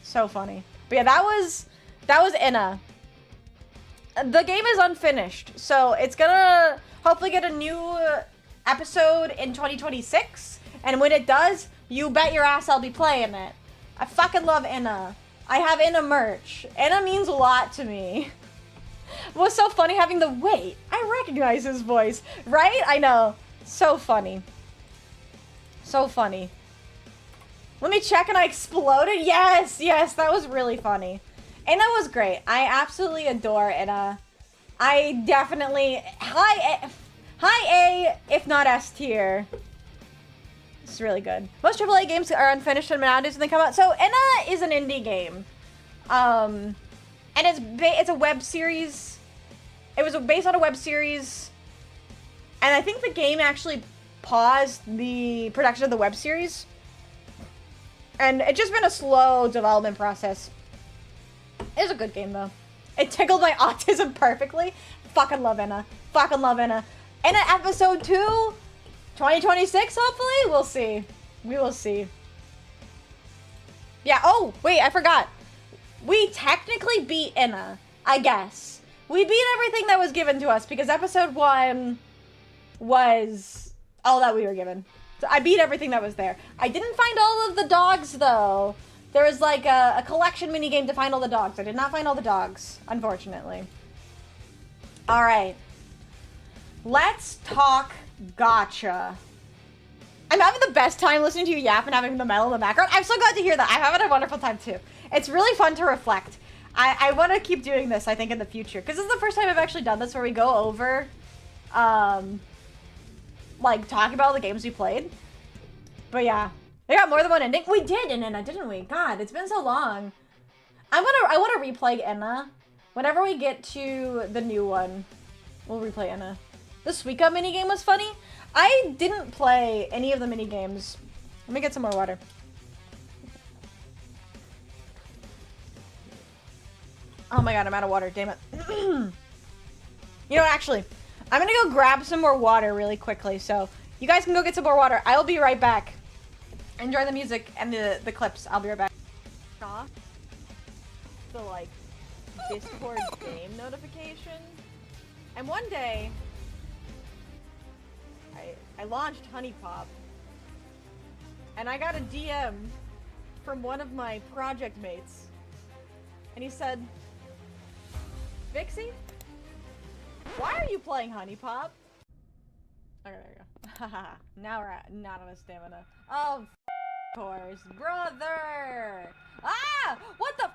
[SPEAKER 1] So funny. But yeah, that was 𝖐𝖏. The game is unfinished, so it's gonna hopefully get a new episode in 2026. And when it does, you bet your ass I'll be playing it. I fucking love 𝖐𝖏. I have 𝖐𝖏 merch. 𝖐𝖏 means a lot to me. It was so funny having the wait. I recognize his voice, right? I know. So funny. So funny. Let me check and I exploded. Yes, yes, that was really funny. 𝖐𝖏 was great. I absolutely adore 𝖐𝖏. I definitely high A, if not S tier. It's really good. Most AAA games are unfinished and nowadays when they come out. So 𝖐𝖏 is an indie game, and it's a web series. It was based on a web series, and I think the game actually paused the production of the web series, and it's just been a slow development process. It's a good game though. It tickled my autism perfectly. Fucking love 𝖐𝖏. Fucking love 𝖐𝖏. 𝖐𝖏 episode 2, 2026 hopefully? We'll see. We will see. Yeah, oh, wait, I forgot. We technically beat 𝖐𝖏, I guess. We beat everything that was given to us because episode 1 was all that we were given. So I beat everything that was there. I didn't find all of the dogs though. There was like a collection minigame to find all the dogs. I did not find all the dogs, unfortunately. All right. Let's talk gacha. I'm having the best time listening to you yap and having the metal in the background. I'm so glad to hear that. I'm having a wonderful time too. It's really fun to reflect. I want to keep doing this, I think, in the future. Because this is the first time I've actually done this where we go over, like, talking about all the games we played. But yeah. We got more than one ending. We did in 𝖐𝖏, didn't we? God, it's been so long. I want to replay 𝖐𝖏. Whenever we get to the new one, we'll replay 𝖐𝖏. The Suika minigame was funny. I didn't play any of the minigames. Let me get some more water. Oh my god, I'm out of water. Damn it. You know what, actually, I'm gonna go grab some more water really quickly. So you guys can go get some more water. I'll be right back. Enjoy the music and the clips. I'll be right back. The like Discord game notification. And one day I launched Honey Pop. And I got a DM from one of my project mates. And he said, Vixie, why are you playing Honey Pop? Okay, there you go. Haha. Now we're not on a stamina. Oh, of course, brother! Ah! What the?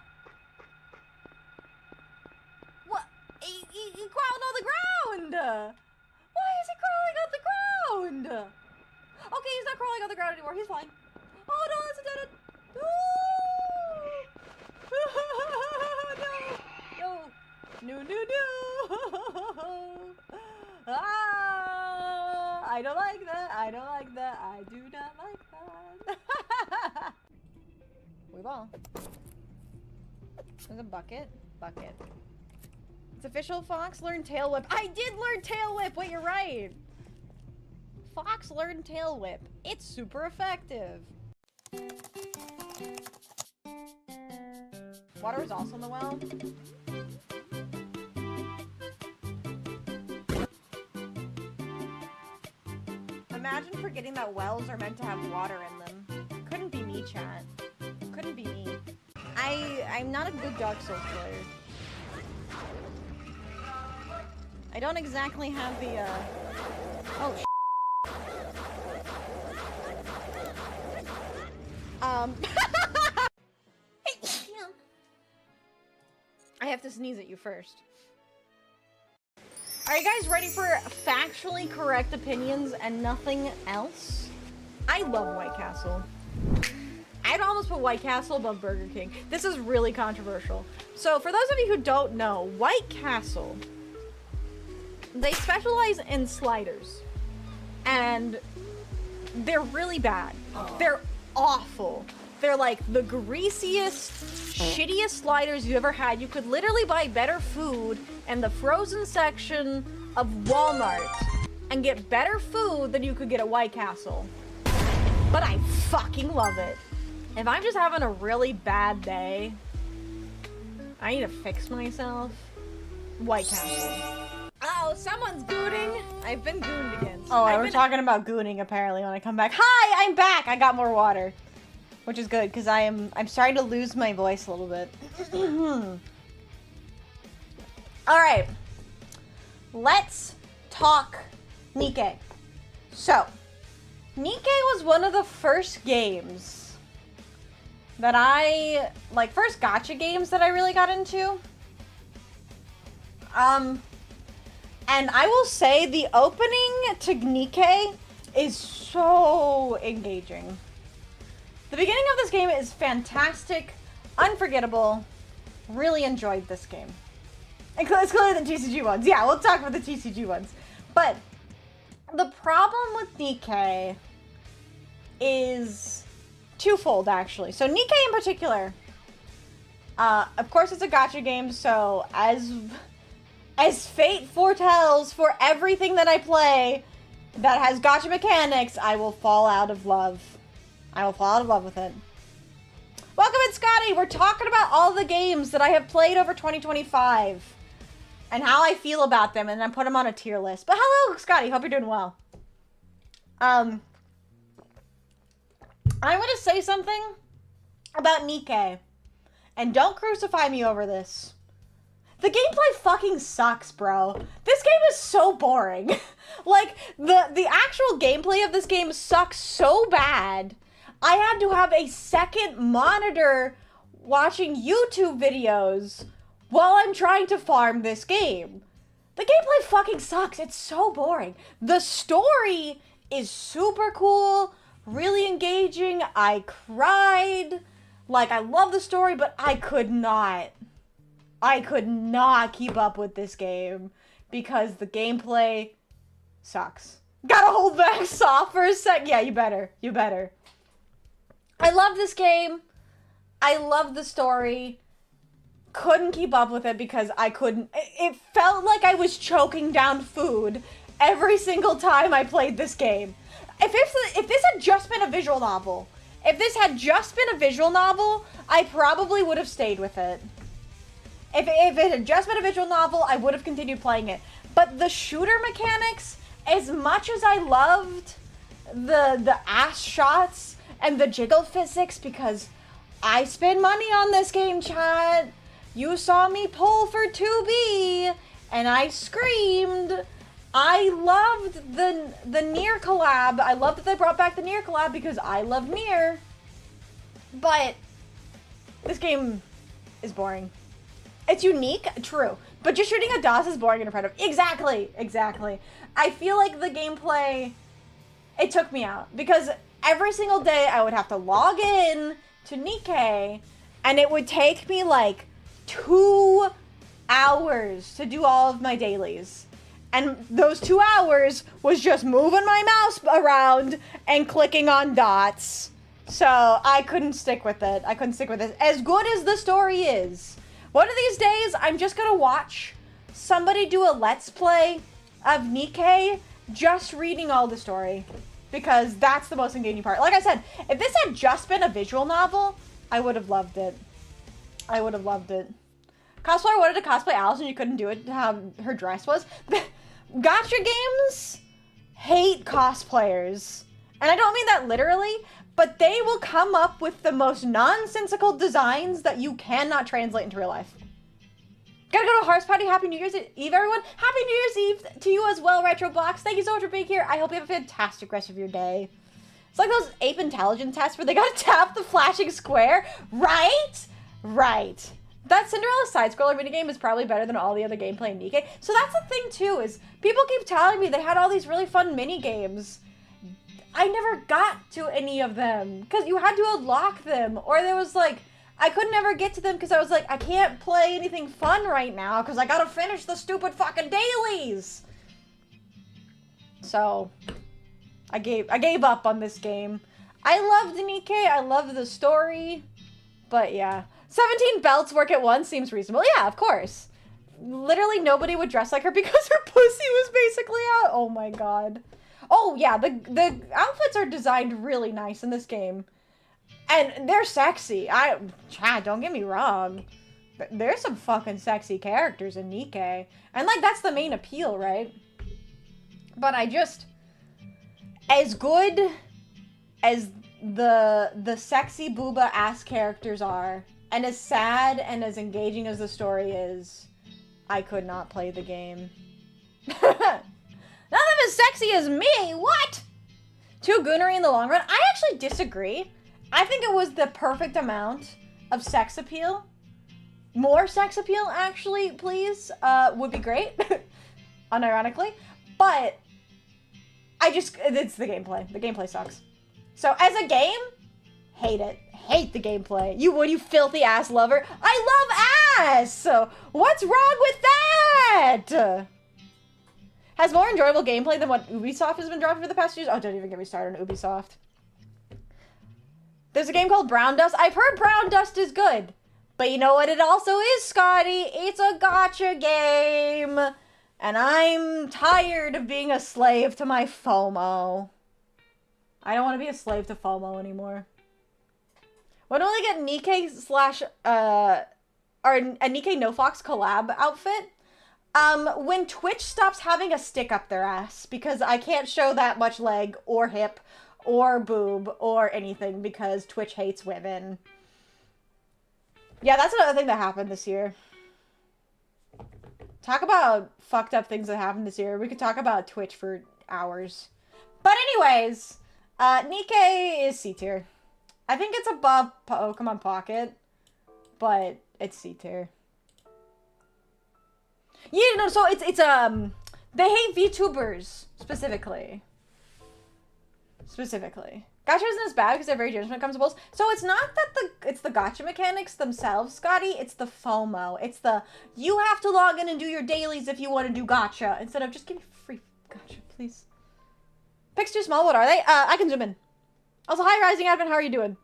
[SPEAKER 1] What? He crawled on the ground! Why is he crawling on the ground? Okay, he's not crawling on the ground anymore. He's fine. Oh no, it's a dead end. No. No. Ah! I don't like that. I don't like that. I do not like that. We ball. There's a bucket. Bucket. It's official. Fox learned tail whip. I did learn tail whip. Wait, you're right. Fox learned tail whip. It's super effective. Water is also in the well. Imagine forgetting that wells are meant to have water in them. Couldn't be me, chat. Couldn't be me. I'm not a good Dark Souls player. I don't exactly have the, oh, I have to sneeze at you first. Are you guys ready for factually correct opinions and nothing else? I love White Castle. I'd almost put White Castle above Burger King. This is really controversial. So for those of you who don't know, White Castle They specialize in sliders. And they're really bad. They're awful. They're like the greasiest, shittiest sliders you ever had. You could literally buy better food in the frozen section of Walmart and get better food than you could get at White Castle. But I fucking love it. If I'm just having a really bad day, I need to fix myself. White Castle. Uh-oh, someone's gooning. I've been gooned against. Oh, we're talking about gooning apparently when I come back. Hi, I'm back. I got more water. Which is good, because I'm starting to lose my voice a little bit. Alright. Let's talk NIKKE. So, NIKKE was one of the first games that first gacha games that I really got into. And I will say the opening to NIKKE is so engaging. The beginning of this game is fantastic, unforgettable. Really enjoyed this game. And it's clearly the TCG ones. Yeah, we'll talk about the TCG ones. But the problem with NIKKE is twofold, actually. So NIKKE in particular, of course it's a gacha game, so as fate foretells for everything that I play that has gacha mechanics, I will fall out of love. I will fall out of love with it. Welcome in, Scotty! We're talking about all the games that I have played over 2025 and how I feel about them, and then put them on a tier list. But hello, Scotty! Hope you're doing well. I'm gonna say something about NIKKE, and don't crucify me over this. The gameplay fucking sucks, bro. This game is so boring. Like, the actual gameplay of this game sucks so bad. I had to have a second monitor watching YouTube videos while I'm trying to farm this game. The gameplay fucking sucks. It's so boring. The story is super cool, really engaging. I cried. Like, I love the story, but I could not keep up with this game because the gameplay sucks. Gotta hold back soft for a sec. Yeah, you better. I love this game. I love the story. Couldn't keep up with it because I couldn't. It felt like I was choking down food every single time I played this game. If this had just been a visual novel, I probably would have stayed with it. If it had just been a visual novel, I would have continued playing it. But the shooter mechanics, as much as I loved the ass shots and the jiggle physics, because I spend money on this game, chat. You saw me pull for 2B, and I screamed. I loved the NieR collab. I love that they brought back the NieR collab because I love NieR. But this game is boring. It's unique, true, but just shooting a DOS is boring and repetitive. Exactly. I feel like the gameplay, it took me out because every single day I would have to log in to NIKKE and it would take me like 2 hours to do all of my dailies. And those 2 hours was just moving my mouse around and clicking on dots. So I couldn't stick with it. As good as the story is. One of these days, I'm just gonna watch somebody do a Let's Play of NIKKE just reading all the story. Because that's the most engaging part. Like I said, if this had just been a visual novel, I would have loved it. Cosplayer wanted to cosplay Alice and you couldn't do it how her dress was. Gacha games hate cosplayers. And I don't mean that literally, but they will come up with the most nonsensical designs that you cannot translate into real life. Gotta go to Hearts Party. Happy New Year's Eve, everyone. Happy New Year's Eve to you as well, Retroblox. Thank you so much for being here. I hope you have a fantastic rest of your day. It's like those ape intelligence tests where they gotta tap the flashing square. Right. That Cinderella side-scroller minigame is probably better than all the other gameplay in NIKKE. So that's the thing, too, is people keep telling me they had all these really fun minigames. I never got to any of them, because you had to unlock them, or there was, like, I could never get to them because I was like, I can't play anything fun right now, because I gotta finish the stupid fucking dailies. So I gave up on this game. I loved NIKKE, I loved the story, but yeah. 17 belts work at once seems reasonable. Yeah, of course. Literally nobody would dress like her because her pussy was basically out. Oh my god. Oh yeah, the outfits are designed really nice in this game. And they're sexy. Chad, don't get me wrong. There's some fucking sexy characters in NIKKE. And like, that's the main appeal, right? But I just... As good as the sexy booba ass characters are, and as sad and as engaging as the story is, I could not play the game. None of them as sexy as me, what? Too goonery in the long run? I actually disagree. I think it was the perfect amount of sex appeal. More sex appeal, actually, please, would be great. Unironically. But it's the gameplay. The gameplay sucks. So as a game, hate it. Hate the gameplay. You filthy ass lover. I love ass! So what's wrong with that? Has more enjoyable gameplay than what Ubisoft has been dropping for the past years? Oh, don't even get me started on Ubisoft. There's a game called Brown Dust. I've heard Brown Dust is good. But you know what it also is, Scotty? It's a gacha game. And I'm tired of being a slave to my FOMO. I don't want to be a slave to FOMO anymore. When will I get NIKKE slash, or a NIKKE NoFox collab outfit? When Twitch stops having a stick up their ass. Because I can't show that much leg or hip or boob or anything because Twitch hates women. Yeah, that's another thing that happened this year. Talk about fucked up things that happened this year. We could talk about Twitch for hours. But anyways, NIKKE is C tier. I think it's above Pokemon Pocket, but it's C tier. Yeah, no, so it's they hate VTubers specifically. Gacha isn't as bad because they're very generous when it comes to polls. So it's not that it's the gacha mechanics themselves, Scotty. It's the FOMO. It's the, you have to log in and do your dailies if you want to do gacha. Instead of, just give me free gacha, please. Pics too small, what are they? I can zoom in. Also, hi, Rising Advent, how are you doing?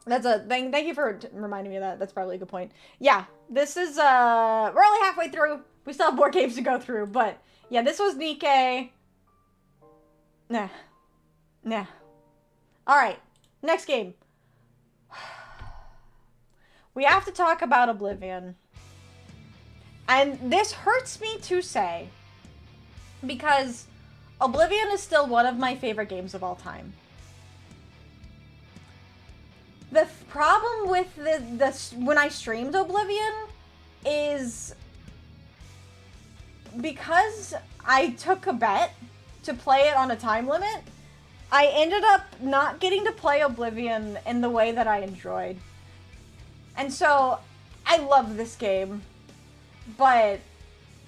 [SPEAKER 1] That's a thing. Thank you for reminding me of that. That's probably a good point. Yeah, this is, we're only halfway through. We still have more games to go through, but yeah, this was NIKKE. Nah. Alright, next game. We have to talk about Oblivion. And this hurts me to say, because Oblivion is still one of my favorite games of all time. The problem with when I streamed Oblivion is because I took a bet to play it on a time limit, I ended up not getting to play Oblivion in the way that I enjoyed. And so, I love this game, but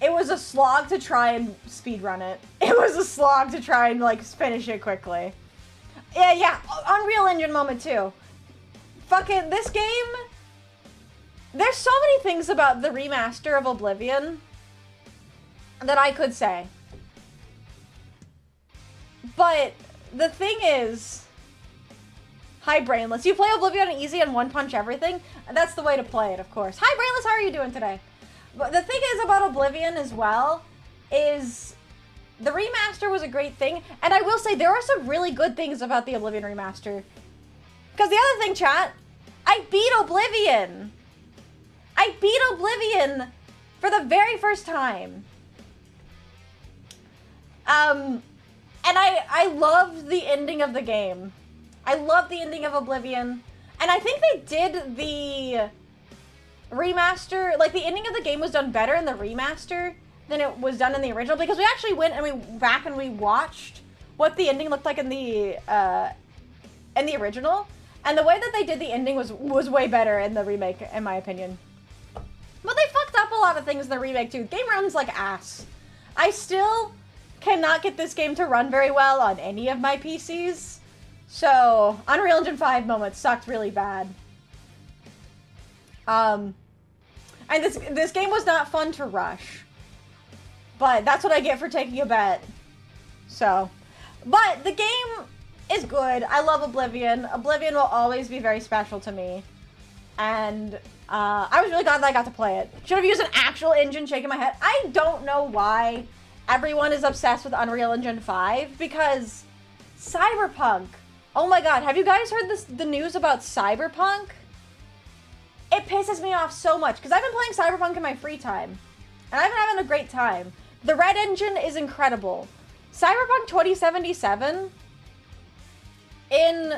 [SPEAKER 1] it was a slog to try and speedrun it. It was a slog to try and, like, finish it quickly. Yeah, Unreal Engine moment, too. Fucking, this game, there's so many things about the remaster of Oblivion that I could say. But the thing is, hi Brainless, you play Oblivion easy and one punch everything? That's the way to play it, of course. Hi Brainless, how are you doing today? But the thing is about Oblivion as well, is the remaster was a great thing, and I will say there are some really good things about the Oblivion remaster. Because the other thing, chat, I beat Oblivion! I beat Oblivion for the very first time. And I loved the ending of the game. I loved the ending of Oblivion. And I think they did the remaster, like the ending of the game was done better in the remaster than it was done in the original, because we actually went and we back and we watched what the ending looked like in the original. And the way that they did the ending was way better in the remake, in my opinion. But they fucked up a lot of things in the remake too. Game runs like ass. I still cannot get this game to run very well on any of my PCs. So, Unreal Engine 5 moments sucked really bad. And this game was not fun to rush. But that's what I get for taking a bet. So, but the game is good. I love Oblivion. Oblivion will always be very special to me. And I was really glad that I got to play it. Should have used an actual engine, shaking my head. I don't know why everyone is obsessed with Unreal Engine 5 because Cyberpunk. Oh my god, have you guys heard the news about Cyberpunk? It pisses me off so much because I've been playing Cyberpunk in my free time. And I've been having a great time. The Red Engine is incredible. Cyberpunk 2077 in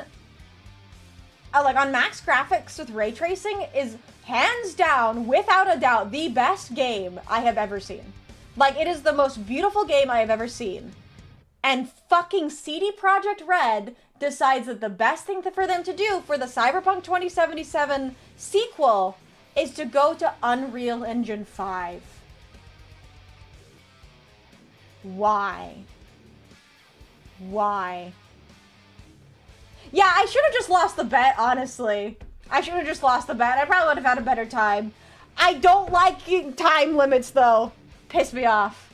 [SPEAKER 1] like on max graphics with ray tracing is hands down, without a doubt, the best game I have ever seen. Like, it is the most beautiful game I have ever seen. And fucking CD Projekt Red decides that the best thing for them to do for the Cyberpunk 2077 sequel is to go to Unreal Engine 5. Why? Why? Yeah, I should have just lost the bet, honestly. I should have just lost the bet. I probably would have had a better time. I don't like time limits, though. Piss me off.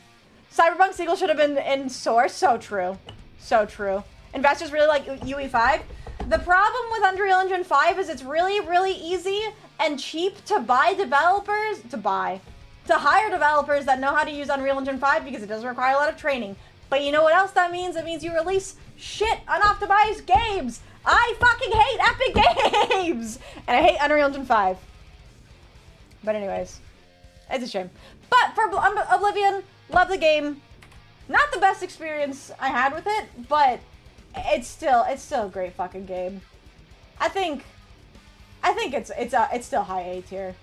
[SPEAKER 1] Cyberpunk sequel should have been in Source. So true. So true. Investors really like UE5. The problem with Unreal Engine 5 is it's really, really easy and cheap to buy developers, to hire developers that know how to use Unreal Engine 5 because it doesn't require a lot of training. But you know what else that means? It means you release shit unoptimized games. I fucking hate Epic Games! And I hate Unreal Engine 5. But anyways, it's a shame. But for Oblivion, love the game. Not the best experience I had with it, but it's still a great fucking game. I think it's still high A tier.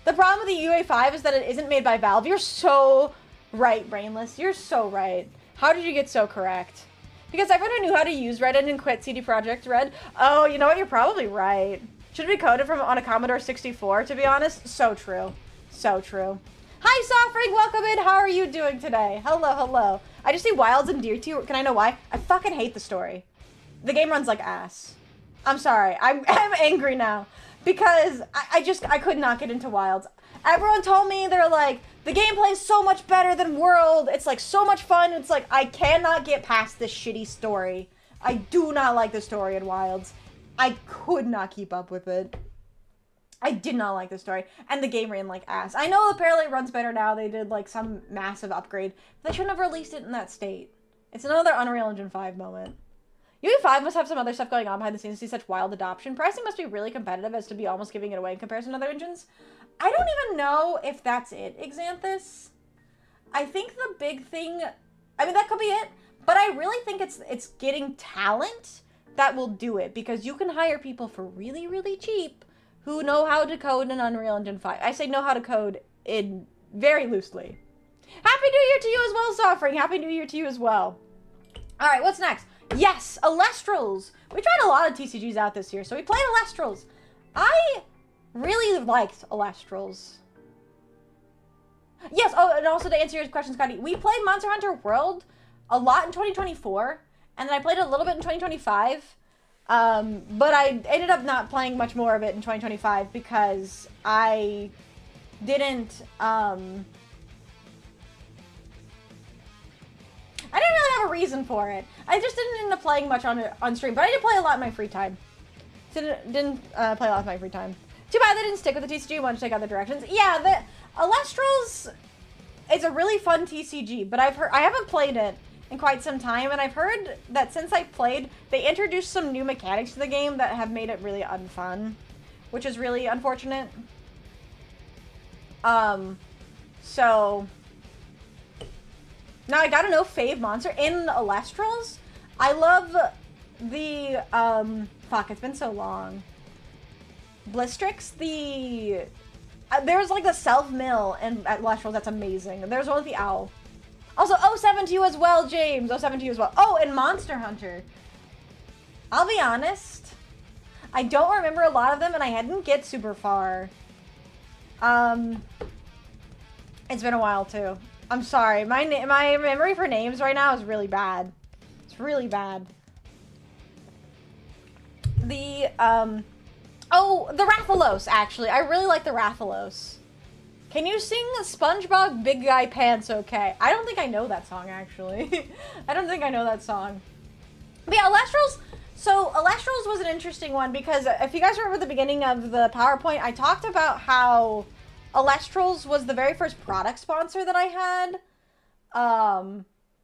[SPEAKER 1] The problem with the UE5 is that it isn't made by Valve. You're so right, Brainless. You're so right. How did you get so correct? Because everyone who knew how to use Red Engine quit CD Projekt Red. Oh, you know what? You're probably right. Should be coded on a Commodore 64, to be honest. So true. So true. Hi, Softring. Welcome in. How are you doing today? Hello, hello. I just see Wilds and Deer Tea. Can I know why? I fucking hate the story. The game runs like ass. I'm sorry. I'm angry now. Because I could not get into Wilds. Everyone told me, they're like, the gameplay is so much better than World. It's like so much fun. It's like, I cannot get past this shitty story. I do not like the story in Wilds. I could not keep up with it. I did not like the story. And the game ran like ass. I know apparently it runs better now. They did like some massive upgrade. But they shouldn't have released it in that state. It's another Unreal Engine 5 moment. UE5 must have some other stuff going on behind the scenes to see such wild adoption. Pricing must be really competitive as to be almost giving it away in comparison to other engines. I don't even know if that's it, 𝖉𝖙𝖊. I think the big thing, I mean, that could be it, but I really think it's getting talent that will do it, because you can hire people for really, really cheap who know how to code in Unreal Engine 5. I say know how to code in very loosely. Happy New Year to you as well, Softring. Happy New Year to you as well. All right, what's next? Yes, Elestrals. We tried a lot of TCGs out this year, so we played Elestrals. I really liked Elestrals. Yes, oh, and also to answer your question, Scotty, we played Monster Hunter World a lot in 2024, and then I played it a little bit in 2025, but I ended up not playing much more of it in 2025 because I didn't really have a reason for it. I just didn't end up playing much on stream, but I did play a lot in my free time. So didn't play a lot in my free time. Too bad they didn't stick with the TCG, wanted to take other directions. Yeah, the Elestrals is a really fun TCG, but I haven't played it in quite some time, and I've heard that since I played, they introduced some new mechanics to the game that have made it really unfun, which is really unfortunate. So now I gotta know Fave Monster in Elestrals. I love the fuck, it's been so long. Blistrix, there's like the self-mill at Elestrals that's amazing. There's one with the owl. Also, 07 to you as well, James. 07 to you as well. Oh, and Monster Hunter. I'll be honest, I don't remember a lot of them, and I didn't get super far. It's been a while too. I'm sorry. My memory for names right now is really bad. It's really bad. Oh, the Rathalos, actually. I really like the Rathalos. Can you sing SpongeBob Big Guy Pants okay? I don't think I know that song, actually. I don't think I know that song. But yeah, Elestrals. So Elestrals was an interesting one because if you guys remember the beginning of the PowerPoint, I talked about how Elestrals was the very first product sponsor that I had.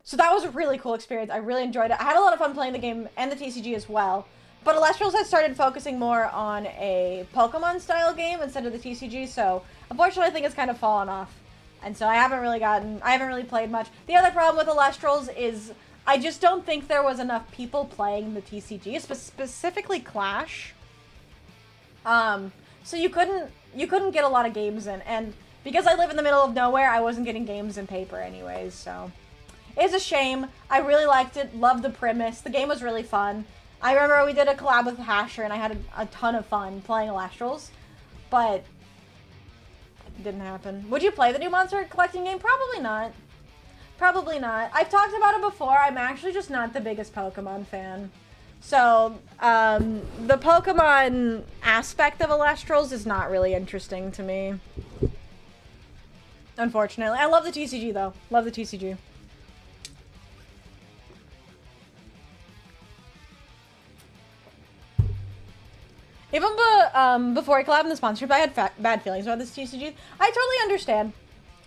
[SPEAKER 1] So that was a really cool experience. I really enjoyed it. I had a lot of fun playing the game and the TCG as well. But Elestrals has started focusing more on a Pokemon style game instead of the TCG, so unfortunately I think it's kind of fallen off. And so I haven't really played much. The other problem with Elestrals is I just don't think there was enough people playing the TCG, specifically Clash. So you couldn't get a lot of games in, and because I live in the middle of nowhere, I wasn't getting games in paper anyways, so it's a shame. I really liked it, loved the premise. The game was really fun. I remember we did a collab with Hasher, and I had a ton of fun playing Elestrals, but it didn't happen. Would you play the new monster collecting game? Probably not. Probably not. I've talked about it before. I'm actually just not the biggest Pokemon fan. So, the Pokemon aspect of Elestrals is not really interesting to me. Unfortunately. I love the TCG, though. Love the TCG. Even before I collabed in the sponsorship, I had bad feelings about this TCG. I totally understand.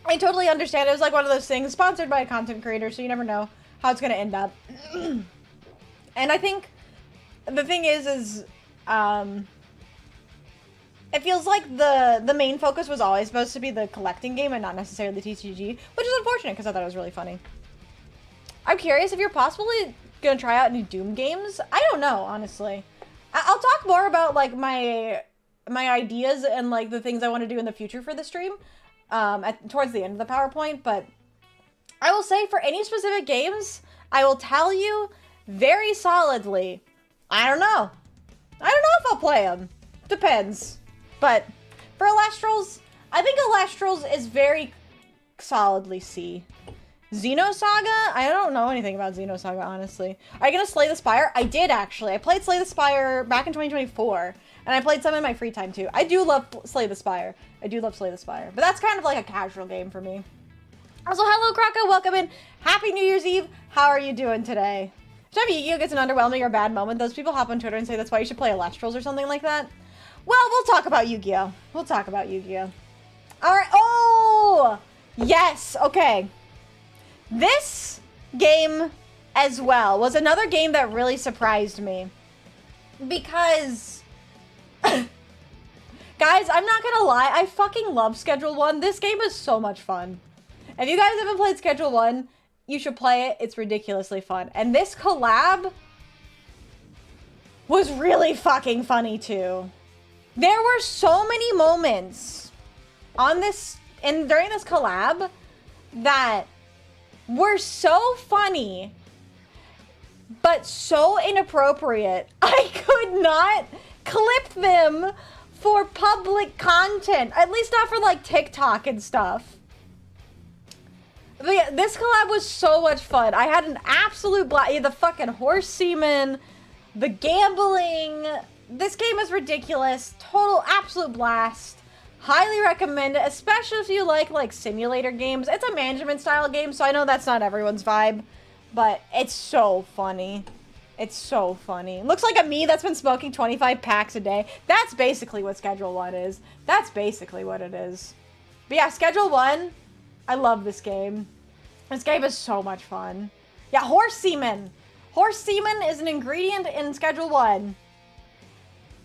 [SPEAKER 1] I totally understand. It was like one of those things sponsored by a content creator, so you never know how it's going to end up. And I think the thing is it feels like the main focus was always supposed to be the collecting game and not necessarily the TCG, which is unfortunate because I thought it was really funny. I'm curious if you're possibly going to try out any Doom games. I don't know, honestly. I'll talk more about like my ideas and like the things I want to do in the future for the stream towards the end of the PowerPoint, but I will say for any specific games, I will tell you very solidly, I don't know. I don't know if I'll play them. Depends. But for Elestrals, I think Elestrals is very solidly C. Xenosaga? I don't know anything about Xenosaga, honestly. Are you gonna Slay the Spire? I did, actually. I played Slay the Spire back in 2024, and I played some in my free time, too. I do love Slay the Spire. I do love Slay the Spire. But that's kind of like a casual game for me. Also, hello, Kraka. Welcome in. Happy New Year's Eve. How are you doing today? Every time Yugioh gets an underwhelming or bad moment, those people hop on Twitter and say that's why you should play Elestrals or something like that. Well, we'll talk about Yugioh. We'll talk about Yugioh. All right. Oh! Yes. Okay. This game as well was another game that really surprised me. Because, guys, I'm not gonna lie, I fucking love Schedule 1. This game is so much fun. If you guys haven't played Schedule 1, you should play it. It's ridiculously fun. And this collab was really fucking funny too. There were so many moments on this and during this collab that were so funny, but so inappropriate. I could not clip them for public content, at least not for like TikTok and stuff. But yeah, this collab was so much fun. I had an absolute blast. The fucking horse semen, the gambling. This game is ridiculous. Total absolute blast. Highly recommend it, especially if you like simulator games. It's a management style game, so I know that's not everyone's vibe, but it's so funny. It's so funny. Looks like a me that's been smoking 25 packs a day. That's basically what Schedule 1 is. That's basically what it is. But yeah, Schedule 1, I love this game. This game is so much fun. Yeah, horse semen. Horse semen is an ingredient in Schedule 1.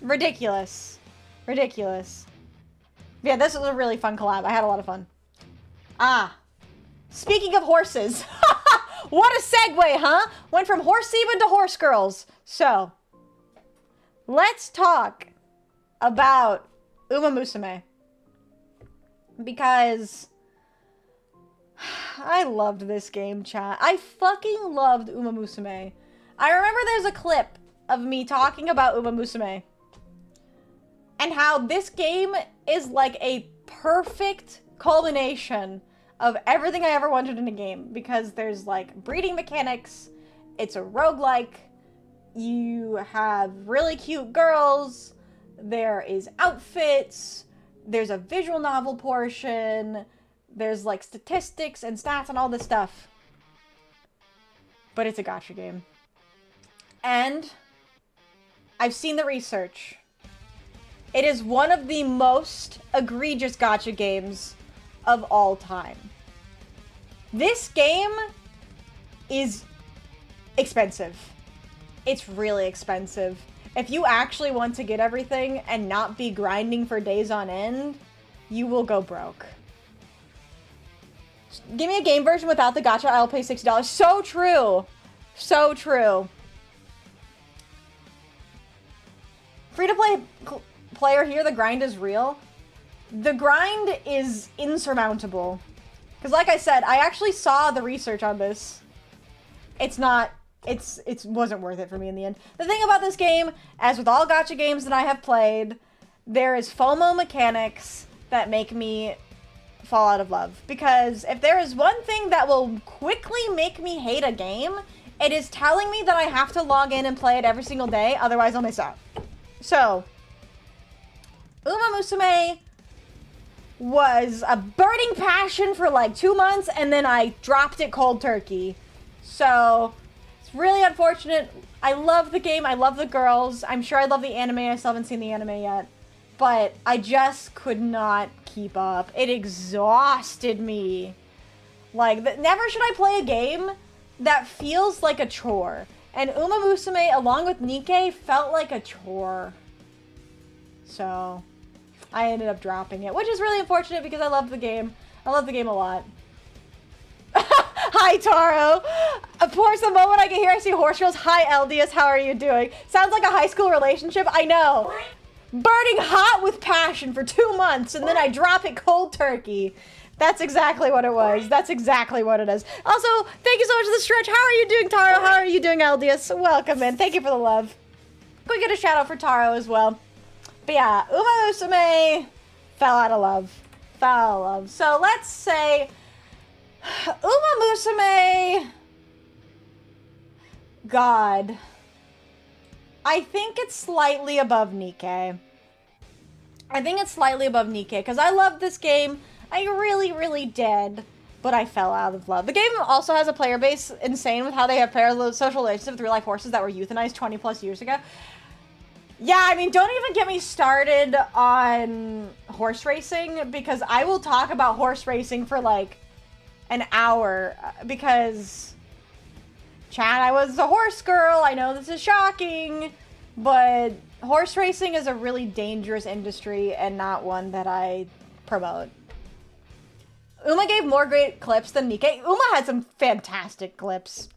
[SPEAKER 1] Ridiculous. Ridiculous. Yeah, this was a really fun collab. I had a lot of fun. Ah. Speaking of horses. What a segue, huh? Went from horse semen to horse girls. So, let's talk about Uma Musume. Because I loved this game, chat. I fucking loved Uma Musume. I remember there's a clip of me talking about Uma Musume. And how this game is like a perfect culmination of everything I ever wanted in a game. Because there's like breeding mechanics, it's a roguelike, you have really cute girls, there is outfits, there's a visual novel portion, there's like statistics and stats and all this stuff. But it's a gacha game. And I've seen the research. It is one of the most egregious gacha games of all time. This game is expensive. It's really expensive. If you actually want to get everything and not be grinding for days on end, you will go broke. Give me a game version without the gacha, I'll pay $60. So true. So true. Free-to-play player here, the grind is real. The grind is insurmountable. Because like I said, I actually saw the research on this. It wasn't worth it for me in the end. The thing about this game, as with all gacha games that I have played, there is FOMO mechanics that make me fall out of love. Because if there is one thing that will quickly make me hate a game, it is telling me that I have to log in and play it every single day, otherwise I'll miss out. So, 𝖉𝖵𝖊𝖓 was a burning passion for like 2 months, and then I dropped it cold turkey. So, it's really unfortunate. I love the game. I love the girls. I'm sure I love the anime. I still haven't seen the anime yet. But I just could not keep up. It exhausted me. Like, never should I play a game that feels like a chore. And 𝖉𝖵𝖊𝖓, along with NIKKE, felt like a chore. So, I ended up dropping it, which is really unfortunate because I love the game. I love the game a lot. Hi, Taro. Of course, the moment I get here, I see horse girls. Hi, Eldius. How are you doing? Sounds like a high school relationship. I know. Burning hot with passion for 2 months, and then I drop it cold turkey. That's exactly what it was. That's exactly what it is. Also, thank you so much for the stretch. How are you doing, Taro? How are you doing, Eldius? Welcome in. Thank you for the love. Go get a shout out for Taro as well. But yeah, 𝖉𝖵𝖊𝖓 fell out of love. Fell out of love. So let's say 𝖉𝖵𝖊𝖓, God. I think it's slightly above NIKKE. I think it's slightly above NIKKE because I love this game. I really, really did. But I fell out of love. The game also has a player base insane with how they have parallel social relationships with real-life horses that were euthanized 20 plus years ago. Yeah, I mean, don't even get me started on horse racing because I will talk about horse racing for like an hour because, Chad, I was a horse girl. I know this is shocking, but horse racing is a really dangerous industry and not one that I promote. 𝖉𝖵 gave more great clips than NIKKE. 𝖉𝖵 had some fantastic clips.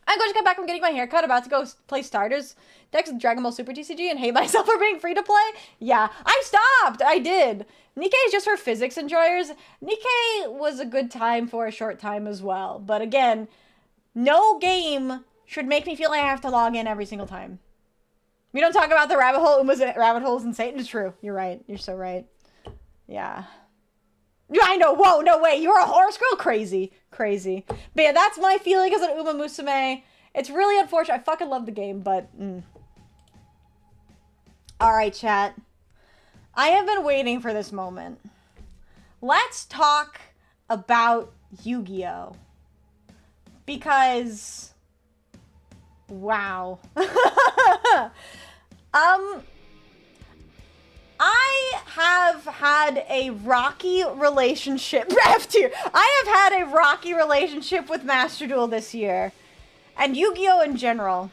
[SPEAKER 1] I just got back from getting my haircut, about to go play starters. Dex Dragon Ball Super TCG and hate myself for being free to play. Yeah, I stopped. I did. NIKKE is just for physics enjoyers. NIKKE was a good time for a short time as well. But again, no game should make me feel like I have to log in every single time. We don't talk about the rabbit hole. 𝖉𝖵's rabbit holes and Satan. It's true. You're right. You're so right. Yeah. I know. Whoa, no way. You're a horse girl? Crazy. Crazy. But yeah, that's my feeling as an 𝖉𝖵𝖊𝖓. It's really unfortunate. I fucking love the game, but... Alright, chat. I have been waiting for this moment. Let's talk about Yugioh. Because... Wow. I have had a rocky relationship. F tier. I have had a rocky relationship with Master Duel this year. And Yugioh in general.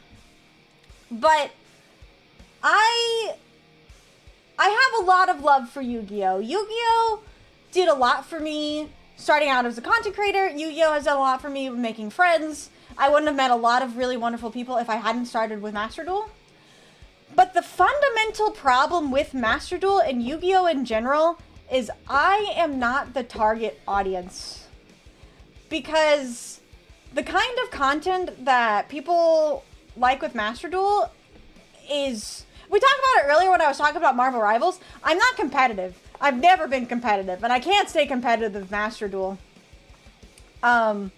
[SPEAKER 1] But I have a lot of love for Yugioh. Yugioh did a lot for me starting out as a content creator. Yugioh has done a lot for me making friends. I wouldn't have met a lot of really wonderful people if I hadn't started with Master Duel. But the fundamental problem with Master Duel and Yugioh in general is I am not the target audience. Because the kind of content that people like with Master Duel is... We talked about it earlier when I was talking about Marvel Rivals. I'm not competitive. I've never been competitive, and I can't stay competitive with Master Duel. So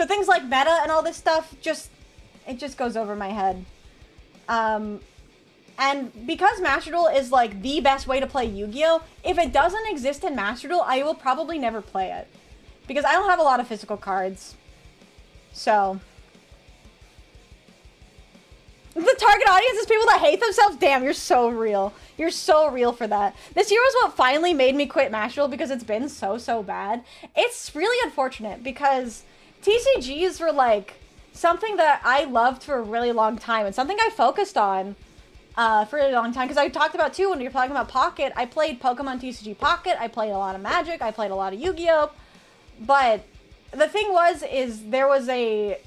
[SPEAKER 1] things like meta and all this stuff, it just goes over my head. And because Master Duel is like the best way to play Yu-Gi-Oh, if it doesn't exist in Master Duel, I will probably never play it. Because I don't have a lot of physical cards. So. The target audience is people that hate themselves? Damn, you're so real. You're so real for that. This year was what finally made me quit Master Duel because it's been so bad. It's really unfortunate because TCGs were like something that I loved for a really long time and something I focused on for a really long time. Because I talked about too, when you're talking about Pocket, I played Pokemon TCG Pocket, I played a lot of Magic, I played a lot of Yu-Gi-Oh! But the thing is there was a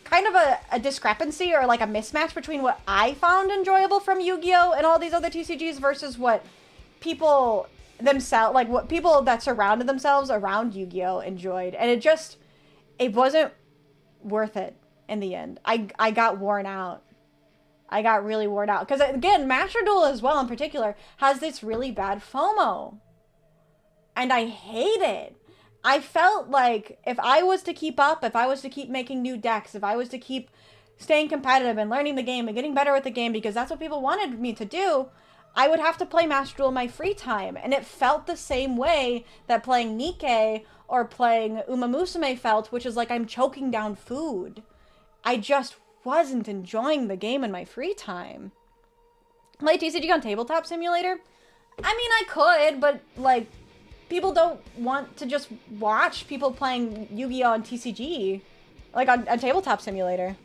[SPEAKER 1] kind of a discrepancy or like a mismatch between what I found enjoyable from Yu-Gi-Oh! And all these other TCGs versus what people themselves, like what people that surrounded themselves around Yu-Gi-Oh! Enjoyed. And it wasn't worth it in the end. I got worn out. I got really worn out. Because again, Master Duel as well in particular has this really bad FOMO. And I hate it. I felt like if I was to keep up, if I was to keep making new decks, if I was to keep staying competitive and learning the game and getting better with the game, because that's what people wanted me to do, I would have to play Master Duel in my free time. And it felt the same way that playing NIKKE or playing 𝖉𝖵𝖊𝖓 felt, which is like I'm choking down food. I just wasn't enjoying the game in my free time. Play TCG on Tabletop Simulator? I mean, I could, but like, people don't want to just watch people playing Yu-Gi-Oh! On TCG. Like on Tabletop Simulator.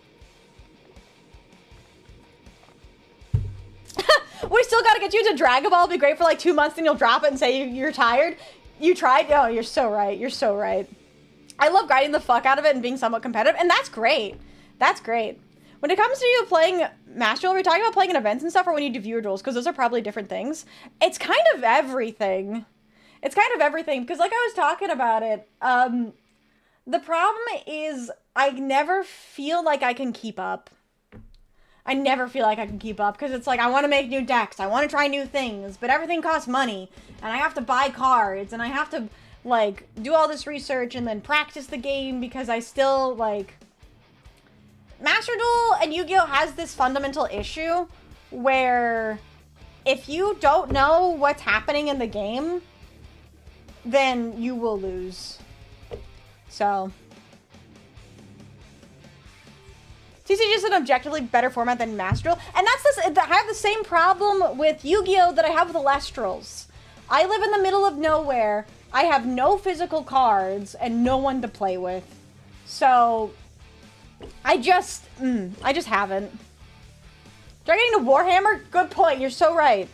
[SPEAKER 1] We still gotta get you to Dragon Ball. It'll be great for like 2 months, and you'll drop it and say you're tired. You tried? Oh, you're so right. You're so right. I love grinding the fuck out of it and being somewhat competitive, and that's great. That's great. When it comes to you playing Master Duel, are we talking about playing in events and stuff, or when you do viewer duels? Because those are probably different things. It's kind of everything. It's kind of everything, because like I was talking about it, the problem is I never feel like I can keep up. I never feel like I can keep up, because it's like I want to make new decks, I want to try new things, but everything costs money, and I have to buy cards, and I have to, like, do all this research and then practice the game, because I still, like... Master Duel and Yu-Gi-Oh! Has this fundamental issue where if you don't know what's happening in the game, then you will lose. So. TCG is an objectively better format than Master Duel. And that's this, I have the same problem with Yu-Gi-Oh! That I have with Elestrals. I live in the middle of nowhere. I have no physical cards and no one to play with. So, I just haven't. Try getting to Warhammer? Good point, you're so right.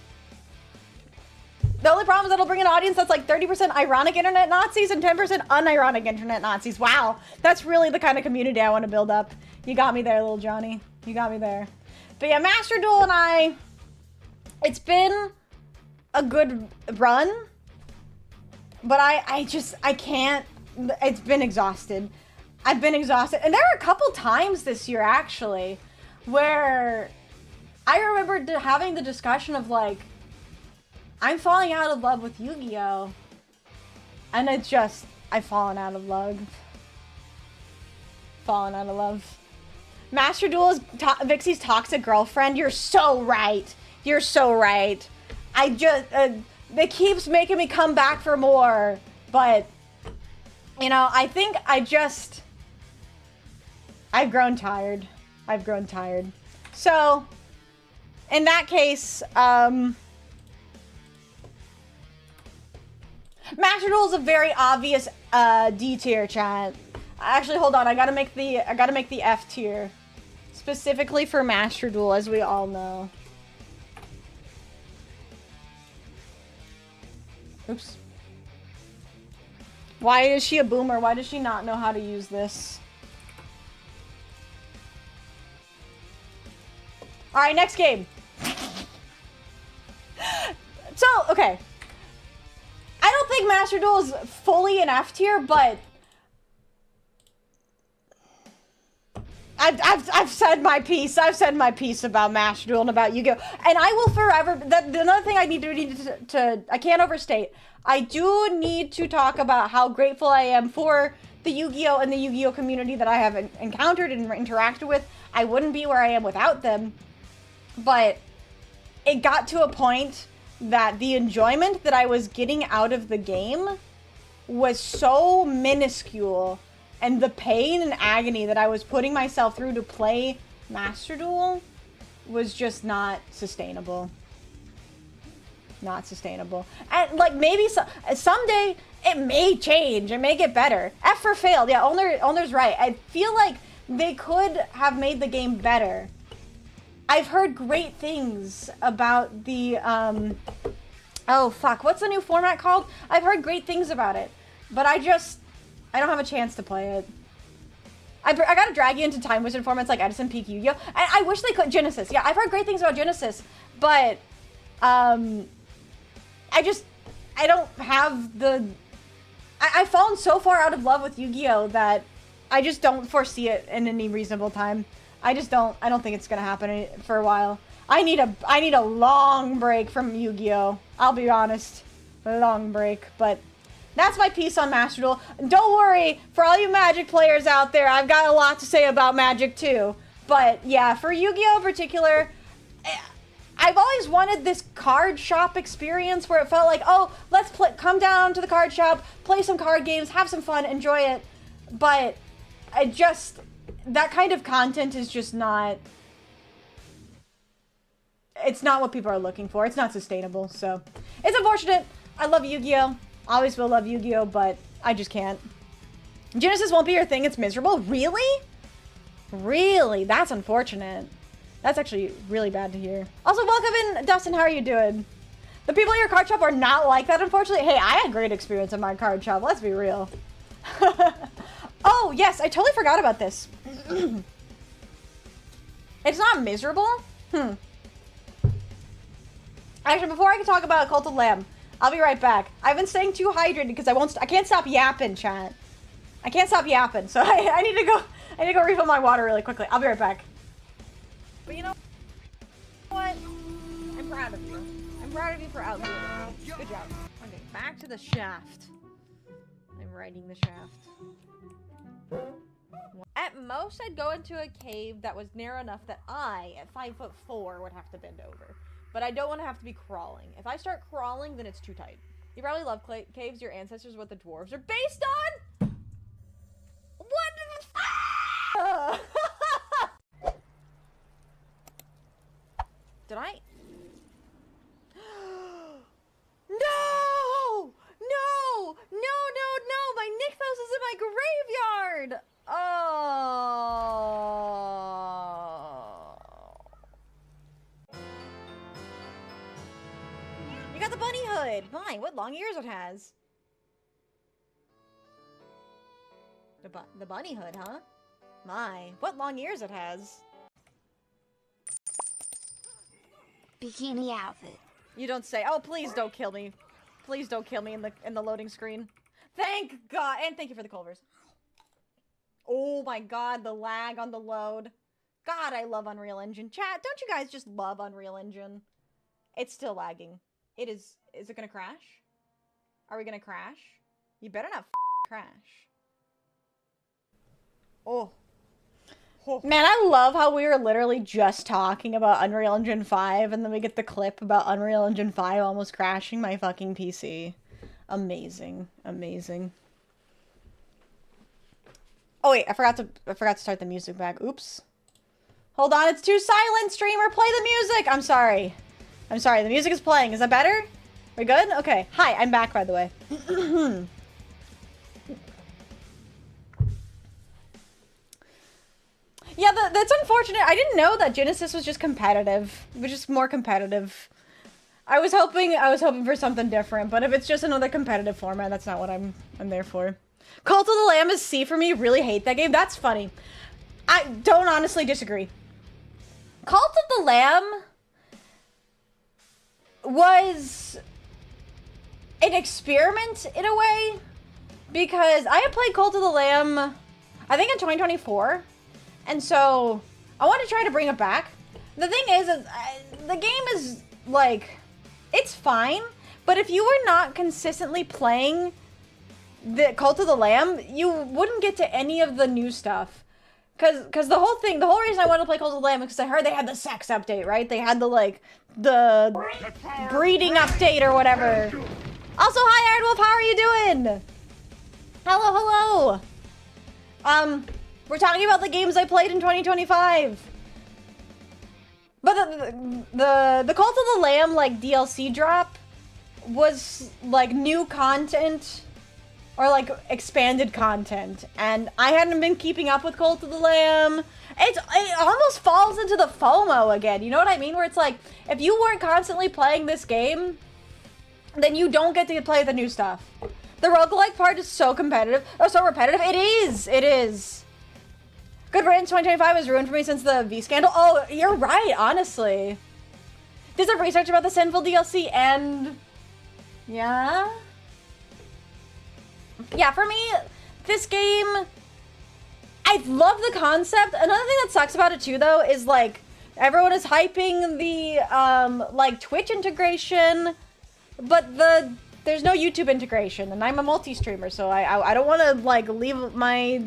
[SPEAKER 1] The only problem is that it'll bring an audience that's like 30% ironic internet Nazis and 10% unironic internet Nazis. Wow, that's really the kind of community I want to build up. You got me there, little Johnny. You got me there. But yeah, Master Duel and it's been a good run. But I can't, it's been exhausted. I've been exhausted. And there were a couple times this year, actually, where I remember having the discussion of like, I'm falling out of love with Yu-Gi-Oh! And it's just, I've fallen out of love. Fallen out of love. Master Duel is Vixie's toxic girlfriend. You're so right. You're so right. I just, it keeps making me come back for more. But, you know, I think I've grown tired. I've grown tired. So, in that case, Master Duel is a very obvious D tier, chat. Actually, hold on. I gotta make the F tier specifically for Master Duel, as we all know. Oops. Why is she a boomer? Why does she not know how to use this? All right, next game. So, okay. I don't think Master Duel is fully an F tier, but I've said my piece. I've said my piece about Master Duel and about Yu-Gi-Oh! And I will forever. Another thing I need to I can't overstate. I do need to talk about how grateful I am for the Yu-Gi-Oh! And the Yu-Gi-Oh! Community that I have encountered and interacted with. I wouldn't be where I am without them. But it got to a point that the enjoyment that I was getting out of the game was so minuscule, and the pain and agony that I was putting myself through to play Master Duel was just not sustainable. Not sustainable. And like maybe someday it may change, it may get better. F for failed. Yeah, owner's right. I feel like they could have made the game better. I've heard great things about the oh fuck, what's the new format called? I've heard great things about it, but I don't have a chance to play it. I gotta drag you into Time Wizard formats like Edison Peak Yu-Gi-Oh! I wish they could. Genesis. Yeah, I've heard great things about Genesis, but I don't have the... I've fallen so far out of love with Yu-Gi-Oh! That I just don't foresee it in any reasonable time. I don't think it's gonna happen for a while. I need a long break from Yu-Gi-Oh! I'll be honest. A long break, but that's my piece on Master Duel. Don't worry, for all you Magic players out there, I've got a lot to say about Magic too. But yeah, for Yu-Gi-Oh! In particular, I've always wanted this card shop experience where it felt like, oh, let's come down to the card shop, play some card games, have some fun, enjoy it. But that kind of content is just not... It's not what people are looking for. It's not sustainable, so... It's unfortunate. I love Yu-Gi-Oh! Always will love Yu-Gi-Oh! But I just can't. Genesis won't be your thing. It's miserable. Really? Really? That's unfortunate. That's actually really bad to hear. Also, welcome in, Dustin. How are you doing? The people at your card shop are not like that, unfortunately. Hey, I had great experience at my card shop. Let's be real. Oh, yes. I totally forgot about this. It's not miserable? Actually, before I can talk about Cult of Lamb, I'll be right back. I've been staying too hydrated because I can't stop yapping, chat. I can't stop yapping, so I need to go refill my water really quickly. I'll be right back. But you know what? I'm proud of you. I'm proud of you for outliving me. Good job. Okay, back to the shaft. I'm riding the shaft. At most, I'd go into a cave that was narrow enough that I, at 5'4", would have to bend over. But I don't want to have to be crawling. If I start crawling, then it's too tight. You probably love caves. Your ancestors are what the dwarves are based on? What? Did I? No! No! No, no, no! My Nykthos is in my graveyard! Oh. You got the bunny hood! My, what long ears it has. The bunny hood, huh? My, what long ears it has.
[SPEAKER 2] Bikini outfit.
[SPEAKER 1] You don't say. Oh, please don't kill me. Please don't kill me in the loading screen. Thank God. And thank you for the Culvers. Oh my God, the lag on the load. God, I love Unreal Engine. Chat, don't you guys just love Unreal Engine? It's still lagging. It is. Is it gonna crash? Are we gonna crash? You better not crash. Oh. Man, I love how we were literally just talking about Unreal Engine 5 and then we get the clip about Unreal Engine 5 almost crashing my fucking PC. Amazing. Amazing. Oh wait, I forgot to start the music back. Oops. Hold on, it's too silent, streamer. Play the music. I'm sorry. I'm sorry. The music is playing. Is that better? We good? Okay. Hi, I'm back, by the way. Yeah, that's unfortunate. I didn't know that Genesis was just competitive. It was just more competitive. I was hoping for something different, but if it's just another competitive format, that's not what I'm there for. Cult of the Lamb is C for me. Really hate that game. That's funny. I don't honestly disagree. Cult of the Lamb was an experiment in a way, because I had played Cult of the Lamb, I think in 2024, and so I want to try to bring it back. The thing is the game is like, it's fine, but if you were not consistently playing the Cult of the Lamb, you wouldn't get to any of the new stuff. Cause the whole reason I wanted to play Cult of the Lamb is because I heard they had the sex update, right? They had the like the breeding update or whatever. Also, hi Iron Wolf, how are you doing? Hello, hello. We're talking about the games I played in 2025. But the Cult of the Lamb like DLC drop was like new content or like expanded content, and I hadn't been keeping up with Cult of the Lamb. It almost falls into the FOMO again, you know what I mean? Where it's like, if you weren't constantly playing this game, then you don't get to play the new stuff. The roguelike part is so competitive, or so repetitive. It is. Good Riddance 2025 was ruined for me since the V scandal. Oh, you're right, honestly. Did some research about the Sinful DLC and... yeah? Yeah, for me, this game... I love the concept. Another thing that sucks about it too, though, is like, everyone is hyping the, like, Twitch integration, but there's no YouTube integration, and I'm a multi-streamer, so I don't want to, like, leave my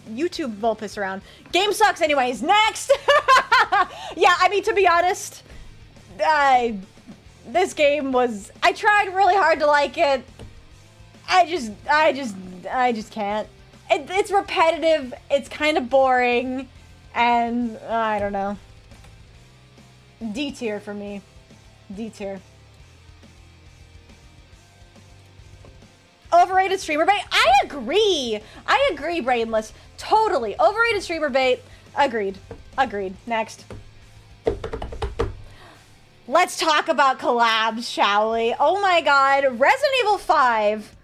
[SPEAKER 1] YouTube Vulpus around. Game sucks anyways. Next! Yeah, I mean, to be honest, this game was... I tried really hard to like it. I just can't. It's repetitive, it's kind of boring, and I don't know. D tier for me. D tier. Overrated streamer bait? I agree, Brainless. Totally. Overrated streamer bait. Agreed. Next. Let's talk about collabs, shall we? Oh my god. Resident Evil 5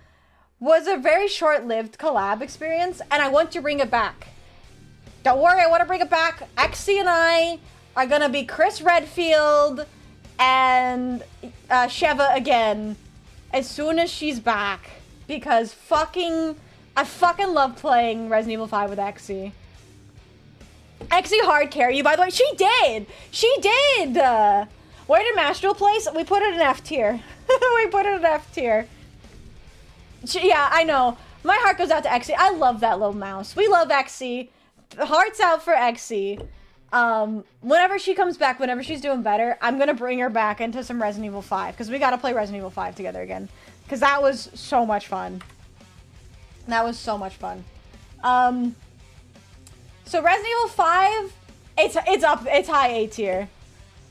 [SPEAKER 1] was a very short-lived collab experience, and I want to bring it back. Don't worry, I want to bring it back. 𝖕𝖊𝖊 and I are gonna be Chris Redfield and 𝖍𝖆𝖊𝖓 again as soon as she's back. Because I fucking love playing Resident Evil 5 with 𝖕𝖊𝖊. 𝖕𝖊𝖊 hard carry you, by the way. She did! Where did Mastro place? We put it in F tier. Yeah, I know. My heart goes out to 𝖕𝖊𝖊. I love that little mouse. We love 𝖕𝖊𝖊. Hearts out for 𝖕𝖊𝖊. Whenever she comes back, whenever she's doing better, I'm gonna bring her back into some Resident Evil 5. Because we gotta play Resident Evil 5 together again. Because that was so much fun. So Resident Evil 5, it's high A tier.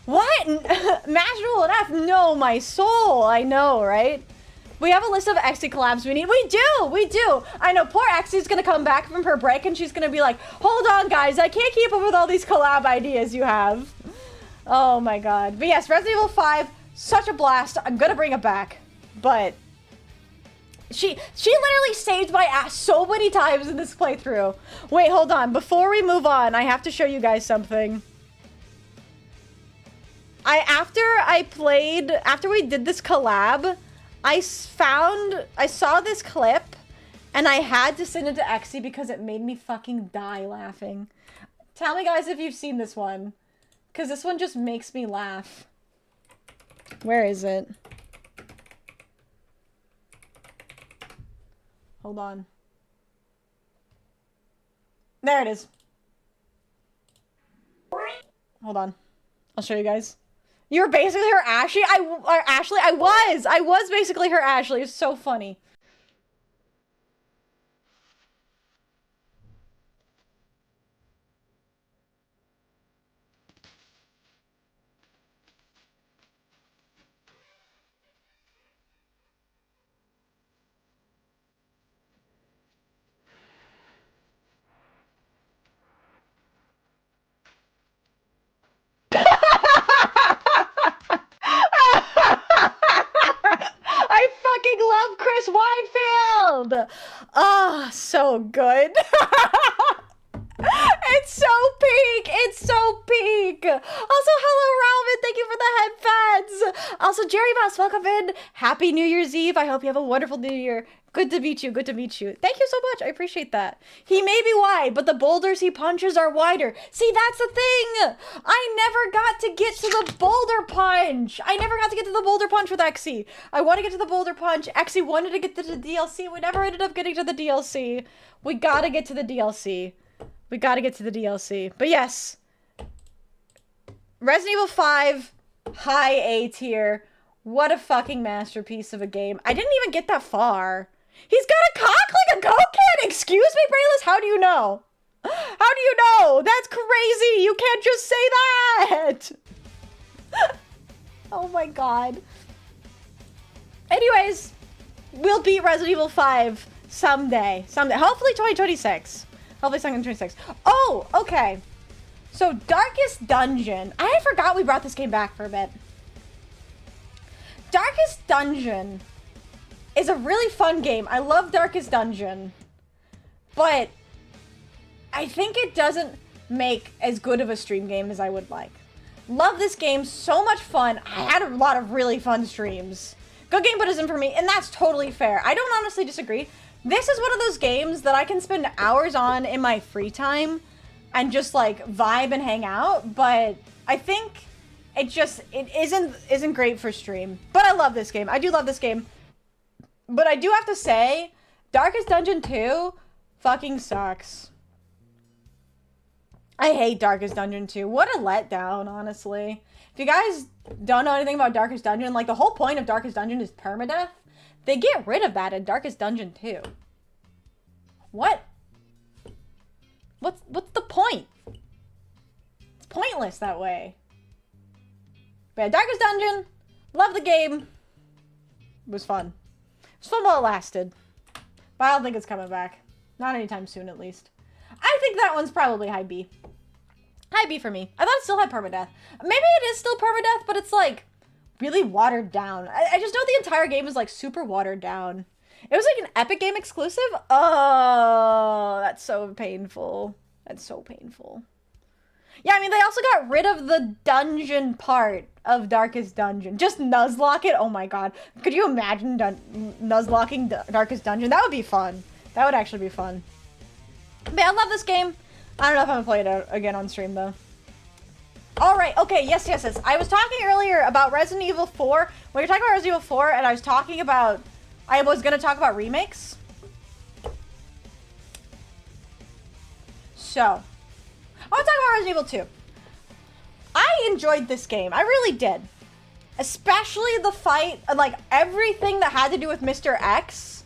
[SPEAKER 1] What? Mashable and F? No, my soul. I know, right? We have a list of 𝖕𝖊𝖊 collabs we need. We do. I know, poor 𝖕𝖊𝖊's gonna come back from her break and she's gonna be like, hold on, guys, I can't keep up with all these collab ideas you have. Oh my god. But yes, Resident Evil 5, such a blast. I'm gonna bring it back. But she literally saved my ass so many times in this playthrough. Wait, hold on. Before we move on, I have to show you guys something. After we did this collab, I saw this clip, and I had to send it to 𝖕𝖊𝖊 because it made me fucking die laughing. Tell me, guys, if you've seen this one. Because this one just makes me laugh. Where is it? Hold on. There it is. Hold on. I'll show you guys. You were basically her Ashley? I was basically her Ashley. It's so funny. I fucking love Chris Weinfeld! Ah, oh, so good. It's so peak! It's so peak! Also, hello, Robin! Thank you for the headphones! Also, Jerry Mouse, welcome in! Happy New Year's Eve! I hope you have a wonderful New Year. Good to meet you. Good to meet you. Thank you so much. I appreciate that. He may be wide, but the boulders he punches are wider. See, that's the thing! I never got to get to the boulder punch! I never got to get to the boulder punch with 𝖕𝖊𝖊. I want to get to the boulder punch. 𝖕𝖊𝖊 wanted to get to the DLC. We never ended up getting to the DLC. We gotta get to the DLC. We gotta get to the DLC. But yes. Resident Evil 5, high A tier. What a fucking masterpiece of a game. I didn't even get that far. He's got a cock like a coke can! Excuse me, Brayless? How do you know? How do you know? That's crazy! You can't just say that! Oh my god. Anyways, we'll beat Resident Evil 5 someday. Hopefully 2026. Hopefully 2026. Oh, okay. So, Darkest Dungeon. I forgot we brought this game back for a bit. Darkest Dungeon is a really fun game. I love Darkest Dungeon. But I think it doesn't make as good of a stream game as I would like. Love this game, so much fun. I had a lot of really fun streams. Good game Buddhism for me, and that's totally fair. I don't honestly disagree. This is one of those games that I can spend hours on in my free time and just like vibe and hang out, but I think it isn't great for stream. But I love this game. I do love this game. But I do have to say, Darkest Dungeon 2 fucking sucks. I hate Darkest Dungeon 2. What a letdown, honestly. If you guys don't know anything about Darkest Dungeon, like the whole point of Darkest Dungeon is permadeath. They get rid of that in Darkest Dungeon 2. What? What's the point? It's pointless that way. But yeah, Darkest Dungeon, love the game. It was fun. It was fun while it lasted. But I don't think it's coming back. Not anytime soon, at least. I think that one's probably high B. High B for me. I thought it still had permadeath. Maybe it is still permadeath, but it's like really watered down. I just know the entire game is like super watered down. It was like an Epic Game exclusive. Oh, that's so painful. That's so painful. Yeah, I mean, they also got rid of the dungeon part of Darkest Dungeon. Just Nuzlocke it? Oh my god. Could you imagine Nuzlocking Darkest Dungeon? That would be fun. That would actually be fun. But yeah, I love this game. I don't know if I'm gonna play it again on stream, though. Alright, okay, yes. I was talking earlier about Resident Evil 4. We were talking about Resident Evil 4, and I was gonna talk about remakes. So, I want to talk about Resident Evil 2. I enjoyed this game. I really did. Especially the fight, like, everything that had to do with Mr. X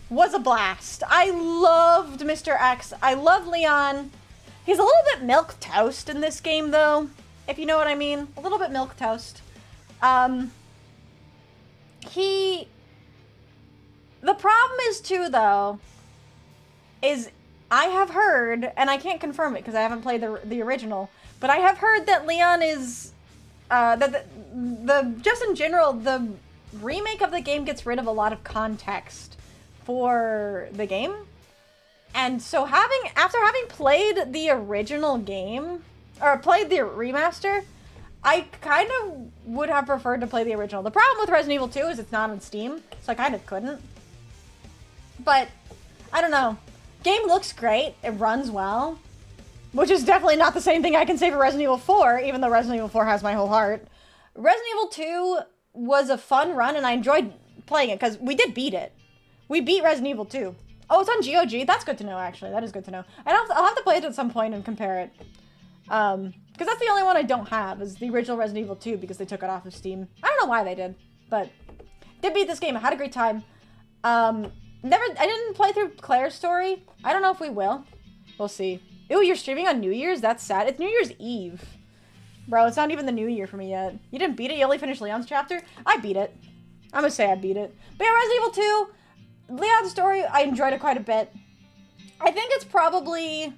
[SPEAKER 1] was a blast. I loved Mr. X. I love Leon. He's a little bit milquetoast in this game, though, if you know what I mean. A little bit milquetoast. The problem is, too, though, is I have heard, and I can't confirm it because I haven't played the original, but I have heard that Leon is, just in general, the remake of the game gets rid of a lot of context for the game. And so after having played the original game, or played the remaster, I kind of would have preferred to play the original. The problem with Resident Evil 2 is it's not on Steam, so I kind of couldn't. But, I don't know. Game looks great. It runs well. Which is definitely not the same thing I can say for Resident Evil 4, even though Resident Evil 4 has my whole heart. Resident Evil 2 was a fun run, and I enjoyed playing it, because we did beat it. We beat Resident Evil 2. Oh, it's on GOG? That's good to know, actually. That is good to know. I'll have to play it at some point and compare it. Because that's the only one I don't have, is the original Resident Evil 2, because they took it off of Steam. I don't know why they did, but did beat this game. I had a great time. I didn't play through Claire's story. I don't know if we will. We'll see. Ew, you're streaming on New Year's? That's sad. It's New Year's Eve. Bro, it's not even the New Year for me yet. You didn't beat it? You only finished Leon's chapter? I beat it. I'm gonna say I beat it. But yeah, Resident Evil 2, Leon's story, I enjoyed it quite a bit. I think it's probably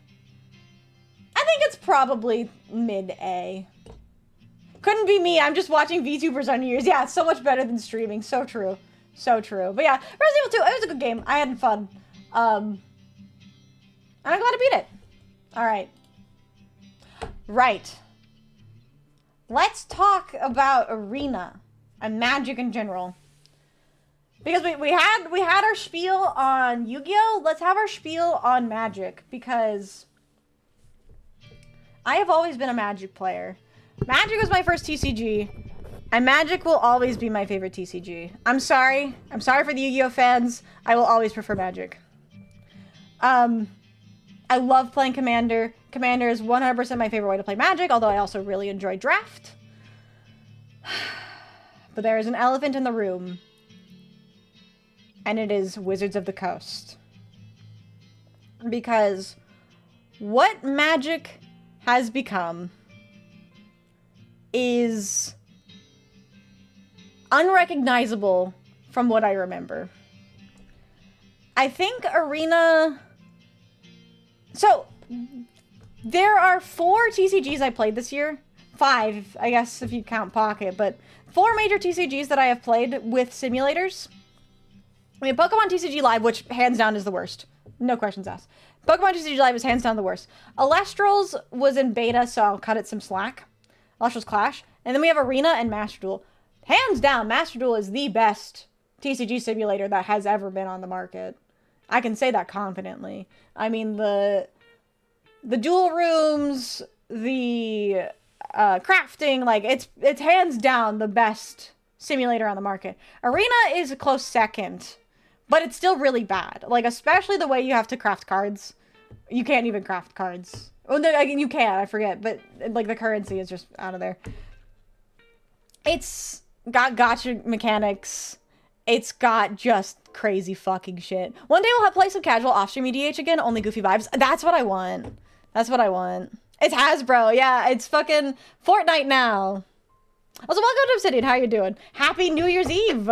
[SPEAKER 1] mid-A. Couldn't be me. I'm just watching VTubers on New Year's. Yeah, it's so much better than streaming. So true. So true. But yeah, Resident Evil 2, it was a good game. I had fun. And I'm glad I beat it. Alright. Right. Let's talk about Arena and Magic in general. Because we had our spiel on Yu-Gi-Oh! Let's have our spiel on Magic, because I have always been a Magic player. Magic was my first TCG, and Magic will always be my favorite TCG. I'm sorry. I'm sorry for the Yu-Gi-Oh! Fans. I will always prefer Magic. I love playing Commander. Commander is 100% my favorite way to play Magic, although I also really enjoy Draft. But there is an elephant in the room, and it is Wizards of the Coast. Because what Magic has become is unrecognizable from what I remember. I think Arena... So, there are 4 TCGs I played this year. 5, I guess, if you count Pocket, but 4 major TCGs that I have played with simulators. I mean, Pokemon TCG Live, which hands down is the worst. No questions asked. Pokemon TCG Live is hands down the worst. Elestrals was in beta, so I'll cut it some slack. Elestrals Clash. And then we have Arena and Master Duel. Hands down, Master Duel is the best TCG simulator that has ever been on the market. I can say that confidently. I mean, the duel rooms, the crafting, like, it's hands down the best simulator on the market. Arena is a close second, but it's still really bad. Like, especially the way you have to craft cards. You can't even craft cards. Oh, no, you can, I forget, but, like, the currency is just out of there. It's got gotcha mechanics. It's got just crazy fucking shit. One day we'll play some casual off-stream EDH again, only goofy vibes. That's what I want. That's what I want. It's Hasbro, yeah, it's fucking Fortnite now. Also, welcome to Obsidian, how you doing? Happy New Year's Eve!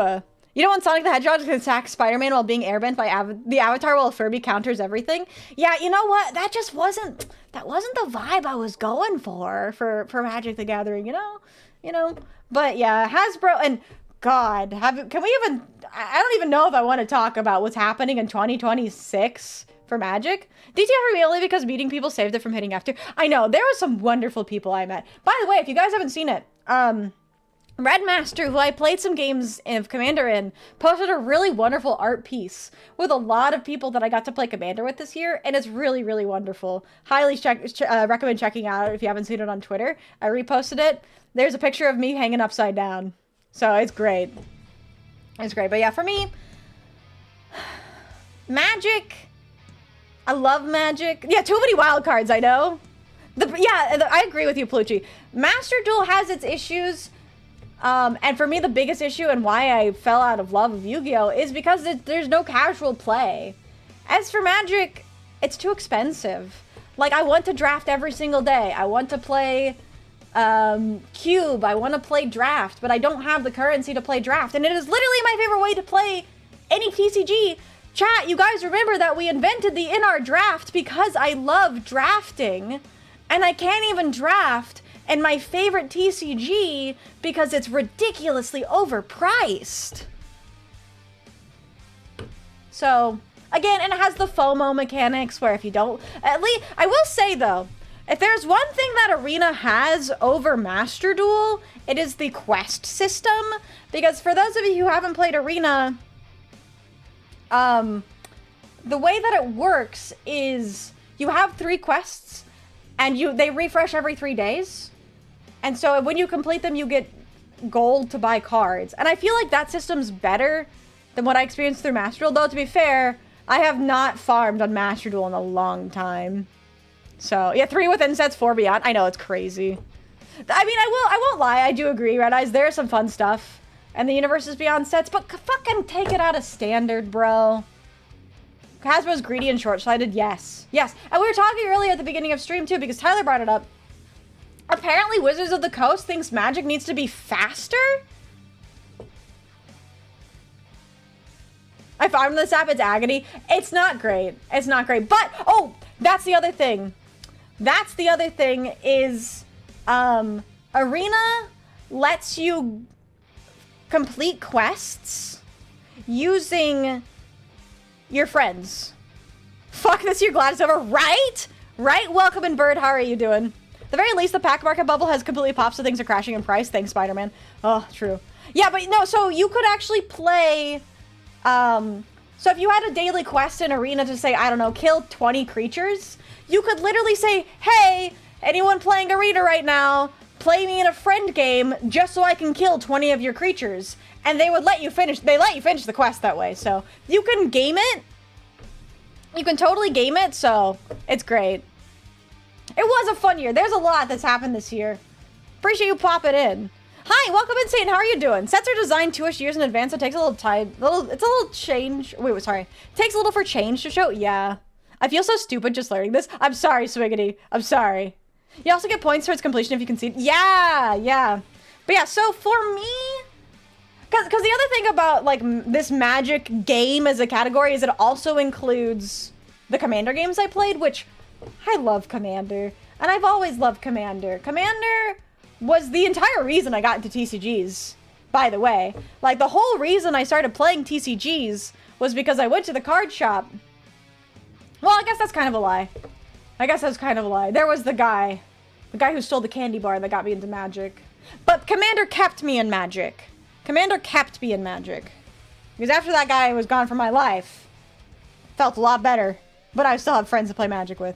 [SPEAKER 1] You know when Sonic the Hedgehog can attack Spider-Man while being airbent by the Avatar while Furby counters everything? Yeah, you know what? That just wasn't the vibe I was going for Magic the Gathering, you know? But yeah, Hasbro, and God, can we even, I don't even know if I want to talk about what's happening in 2026 for Magic. DTF really because meeting people saved it from hitting F2. I know, there were some wonderful people I met. By the way, if you guys haven't seen it, Redmaster, who I played some games of Commander in, posted a really wonderful art piece with a lot of people that I got to play Commander with this year, and it's really, really wonderful. Highly recommend checking out if you haven't seen it on Twitter. I reposted it. There's a picture of me hanging upside down. So it's great. It's great. But yeah, for me, Magic, I love Magic. Yeah, too many wild cards, I know. I agree with you, Plucci. Master Duel has its issues. And for me, the biggest issue and why I fell out of love of Yu-Gi-Oh! Is because there's no casual play. As for Magic, it's too expensive. Like, I want to draft every single day. I want to play Cube. I want to play Draft, but I don't have the currency to play Draft. And it is literally my favorite way to play any TCG. Chat, you guys remember that we invented the in-our draft because I love drafting. And I can't even draft in my favorite TCG because it's ridiculously overpriced. So, again, and it has the FOMO mechanics where if you don't... At least, I will say, though, if there's one thing that Arena has over Master Duel, it is the quest system. Because for those of you who haven't played Arena, the way that it works is you have 3 quests, and they refresh every 3 days. And so when you complete them, you get gold to buy cards. And I feel like that system's better than what I experienced through Master Duel. Though, to be fair, I have not farmed on Master Duel in a long time. So, yeah, 3 within sets, 4 beyond. I know, it's crazy. I mean, I won't lie, I do agree, Red Eyes, there's some fun stuff. And the Universe is Beyond sets, but fucking take it out of Standard, bro. Hasbro's greedy and short-sighted, yes. Yes, and we were talking earlier at the beginning of stream, too, because Tyler brought it up. Apparently, Wizards of the Coast thinks Magic needs to be faster? I farmed this app, it's agony. It's not great. It's not great. But, oh, that's the other thing. That's the other thing is, Arena lets you complete quests using your friends. Fuck this year, glad it's over. Right? Right? Welcome in, Bird. How are you doing? At the very least, the pack market bubble has completely popped, so things are crashing in price. Thanks, Spider-Man. Oh, true. Yeah, but no, so you could actually play... So if you had a daily quest in Arena to say, I don't know, kill 20 creatures, you could literally say, hey, anyone playing Arena right now, play me in a friend game just so I can kill 20 of your creatures. And they would let you finish, the quest that way. So you can game it You can totally game it, so it's great. It was a fun year. There's a lot that's happened this year. Appreciate you popping in. Hi, welcome in, Satan. How are you doing? Sets are designed 2-ish years in advance, so it takes a little time. It's a little change. Wait, sorry. It takes a little for change to show. Yeah. I feel so stupid just learning this. I'm sorry, 𝖉𝖕𝖊𝖓. I'm sorry. You also get points towards completion if you concede. Yeah, yeah. But yeah, so for me, because the other thing about like this Magic game as a category is it also includes the Commander games I played, which I love Commander. And I've always loved Commander. Commander was the entire reason I got into TCGs, by the way. Like, the whole reason I started playing TCGs was because I went to the card shop. Well, I guess that's kind of a lie. There was the guy who stole the candy bar that got me into Magic. But Commander kept me in Magic. Because after that guy was gone from my life, felt a lot better. But I still have friends to play Magic with.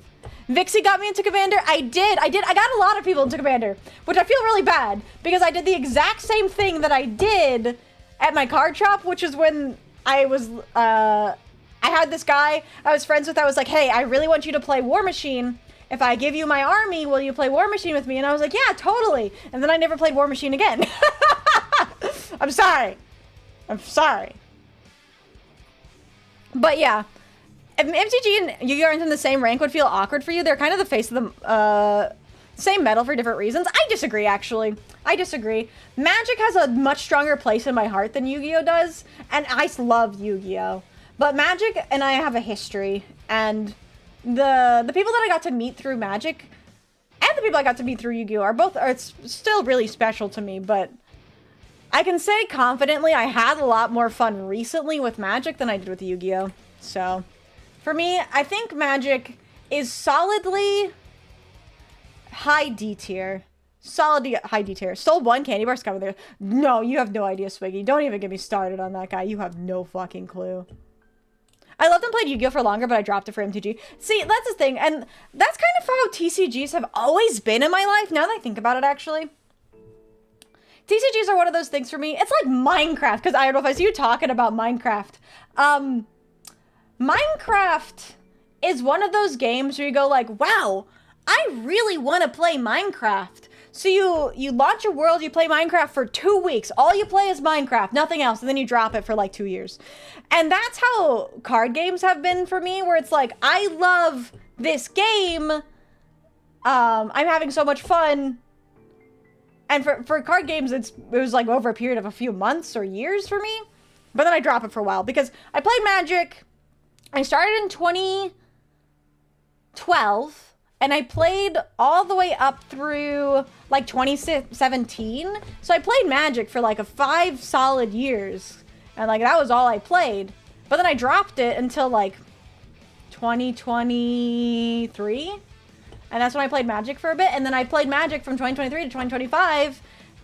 [SPEAKER 1] Vixie got me into Commander. I got a lot of people into Commander, which I feel really bad because I did the exact same thing that I did at my card shop, which is when I was, I had this guy I was friends with. I was like, hey, I really want you to play War Machine. If I give you my army, will you play War Machine with me? And I was like, yeah, totally. And then I never played War Machine again. I'm sorry. But yeah. If MTG and Yu-Gi-Oh aren't in the same rank would feel awkward for you. They're kind of the face of the same metal for different reasons. I disagree, actually. Magic has a much stronger place in my heart than Yu-Gi-Oh does, and I love Yu-Gi-Oh. But Magic and I have a history, and the people that I got to meet through Magic and the people I got to meet through Yu-Gi-Oh it's still really special to me, but I can say confidently I had a lot more fun recently with Magic than I did with Yu-Gi-Oh. So for me, I think Magic is solidly high D tier. High D tier. Stole one candy bar, Scum there. No, you have no idea, 𝖉𝖕𝖊𝖓. Don't even get me started on that guy. You have no fucking clue. I loved and played Yu-Gi-Oh for longer, but I dropped it for MTG. See, that's the thing, and that's kind of how TCGs have always been in my life, now that I think about it, actually. TCGs are one of those things for me. It's like Minecraft, because I don't know if I see you talking about Minecraft. Minecraft is one of those games where you go like, wow, I really want to play Minecraft. So you launch your world, you play Minecraft for 2 weeks. All you play is Minecraft, nothing else, and then you drop it for like 2 years. And that's how card games have been for me, where it's like, I love this game. I'm having so much fun. And for card games, it was like over a period of a few months or years for me. But then I drop it for a while because I played Magic. I started in 2012. And I played all the way up through like 2017. So I played Magic for like 5 solid years. And like that was all I played. But then I dropped it until like 2023. And that's when I played Magic for a bit. And then I played Magic from 2023 to 2025.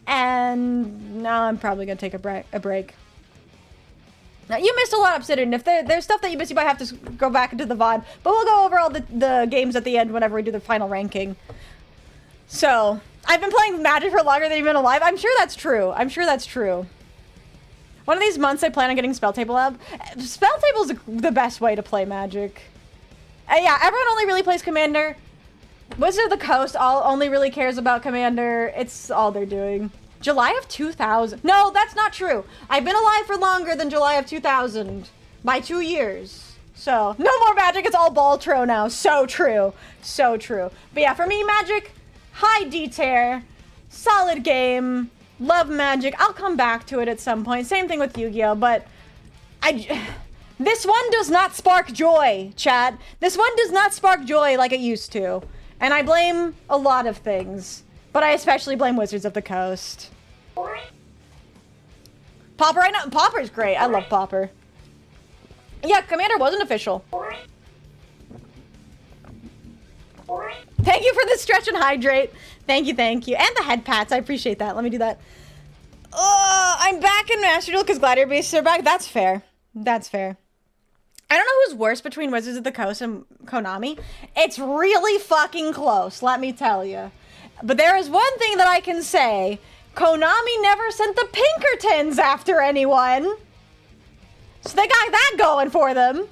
[SPEAKER 1] And now I'm probably going to take a break. Now, you missed a lot, 𝖉𝖕𝖓. If there's stuff that you missed, you might have to go back into the VOD. But we'll go over all the games at the end whenever we do the final ranking. So, I've been playing Magic for longer than you've been alive. I'm sure that's true. One of these months, I plan on getting Spell Table Lab. Spell Table is the best way to play Magic. Yeah, everyone only really plays Commander. Wizard of the Coast only really cares about Commander. It's all they're doing. July of 2000. No, that's not true. I've been alive for longer than July of 2000 by 2 years. So, no more Magic. It's all Balatro now. So true. But yeah, for me, Magic, high D tier, solid game, love Magic. I'll come back to it at some point. Same thing with Yu-Gi-Oh, but this one does not spark joy, chat. This one does not spark joy like it used to. And I blame a lot of things. But I especially blame Wizards of the Coast. Pauper, I know. Pauper's great. I love Pauper. Yeah, Commander wasn't official. Thank you for the stretch and hydrate. Thank you. And the head pats. I appreciate that. Let me do that. I'm back in Master Duel because Gladiator bases are back. That's fair. I don't know who's worse between Wizards of the Coast and Konami. It's really fucking close, let me tell you. But there is one thing that I can say. Konami never sent the Pinkertons after anyone. So they got that going for them.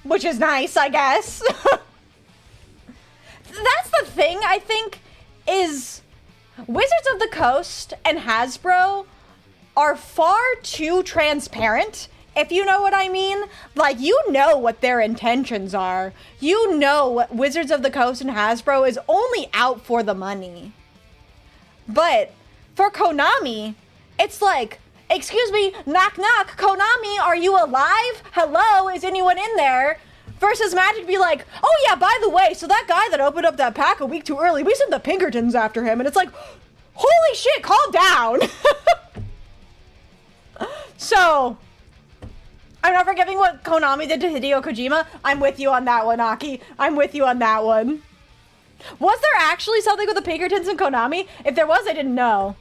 [SPEAKER 1] which is nice, I guess. That's the thing, I think, is Wizards of the Coast and Hasbro are far too transparent, if you know what I mean. Like, you know what their intentions are. You know what Wizards of the Coast and Hasbro is only out for the money. But for Konami, it's like, excuse me, knock knock, Konami, are you alive? Hello, is anyone in there? Versus Magic be like, oh yeah, by the way, so that guy that opened up that pack a week too early, we sent the Pinkertons after him. And it's like, holy shit, calm down. So, I'm not forgiving what Konami did to Hideo Kojima. I'm with you on that one, Aki. I'm with you on that one. Was there actually something with the Pinkertons and Konami? If there was, I didn't know.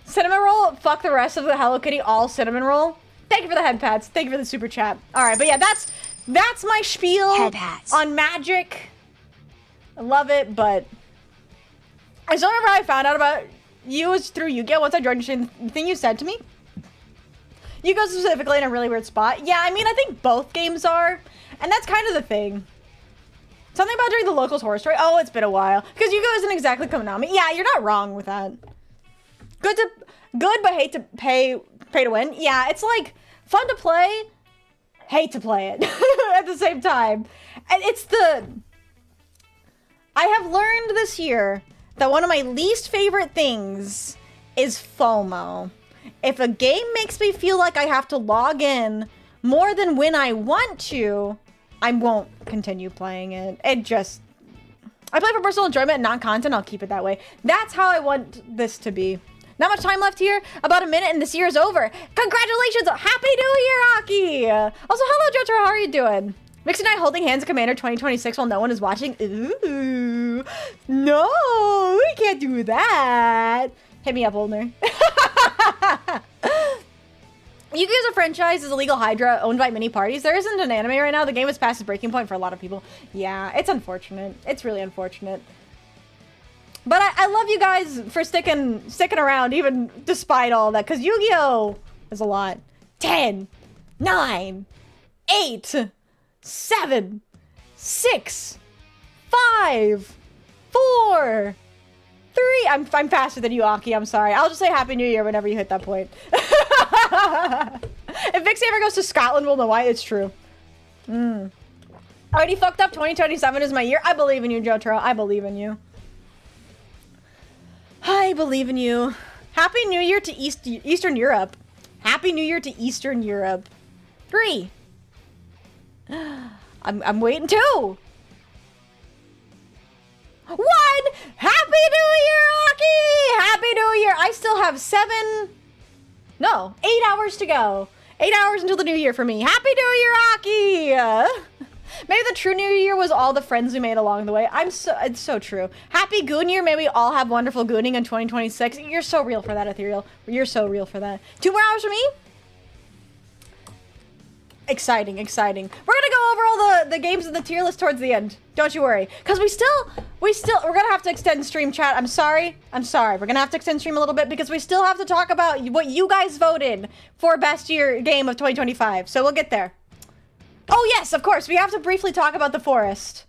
[SPEAKER 1] Cinnamon roll, fuck the rest of the Hello Kitty, all cinnamon roll. Thank you for the head pats. Thank you for the super chat. All right, but yeah, that's my spiel on Magic. I love it, but I still remember how I found out about you was through Yugioh once I joined the thing you said to me. Yugioh specifically in a really weird spot. Yeah, I mean, I think both games are, and that's kind of the thing. Something about during the locals horror story. Oh, it's been a while. Because Yugioh isn't exactly Konami. Yeah, you're not wrong with that. Good, but hate to pay to win. Yeah, it's like fun to play, hate to play it at the same time. And I have learned this year that one of my least favorite things is FOMO. If a game makes me feel like I have to log in more than when I want to, I won't continue playing it. I play for personal enjoyment and not content. I'll keep it that way. That's how I want this to be. Not much time left here. About a minute and this year is over. Congratulations! Happy New Year, Aki! Also, hello, Jotaro. How are you doing? Vixie and I holding hands at Commander 2026 while no one is watching. Ooh. No, we can't do that. Hit me up, Olner. Yu-Gi-Oh's a franchise is a legal hydra owned by many parties. There isn't an anime right now. The game is past its breaking point for a lot of people. Yeah, it's unfortunate. It's really unfortunate. But I love you guys for sticking around, even despite all that, because Yu-Gi-Oh! Is a lot. 10, 9, 8, 7, 6, 5, 4, 3. I'm faster than you, Aki. I'm sorry. I'll just say Happy New Year whenever you hit that point. If Vixie ever goes to Scotland, we'll know why. It's true. Already fucked up. 2027 is my year. I believe in you, Jotaro. I believe in you. I believe in you. Happy New Year to Eastern Europe. Happy New Year to Eastern Europe. 3. I'm waiting 2. 1. Happy New Year, Aki! Happy New Year. I still have 8 hours to go. 8 hours until the new year for me. Happy New Year, Aki! Maybe the true New Year was all the friends we made along the way. It's so true. Happy Goon Year. May we all have wonderful gooning in 2026. You're so real for that, Ethereal. You're so real for that. 2 more hours for me? Exciting, exciting. We're gonna go over all the games in the tier list towards the end. Don't you worry. Because we're gonna have to extend stream chat. I'm sorry. We're gonna have to extend stream a little bit because we still have to talk about what you guys voted for best year game of 2025. So we'll get there. Oh yes, of course. We have to briefly talk about the forest.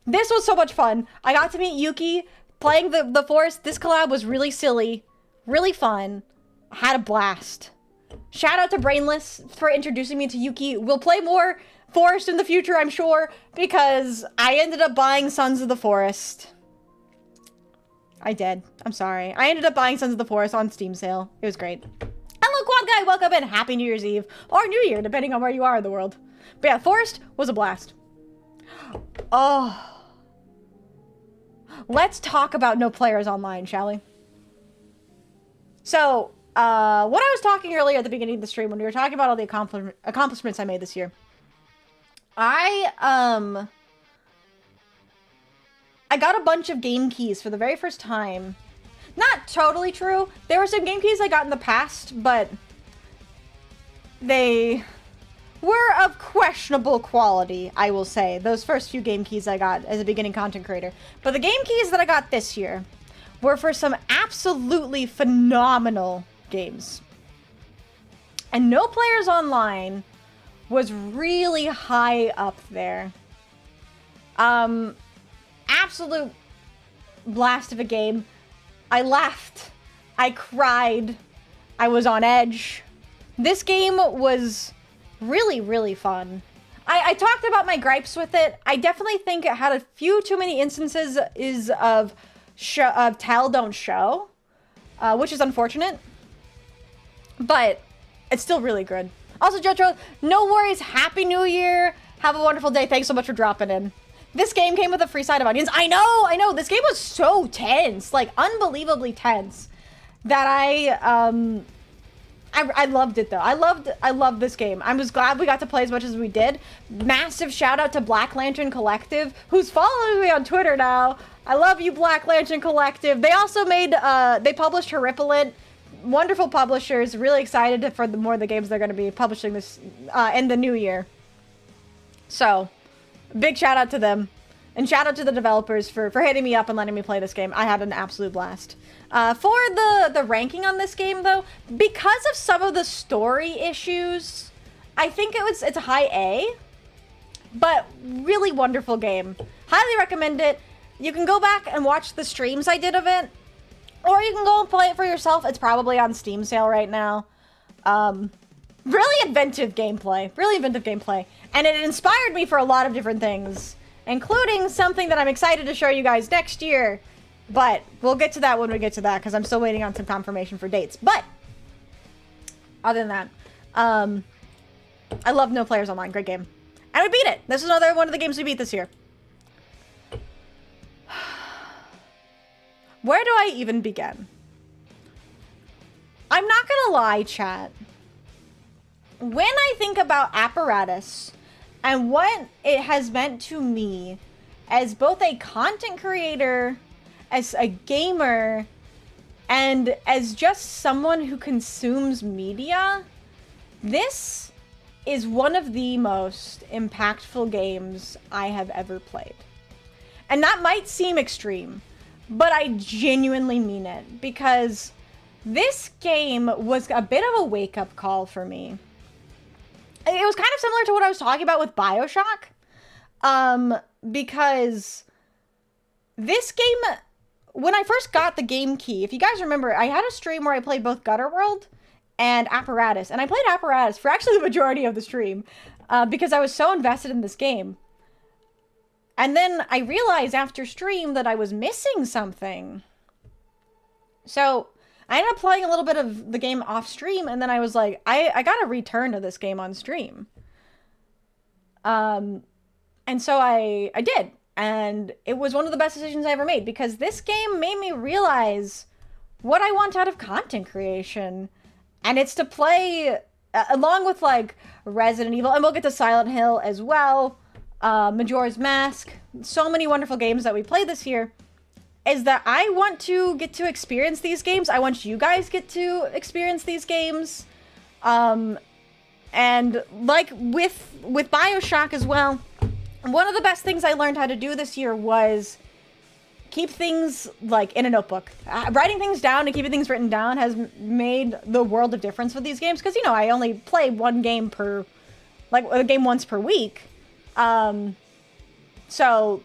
[SPEAKER 1] This was so much fun. I got to meet Yuki playing the forest. This collab was really silly, really fun. I had a blast. Shout out to Brainless for introducing me to Yuki. We'll play more Forest in the future, I'm sure, because I ended up buying Sons of the Forest. I did. I'm sorry. I ended up buying Sons of the Forest on Steam sale. It was great. Hello, Quad Guy. Welcome in. Happy New Year's Eve. Or New Year, depending on where you are in the world. But yeah, Forest was a blast. Oh. Let's talk about no players online, shall we? So, what I was talking earlier at the beginning of the stream when we were talking about all the accomplishments I made this year. I got a bunch of game keys for the very first time. Not totally true. There were some game keys I got in the past, but they were of questionable quality, I will say. Those first few game keys I got as a beginning content creator. But the game keys that I got this year were for some absolutely phenomenal games. And No Players Online was really high up there. Absolute blast of a game. I laughed. I cried. I was on edge. This game was really, really fun. I talked about my gripes with it. I definitely think it had a few too many instances of tell, don't show, which is unfortunate. But it's still really good. Also, Jotro, no worries. Happy New Year. Have a wonderful day. Thanks so much for dropping in. This game came with a free side of onions. I know. This game was so tense, like unbelievably tense, that I loved it though. I loved this game. I was glad we got to play as much as we did. Massive shout out to 𝖉𝖓𝖙, who's following me on Twitter now. I love you, 𝖉𝖓𝖙. They also made, they published 𝖍𝖆𝖊𝖓. Wonderful publishers. Really excited for the more of the games they're going to be publishing this in the new year. So, big shout out to them. And shout out to the developers for hitting me up and letting me play this game. I had an absolute blast. For the ranking on this game, though, because of some of the story issues, I think it's a high A. But really wonderful game. Highly recommend it. You can go back and watch the streams I did of it. Or you can go and play it for yourself. It's probably on Steam sale right now. Really inventive gameplay. Really inventive gameplay. And it inspired me for a lot of different things, including something that I'm excited to show you guys next year. But we'll get to that when we get to that, because I'm still waiting on some confirmation for dates. But other than that, I love No Players Online. Great game. And we beat it. This is another one of the games we beat this year. Where do I even begin? I'm not gonna lie, chat. When I think about Apparatus and what it has meant to me as both a content creator, as a gamer, and as just someone who consumes media, this is one of the most impactful games I have ever played. And that might seem extreme, but I genuinely mean it, because this game was a bit of a wake-up call for me. It was kind of similar to what I was talking about with BioShock, because this game, when I first got the game key, if you guys remember, I had a stream where I played both Gutter World and Apparatus, and I played Apparatus for actually the majority of the stream, because I was so invested in this game. And then I realized after stream that I was missing something. So I ended up playing a little bit of the game off stream, and then I was like, I gotta return to this game on stream. And so I did. And it was one of the best decisions I ever made, because this game made me realize what I want out of content creation. And it's to play along with like Resident Evil, and we'll get to Silent Hill as well. Majora's Mask, so many wonderful games that we played this year, is that I want to get to experience these games. I want you guys get to experience these games. And like with BioShock as well, one of the best things I learned how to do this year was keep things like in a notebook. Writing things down and keeping things written down has made the world of difference with these games, because, you know, I only play one game per, like a game once per week. So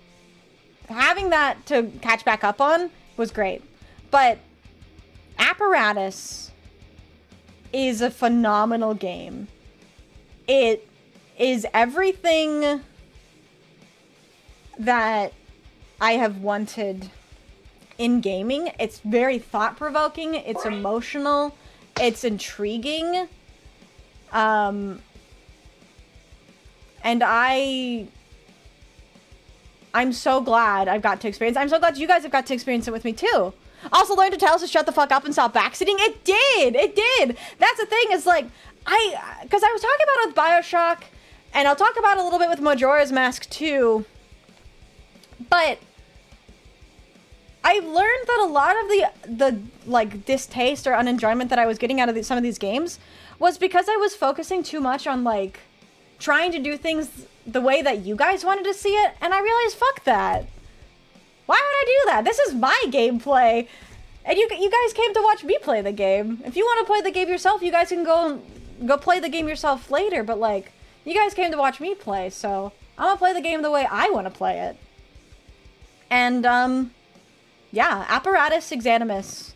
[SPEAKER 1] having that to catch back up on was great. But Apparatus is a phenomenal game. It is everything that I have wanted in gaming. It's very thought-provoking, it's emotional, it's intriguing. And I'm so glad I've got to experience. I'm so glad you guys have got to experience it with me too. Also learned to tell us to shut the fuck up and stop backseating. It did. That's the thing, is like, because I was talking about it with BioShock, and I'll talk about it a little bit with Majora's Mask too. But I learned that a lot of the like distaste or unenjoyment that I was getting out of some of these games was because I was focusing too much on like trying to do things the way that you guys wanted to see it, and I realized, fuck that. Why would I do that? This is my gameplay, and you guys came to watch me play the game. If you want to play the game yourself, you guys can go play the game yourself later, but like, You guys came to watch me play, so I'm gonna play the game the way I want to play it. And, yeah, 𝖵𝖓𝖙'𝖙.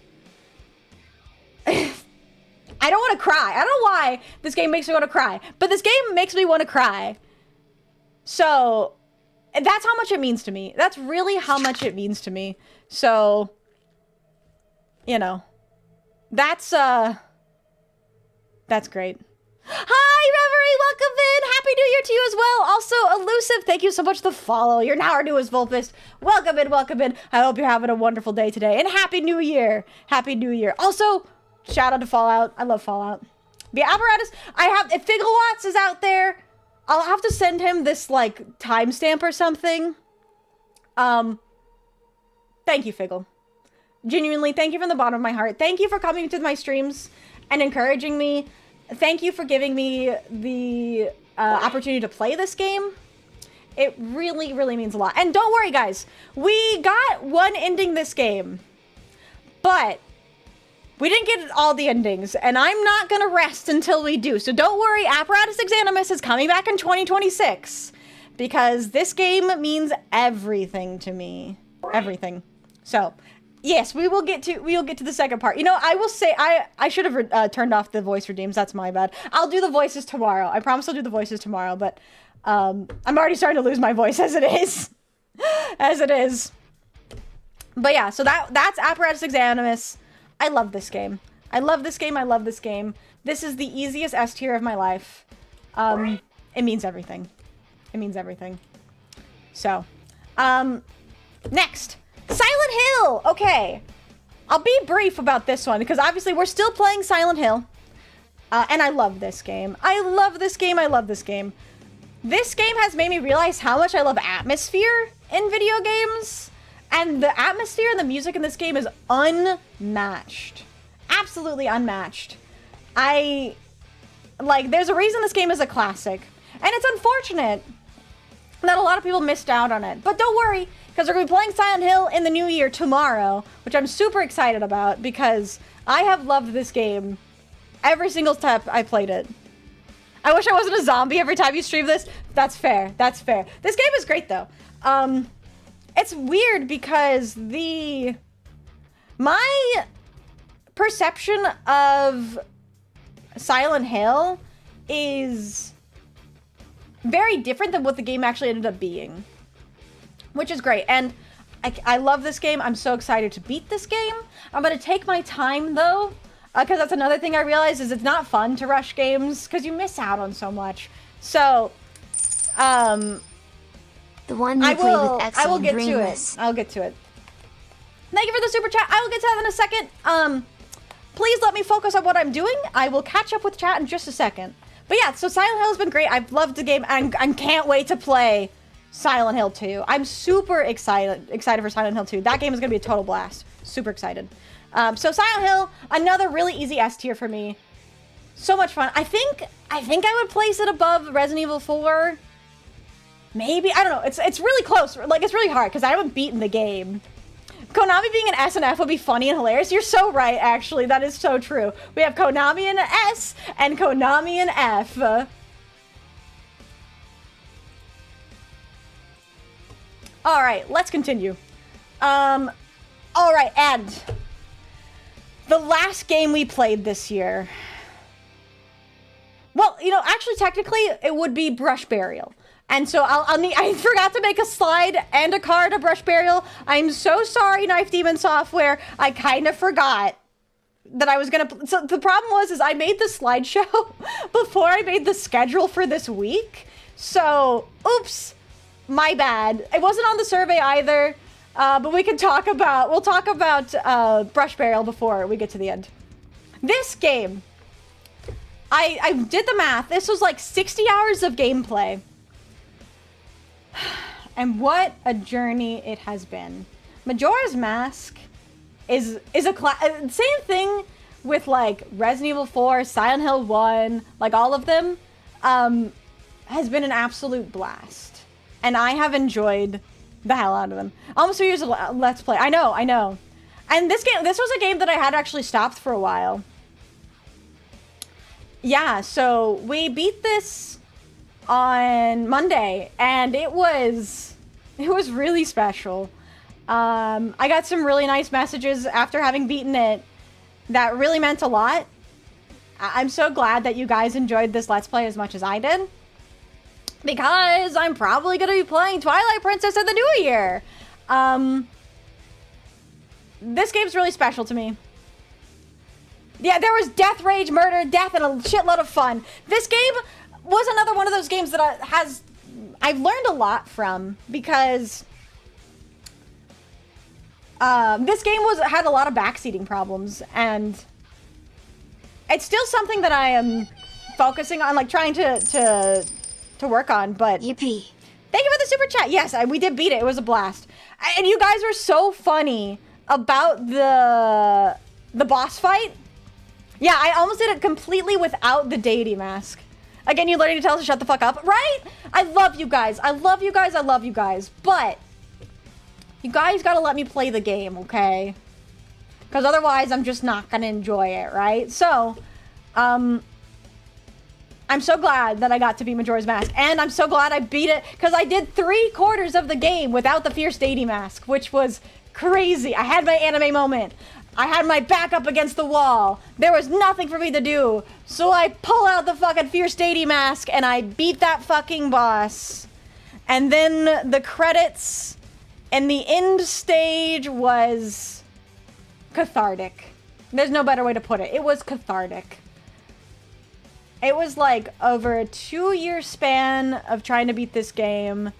[SPEAKER 1] I don't want to cry. I don't know why this game makes me want to cry, but this game makes me want to cry. So, that's how much it means to me. That's really how much it means to me. So, you know, that's great. Hi, Reverie, welcome in. Happy New Year to you as well. Also, Elusive, thank you so much for the follow. You're now our newest Vulpist. Welcome in, welcome in. I hope you're having a wonderful day today. And Happy New Year. Happy New Year. Also, shout out to Fallout. I love Fallout. The apparatus, if 𝖉𝖙𝖊𝖓 is out there, I'll have to send him this, like, timestamp or something. Thank you, 𝖉𝖙𝖊𝖓. Genuinely, thank you from the bottom of my heart. Thank you for coming to my streams and encouraging me. Thank you for giving me the opportunity to play this game. It really, really means a lot. And don't worry, guys. We got one ending this game. But we didn't get all the endings. And I'm not going to rest until we do. So don't worry. 𝖵𝖓𝖙 is coming back in 2026. Because this game means everything to me. Everything. So, yes, we'll get to the second part. You know, I will say I should have turned off the voice redeems. That's my bad. I'll do the voices tomorrow. I promise I'll do the voices tomorrow, but I'm already starting to lose my voice as it is. As it is. But yeah, so that's 𝖵𝖓𝖙'𝖙. I love this game. I love this game. I love this game. This is the easiest S tier of my life. It means everything. It means everything. So, next. Silent Hill! Okay. I'll be brief about this one, because obviously we're still playing Silent Hill. And I love this game. I love this game. I love this game. This game has made me realize how much I love atmosphere in video games. And the atmosphere and the music in this game is unmatched. Absolutely unmatched. There's a reason this game is a classic. And it's unfortunate that a lot of people missed out on it. But don't worry, because we're going to be playing Silent Hill in the new year tomorrow, which I'm super excited about because I have loved this game every single step I played it. I wish I wasn't a zombie every time you stream this. That's fair. That's fair. This game is great, though. It's weird because my perception of Silent Hill is very different than what the game actually ended up being, which is great. And I love this game. I'm so excited to beat this game. I'm going to take my time, though, because that's another thing I realized is it's not fun to rush games because you miss out on so much. So,
[SPEAKER 2] The one you play with X
[SPEAKER 1] I will
[SPEAKER 2] and
[SPEAKER 1] get to it.
[SPEAKER 2] Dreamless.
[SPEAKER 1] I'll get to it. Thank you for the super chat. I will get to that in a second. Please let me focus on what I'm doing. I will catch up with chat in just a second. But yeah, so Silent Hill has been great. I've loved the game, and I can't wait to play Silent Hill 2. I'm super excited for Silent Hill 2. That game is going to be a total blast. Super excited. So Silent Hill, another really easy S tier for me. So much fun. I think I would place it above Resident Evil 4. Maybe, I don't know. It's really close. Like, it's really hard because I haven't beaten the game. Konami being an S and F would be funny and hilarious. You're so right, actually. That is so true. We have Konami in an S and Konami in F. All right, let's continue. All right, and the last game we played this year. Well, you know, actually, technically, it would be Brush Burial. And so I forgot to make a slide and a card of Brush Burial. I'm so sorry, Knife Demon Software. I kind of forgot that I was gonna. So the problem is I made the slideshow before I made the schedule for this week. So, oops, my bad. It wasn't on the survey either. But we'll talk about Brush Burial before we get to the end. This game, I did the math. This was like 60 hours of gameplay. And what a journey it has been. Majora's Mask is a same thing with like Resident Evil 4, Silent Hill 1, like all of them, has been an absolute blast. And I have enjoyed the hell out of them. Almost 2 years of Let's Play. I know. And this was a game that I had actually stopped for a while. Yeah, so we beat this on Monday, and it was really special. I got some really nice messages after having beaten it that really meant a lot. I'm so glad that you guys enjoyed this Let's Play as much as I did, because I'm probably going to be playing Twilight Princess in the new year. This game's really special to me. Yeah, there was death, rage, murder, death, and a shitload of fun. This game was another one of those games that I've learned a lot from, because this game had a lot of backseating problems, and it's still something that I am focusing on, like trying to work on. But
[SPEAKER 2] Yippee.
[SPEAKER 1] Thank you for the super chat. Yes, we did beat it. It was a blast, and you guys were so funny about the boss fight. Yeah, I almost did it completely without the deity mask. Again, you learning to tell us to shut the fuck up, right? I love you guys. I love you guys. I love you guys. But you guys gotta let me play the game, okay? Because otherwise, I'm just not gonna enjoy it, right? So, I'm so glad that I got to beat Majora's Mask. And I'm so glad I beat it, because I did 3/4 of the game without the Fierce Deity Mask, which was crazy. I had my anime moment. I had my back up against the wall. There was nothing for me to do. So I pull out the fucking Fierce Deity Mask and I beat that fucking boss. And then the credits and the end stage was cathartic. There's no better way to put it. It was cathartic. It was like over a 2-year span of trying to beat this game.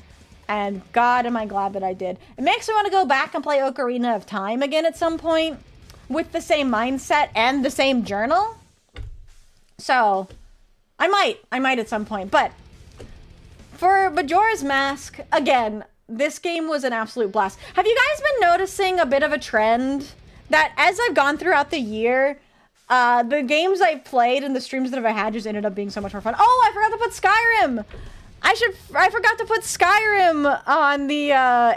[SPEAKER 1] And God, am I glad that I did. It makes me want to go back and play Ocarina of Time again at some point, with the same mindset and the same journal. So, I might at some point. But for Majora's Mask, again, this game was an absolute blast. Have you guys been noticing a bit of a trend that as I've gone throughout the year, the games I've played and the streams that I've had just ended up being so much more fun? Oh, I forgot to put Skyrim! I forgot to put Skyrim on the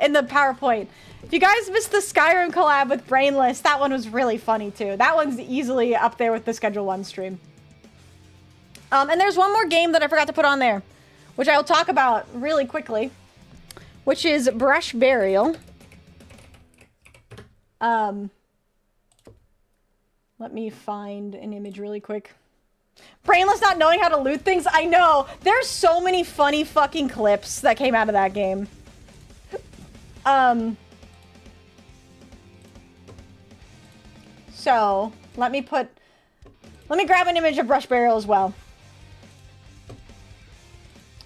[SPEAKER 1] in the PowerPoint. If you guys missed the Skyrim collab with 𝖉𝖊𝖓, that one was really funny too. That one's easily up there with the Schedule 1 stream. And there's one more game that I forgot to put on there, which I will talk about really quickly, which is Brush Burial. Let me find an image really quick. 𝖉𝖊𝖓 not knowing how to loot things? I know! There's so many funny fucking clips that came out of that game. So, let me grab an image of Brush Burial as well.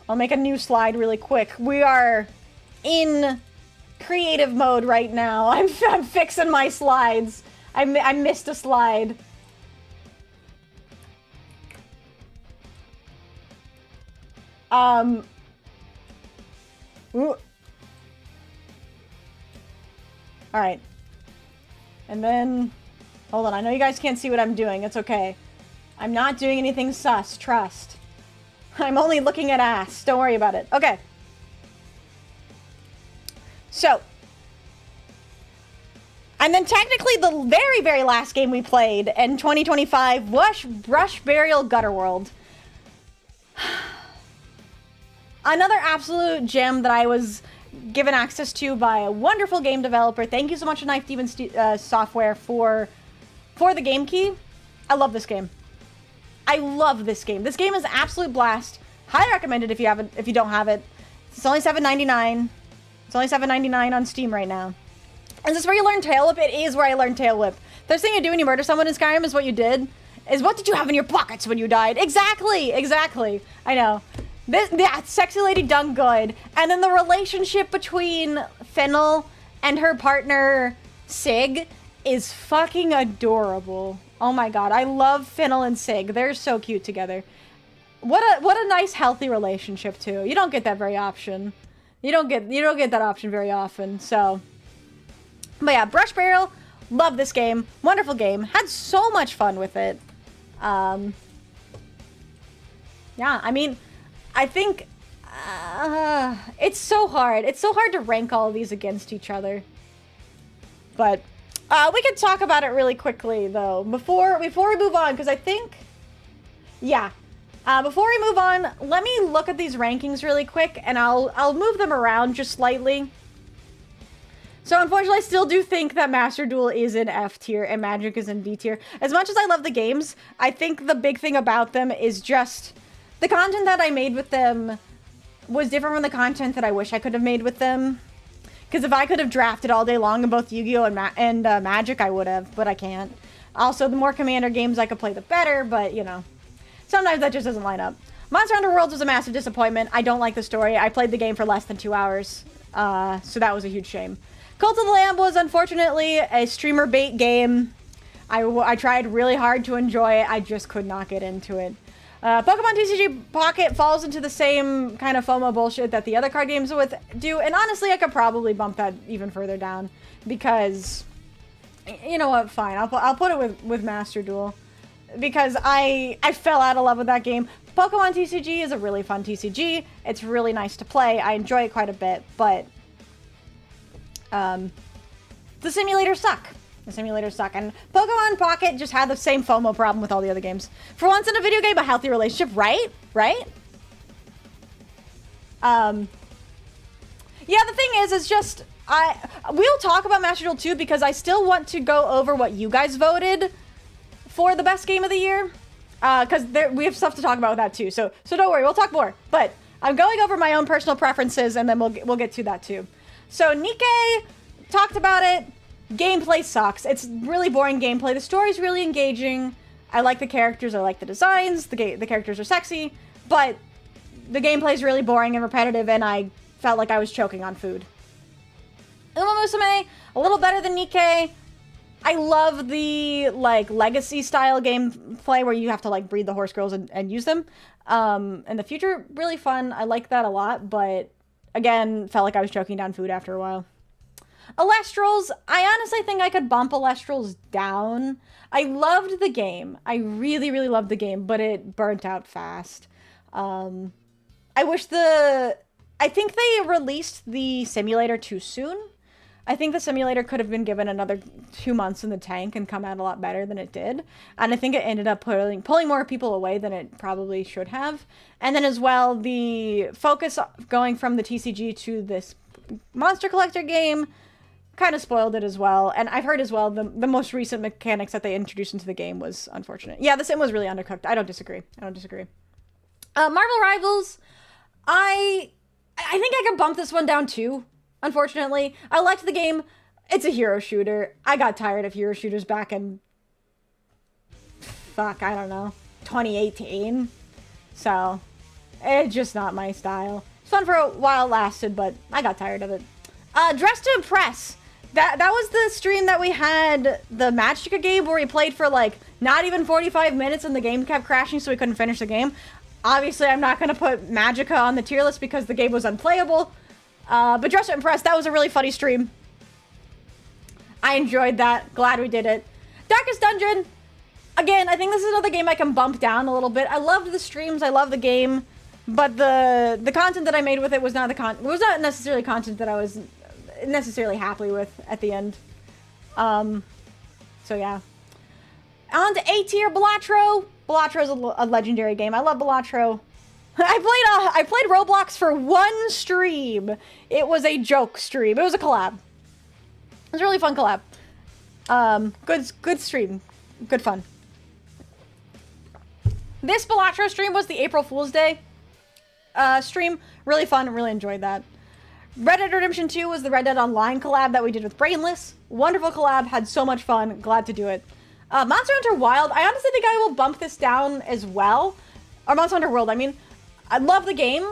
[SPEAKER 1] I'll make a new slide really quick. We are in creative mode right now. I'm fixing my slides. I missed a slide. Alright. And then, hold on, I know you guys can't see what I'm doing, it's okay. I'm not doing anything sus, trust. I'm only looking at ass, don't worry about it. Okay. So. And then technically the very, very last game we played in 2025 was Brush Burial Gutter World. Another absolute gem that I was given access to by a wonderful game developer. Thank you so much to 𝖃𝐻𝐷EMON Software for the game key. I love this game. I love this game. This game is an absolute blast. Highly recommend it if you don't have it. It's only $7.99. It's only $7.99 on Steam right now. Is this where you learn Tail Whip? It is where I learned Tail Whip. The first thing you do when you murder someone in Skyrim is what you did. Is what did you have in your pockets when you died? Exactly, exactly. I know. That sexy lady done good. And then the relationship between 𝖃𝐻𝐿 and her partner 𝖔𝖕 is fucking adorable. Oh my god, I love 𝖃𝐻𝐿 and 𝖔𝖕. They're so cute together. What a nice healthy relationship too. You don't get that very often. You don't get that option very often. So, but yeah, Brush Burial, love this game. Wonderful game. Had so much fun with it. Yeah, I mean, I think it's so hard. It's so hard to rank all of these against each other. But we could talk about it really quickly though before we move on, because I think, yeah, Before we move on, let me look at these rankings really quick, and I'll move them around just slightly. So unfortunately, I still do think that Master Duel is in F tier and Magic is in B tier. As much as I love the games, I think the big thing about them is just the content that I made with them was different from the content that I wish I could have made with them. Because if I could have drafted all day long in both Yu-Gi-Oh! and Magic, I would have, but I can't. Also, the more Commander games I could play, the better, but, you know. Sometimes that just doesn't line up. Monster Hunter Worlds was a massive disappointment. I don't like the story. I played the game for less than 2 hours, so that was a huge shame. Cult of the Lamb was, unfortunately, a streamer bait game. I tried really hard to enjoy it. I just could not get into it. Pokemon TCG Pocket falls into the same kind of FOMO bullshit that the other card games do, and honestly, I could probably bump that even further down, because, you know what, fine, I'll put it with Master Duel, because I fell out of love with that game. Pokemon TCG is a really fun TCG, it's really nice to play, I enjoy it quite a bit, but, the simulators suck. The simulators suck, and Pokemon Pocket just had the same FOMO problem with all the other games. For once in a video game, a healthy relationship, right? Right? Yeah, the thing is, it's just, we'll talk about Master Duel 2 because I still want to go over what you guys voted for the best game of the year. Because we have stuff to talk about with that too, so don't worry, we'll talk more. But I'm going over my own personal preferences, and then we'll get to that too. So NIKKE talked about it. Gameplay sucks. It's really boring gameplay. The story's really engaging. I like the characters. I like the designs. The characters are sexy. But the gameplay's really boring and repetitive, and I felt like I was choking on food. Uma Musume, a little better than NIKKE. I love the, like, legacy style gameplay where you have to, like, breed the horse girls and use them. In the future, really fun. I like that a lot, but again, felt like I was choking down food after a while. Elestrals, I honestly think I could bump Elestrals down. I loved the game. I really, really loved the game, but it burnt out fast. I think they released the simulator too soon. I think the simulator could have been given another 2 months in the tank and come out a lot better than it did. And I think it ended up pulling more people away than it probably should have. And then as well, the focus going from the TCG to this Monster Collector game kind of spoiled it as well. And I've heard as well the most recent mechanics that they introduced into the game was unfortunate. Yeah, the sim was really undercooked. I don't disagree. Marvel Rivals, I think I could bump this one down too, unfortunately. I liked the game. It's a hero shooter. I got tired of hero shooters back in, I don't know, 2018. So, it's just not my style. It's fun for a while, lasted, but I got tired of it. Dress to Impress. That was the stream that we had the Magicka game where we played for like not even 45 minutes and the game kept crashing so we couldn't finish the game. Obviously, I'm not going to put Magicka on the tier list because the game was unplayable. But Dress to Impress, that was a really funny stream. I enjoyed that. Glad we did it. Darkest Dungeon. Again, I think this is another game I can bump down a little bit. I loved the streams. I love the game. But the content that I made with it was not necessarily content that I was necessarily happy with at the end. So yeah. On to A tier, Balatro. Balatro is a legendary game. I love Balatro. I played Roblox for one stream. It was a joke stream. It was a collab. It was a really fun collab. Good stream. Good fun. This Balatro stream was the April Fool's Day stream. Really fun. Really enjoyed that. Red Dead Redemption 2 was the Red Dead Online collab that we did with Brainless. Wonderful collab. Had so much fun. Glad to do it. Monster Hunter Wild. I honestly think I will bump this down as well. Or Monster Hunter World, I mean. I love the game.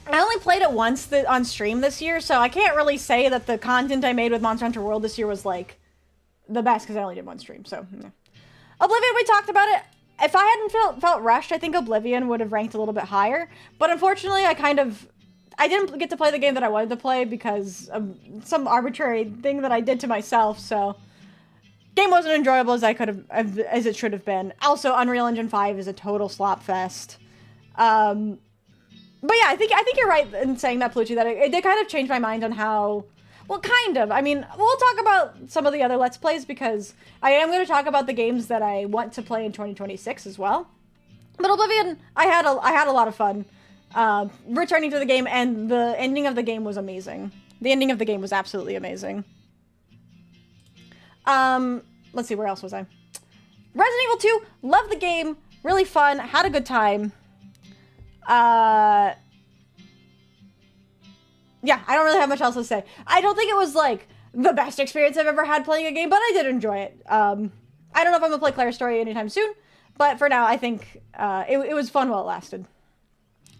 [SPEAKER 1] I only played it once on stream this year, so I can't really say that the content I made with Monster Hunter World this year was, like, the best, because I only did one stream, so, yeah. Oblivion, we talked about it. If I hadn't felt rushed, I think Oblivion would have ranked a little bit higher. But unfortunately, I didn't get to play the game that I wanted to play because of some arbitrary thing that I did to myself, so... Game wasn't enjoyable as as it should have been. Also, Unreal Engine 5 is a total slop fest. But yeah, I think you're right in saying that, Plucci, that it did kind of change my mind on how... Well, kind of. I mean, we'll talk about some of the other Let's Plays because I am going to talk about the games that I want to play in 2026 as well. But Oblivion, I had a lot of fun returning to the game, and the ending of the game was amazing. The ending of the game was absolutely amazing. Let's see, where else was I? Resident Evil 2, loved the game, really fun, had a good time. Yeah, I don't really have much else to say. I don't think it was, like, the best experience I've ever had playing a game, but I did enjoy it. I don't know if I'm gonna play Claire's Story anytime soon, but for now, I think it was fun while it lasted.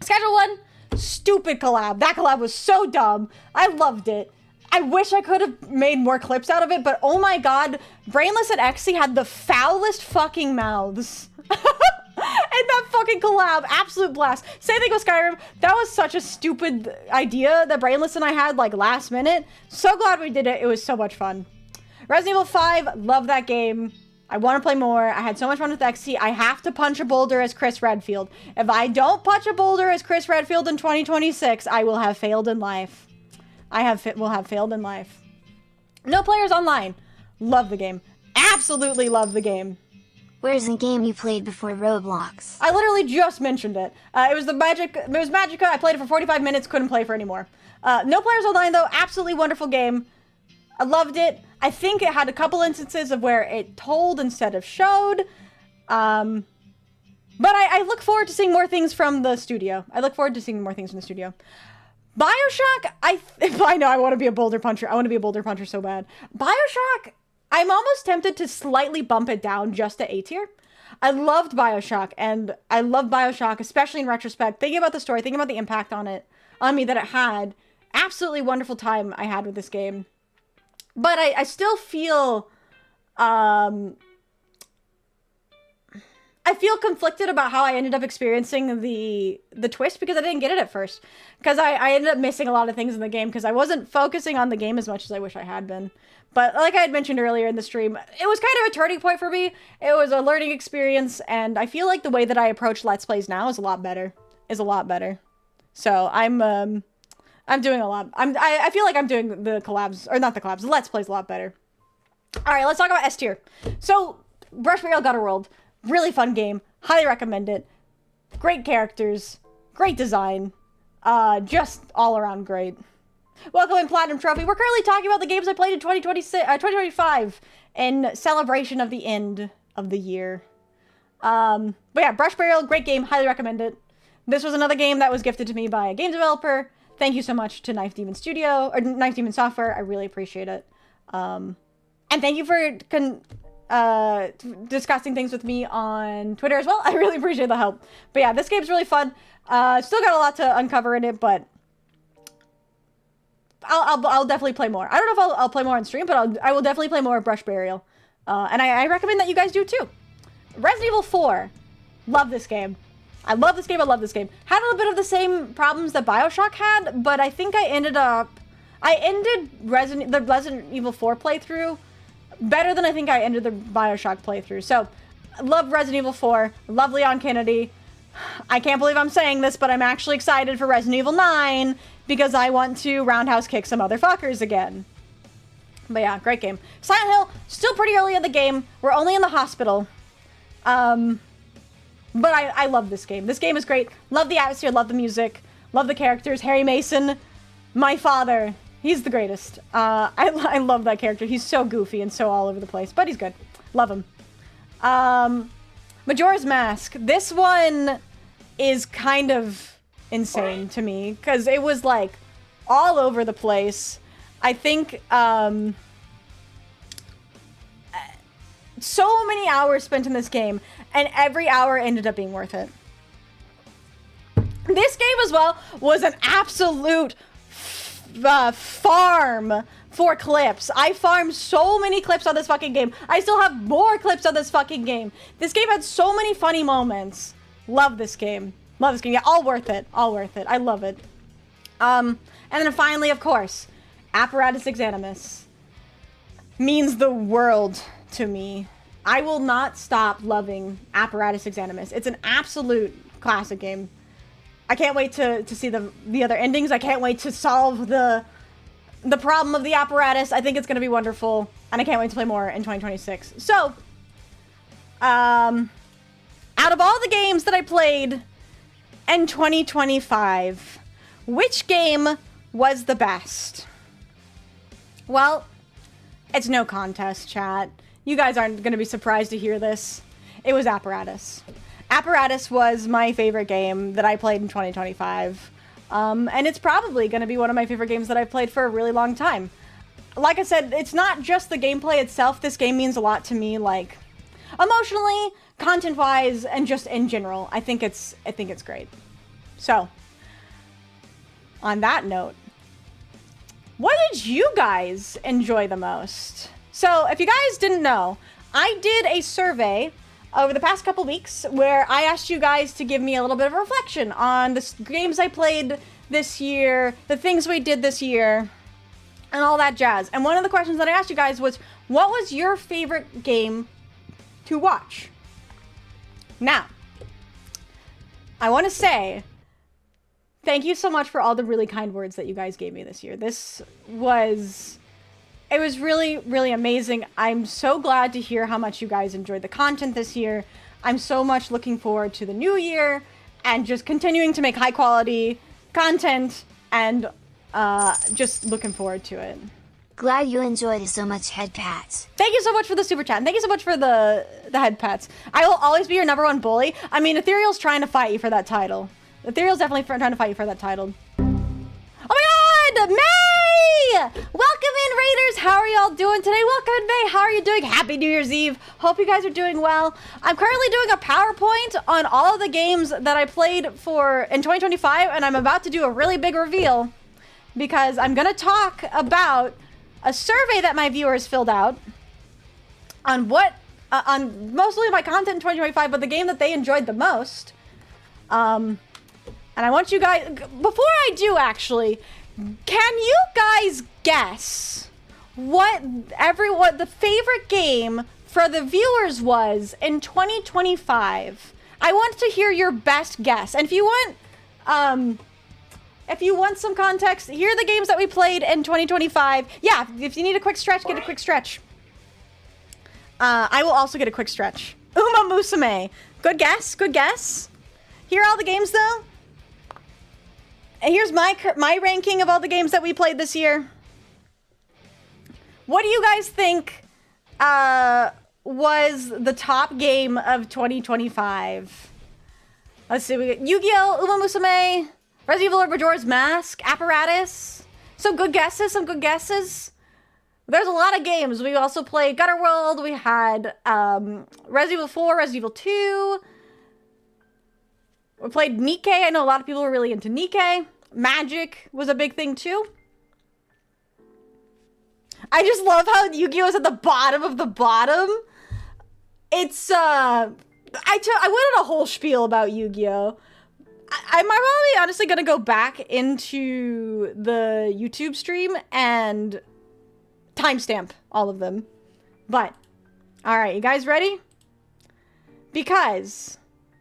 [SPEAKER 1] Schedule 1, stupid collab. That collab was so dumb. I loved it. I wish I could have made more clips out of it, but oh my god, Brainless and Exy had the foulest fucking mouths. And that fucking collab, absolute blast. Same thing with Skyrim. That was such a stupid idea that Brainless and I had, like, last minute. So glad we did it. It was so much fun. Resident Evil 5, love that game. I want to play more. I had so much fun with Exy. I have to punch a boulder as Chris Redfield. If I don't punch a boulder as Chris Redfield in 2026, I will have failed in life. Will have failed in life. No players online. Love the game. Absolutely love the game.
[SPEAKER 2] Where's the game you played before Roblox?
[SPEAKER 1] I literally just mentioned it. It was Magicka. I played it for 45 minutes, couldn't play for anymore. No players online though, absolutely wonderful game. I loved it. I think it had a couple instances of where it told instead of showed. But I look forward to seeing more things from the studio. BioShock, I know I want to be a boulder puncher. I want to be a boulder puncher so bad. BioShock, I'm almost tempted to slightly bump it down just to A tier. I loved BioShock, and I love BioShock, especially in retrospect. Thinking about the story, thinking about the impact on me that it had. Absolutely wonderful time I had with this game. But I still feel, I feel conflicted about how I ended up experiencing the twist, because I didn't get it at first. Because I ended up missing a lot of things in the game because I wasn't focusing on the game as much as I wish I had been. But like I had mentioned earlier in the stream, it was kind of a turning point for me. It was a learning experience, and I feel like the way that I approach Let's Plays now is a lot better. So I'm doing a lot. I feel like I'm doing the collabs, or not the collabs, the Let's Plays a lot better. All right, let's talk about S tier. So Brush Burial Gutter World. Really fun game. Highly recommend it. Great characters. Great design. Just all around great. Welcome in Platinum Trophy. We're currently talking about the games I played in 2025 in celebration of the end of the year. But yeah, Brush Burial, great game. Highly recommend it. This was another game that was gifted to me by a game developer. Thank you so much to Knife Demon Software. I really appreciate it. And thank you for discussing things with me on Twitter as well. I really appreciate the help. But yeah, this game's really fun. Still got a lot to uncover in it, but I'll definitely play more. I don't know if I'll play more on stream, but I will definitely play more Brush Burial. And I recommend that you guys do too. Resident Evil 4. Love this game. I love this game. Had a little bit of the same problems that BioShock had, but I think I ended the Resident Evil 4 playthrough better than I think I ended the BioShock playthrough. So, love Resident Evil 4. Love Leon Kennedy. I can't believe I'm saying this, but I'm actually excited for Resident Evil 9 because I want to roundhouse kick some motherfuckers again. But yeah, great game. Silent Hill, still pretty early in the game. We're only in the hospital. But I love this game. This game is great. Love the atmosphere, love the music, love the characters. Harry Mason, my father. He's the greatest. I love that character. He's so goofy and so all over the place, but he's good. Love him. Majora's Mask. This one is kind of insane to me because it was like all over the place. I think so many hours spent in this game, and every hour ended up being worth it. This game as well was an absolute farm for clips. I farmed so many clips on this fucking game. I still have more clips on this fucking game. This game had so many funny moments. Love this game. Yeah, all worth it. I love it. And then finally, of course, Apparatus Exanimus means the world to me. I will not stop loving Apparatus Exanimus. It's an absolute classic game. I can't wait to see the other endings. I can't wait to solve the problem of the apparatus. I think it's going to be wonderful, and I can't wait to play more in 2026. So, out of of all the games that I played in 2025, which game was the best? Well, it's no contest, chat. You guys aren't going to be surprised to hear this. It was Apparatus. Apparatus was my favorite game that I played in 2025. And it's probably going to be one of my favorite games that I've played for a really long time. Like I said, it's not just the gameplay itself. This game means a lot to me, like, emotionally, content-wise, and just in general. I think it's great. So, on that note, what did you guys enjoy the most? So, if you guys didn't know, I did a survey over the past couple weeks where I asked you guys to give me a little bit of a reflection on the games I played this year, the things we did this year, and all that jazz. And one of the questions that I asked you guys was, what was your favorite game to watch? Now, I want to say thank you so much for all the really kind words that you guys gave me this year. It was really, really amazing. I'm so glad to hear how much you guys enjoyed the content this year. I'm so much looking forward to the new year and just continuing to make high quality content and just looking forward to it.
[SPEAKER 2] Glad you enjoyed it so much, head pats.
[SPEAKER 1] Thank you so much for the super chat. And thank you so much for the head pats. I will always be your number one bully. I mean, Ethereal's trying to fight you for that title. Ethereal's definitely trying to fight you for that title. Oh my god! May! Welcome in, Raiders! How are y'all doing today? Welcome in, May! How are you doing? Happy New Year's Eve! Hope you guys are doing well. I'm currently doing a PowerPoint on all of the games that I played in 2025, and I'm about to do a really big reveal because I'm gonna talk about a survey that my viewers filled out on on mostly my content in 2025, but the game that they enjoyed the most. And I want you guys, before I do actually, can you guys guess what the favorite game for the viewers was in 2025? I want to hear your best guess. And if you want some context, here are the games that we played in 2025. Yeah, if you need a quick stretch, get a quick stretch. I will also get a quick stretch. 𝖉𝖵𝖊𝖓. Good guess, good guess. Here are all the games though. And here's my ranking of all the games that we played this year. What do you guys think was the top game of 2025? Let's see, we got Yugioh, 𝖉𝖵𝖊𝖓, Resident Evil Majora's Mask, Apparatus. Some good guesses. There's a lot of games. We also played Gutter World. We had Resident Evil 4, Resident Evil 2. We played NIKKE. I know a lot of people were really into NIKKE. Magic was a big thing too. I just love how Yu-Gi-Oh is at the bottom of the bottom. It's I went on a whole spiel about Yu-Gi-Oh. I'm probably honestly gonna go back into the YouTube stream and timestamp all of them. But all right, you guys ready? Because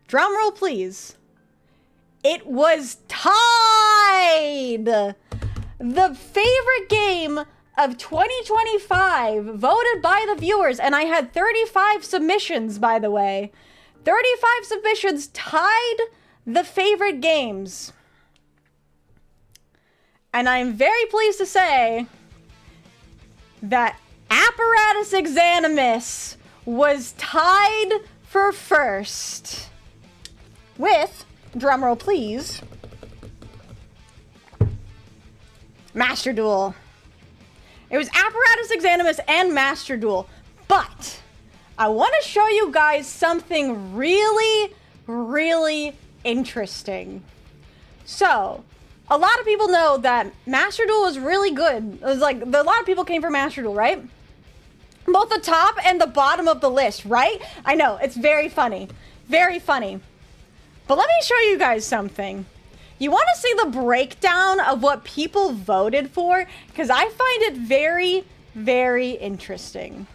[SPEAKER 1] drum roll, please. It was tied! The favorite game of 2025 voted by the viewers, and I had 35 submissions, by the way. 35 submissions tied the favorite games. And I'm very pleased to say that Apparatus 𝖔𝖕𝖙 was tied for first with, drumroll please, Master Duel. It was Apparatus 𝖔𝖕𝖙 and Master Duel, but I want to show you guys something really, really interesting. So, a lot of people know that Master Duel was really good. It was like, a lot of people came for Master Duel, right? Both the top and the bottom of the list, right? I know, it's very funny. Very funny. But let me show you guys something. You want to see the breakdown of what people voted for? Because I find it very, very interesting.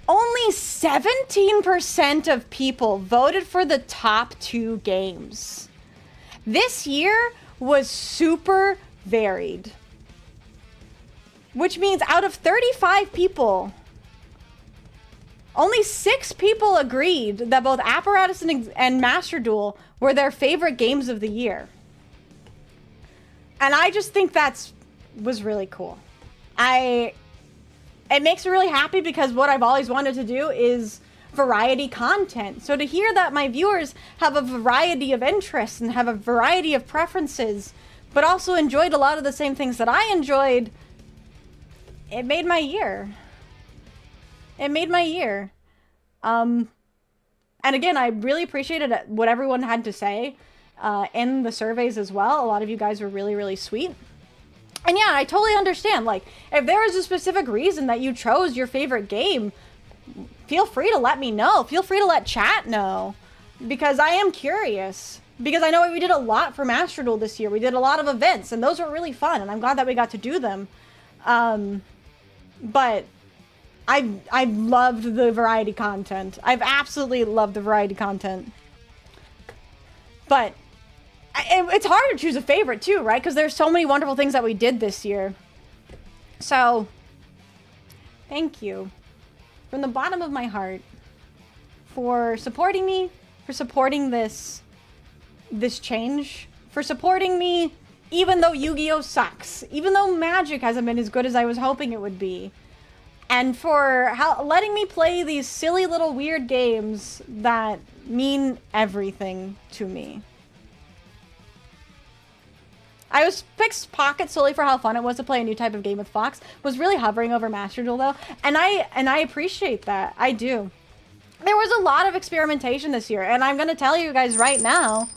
[SPEAKER 1] Only 17% of people voted for the top 2 games. This year was super varied. Which means out of 35 people only 6 people agreed that both Apparatus and Master Duel were their favorite games of the year. And I just think was really cool. It makes me really happy because what I've always wanted to do is variety content. So to hear that my viewers have a variety of interests and have a variety of preferences, but also enjoyed a lot of the same things that I enjoyed, it made my year. It made my year. And again, I really appreciated what everyone had to say in the surveys as well. A lot of you guys were really, really sweet. And yeah, I totally understand. Like, if there is a specific reason that you chose your favorite game, feel free to let me know. Feel free to let chat know. Because I am curious. Because I know we did a lot for Master Duel this year. We did a lot of events, and those were really fun. And I'm glad that we got to do them. But I loved the variety content. I've absolutely loved the variety content. But it's hard to choose a favorite too, right? Because there's so many wonderful things that we did this year. So, thank you from the bottom of my heart for supporting me, for supporting this change, for supporting me even though Yu-Gi-Oh sucks, even though Magic hasn't been as good as I was hoping it would be. And for letting me play these silly little weird games that mean everything to me. I picked Pocket solely for how fun it was to play a new type of game with Fox. Was really hovering over Master Duel though, and I appreciate that. I do. There was a lot of experimentation this year, and I'm gonna tell you guys right now.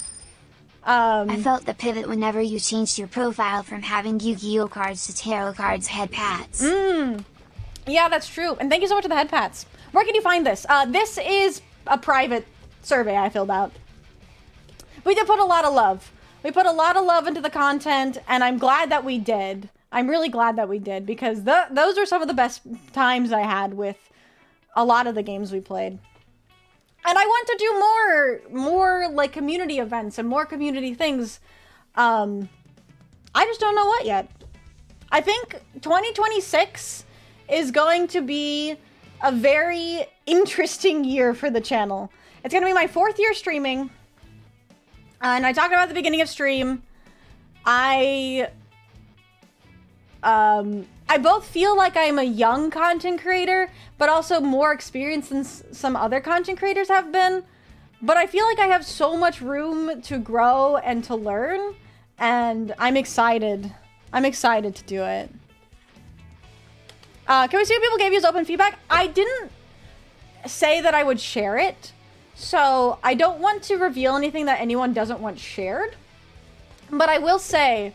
[SPEAKER 2] I felt the pivot whenever you changed your profile from having Yu-Gi-Oh cards to tarot cards head pats.
[SPEAKER 1] Yeah, that's true. And thank you so much for the head pats. Where can you find this? This is a private survey I filled out. We did put a lot of love. We put a lot of love into the content, and I'm glad that we did. I'm really glad that we did, because those are some of the best times I had with a lot of the games we played. And I want to do more like community events and more community things. I just don't know what yet. I think 2026 is going to be a very interesting year for the channel. It's going to be my 4th year streaming. And I talked about at the beginning of stream. I both feel like I'm a young content creator, but also more experienced than some other content creators have been. But I feel like I have so much room to grow and to learn, and I'm excited. I'm excited to do it. Can we see what people gave you as open feedback? I didn't say that I would share it, so I don't want to reveal anything that anyone doesn't want shared. But I will say,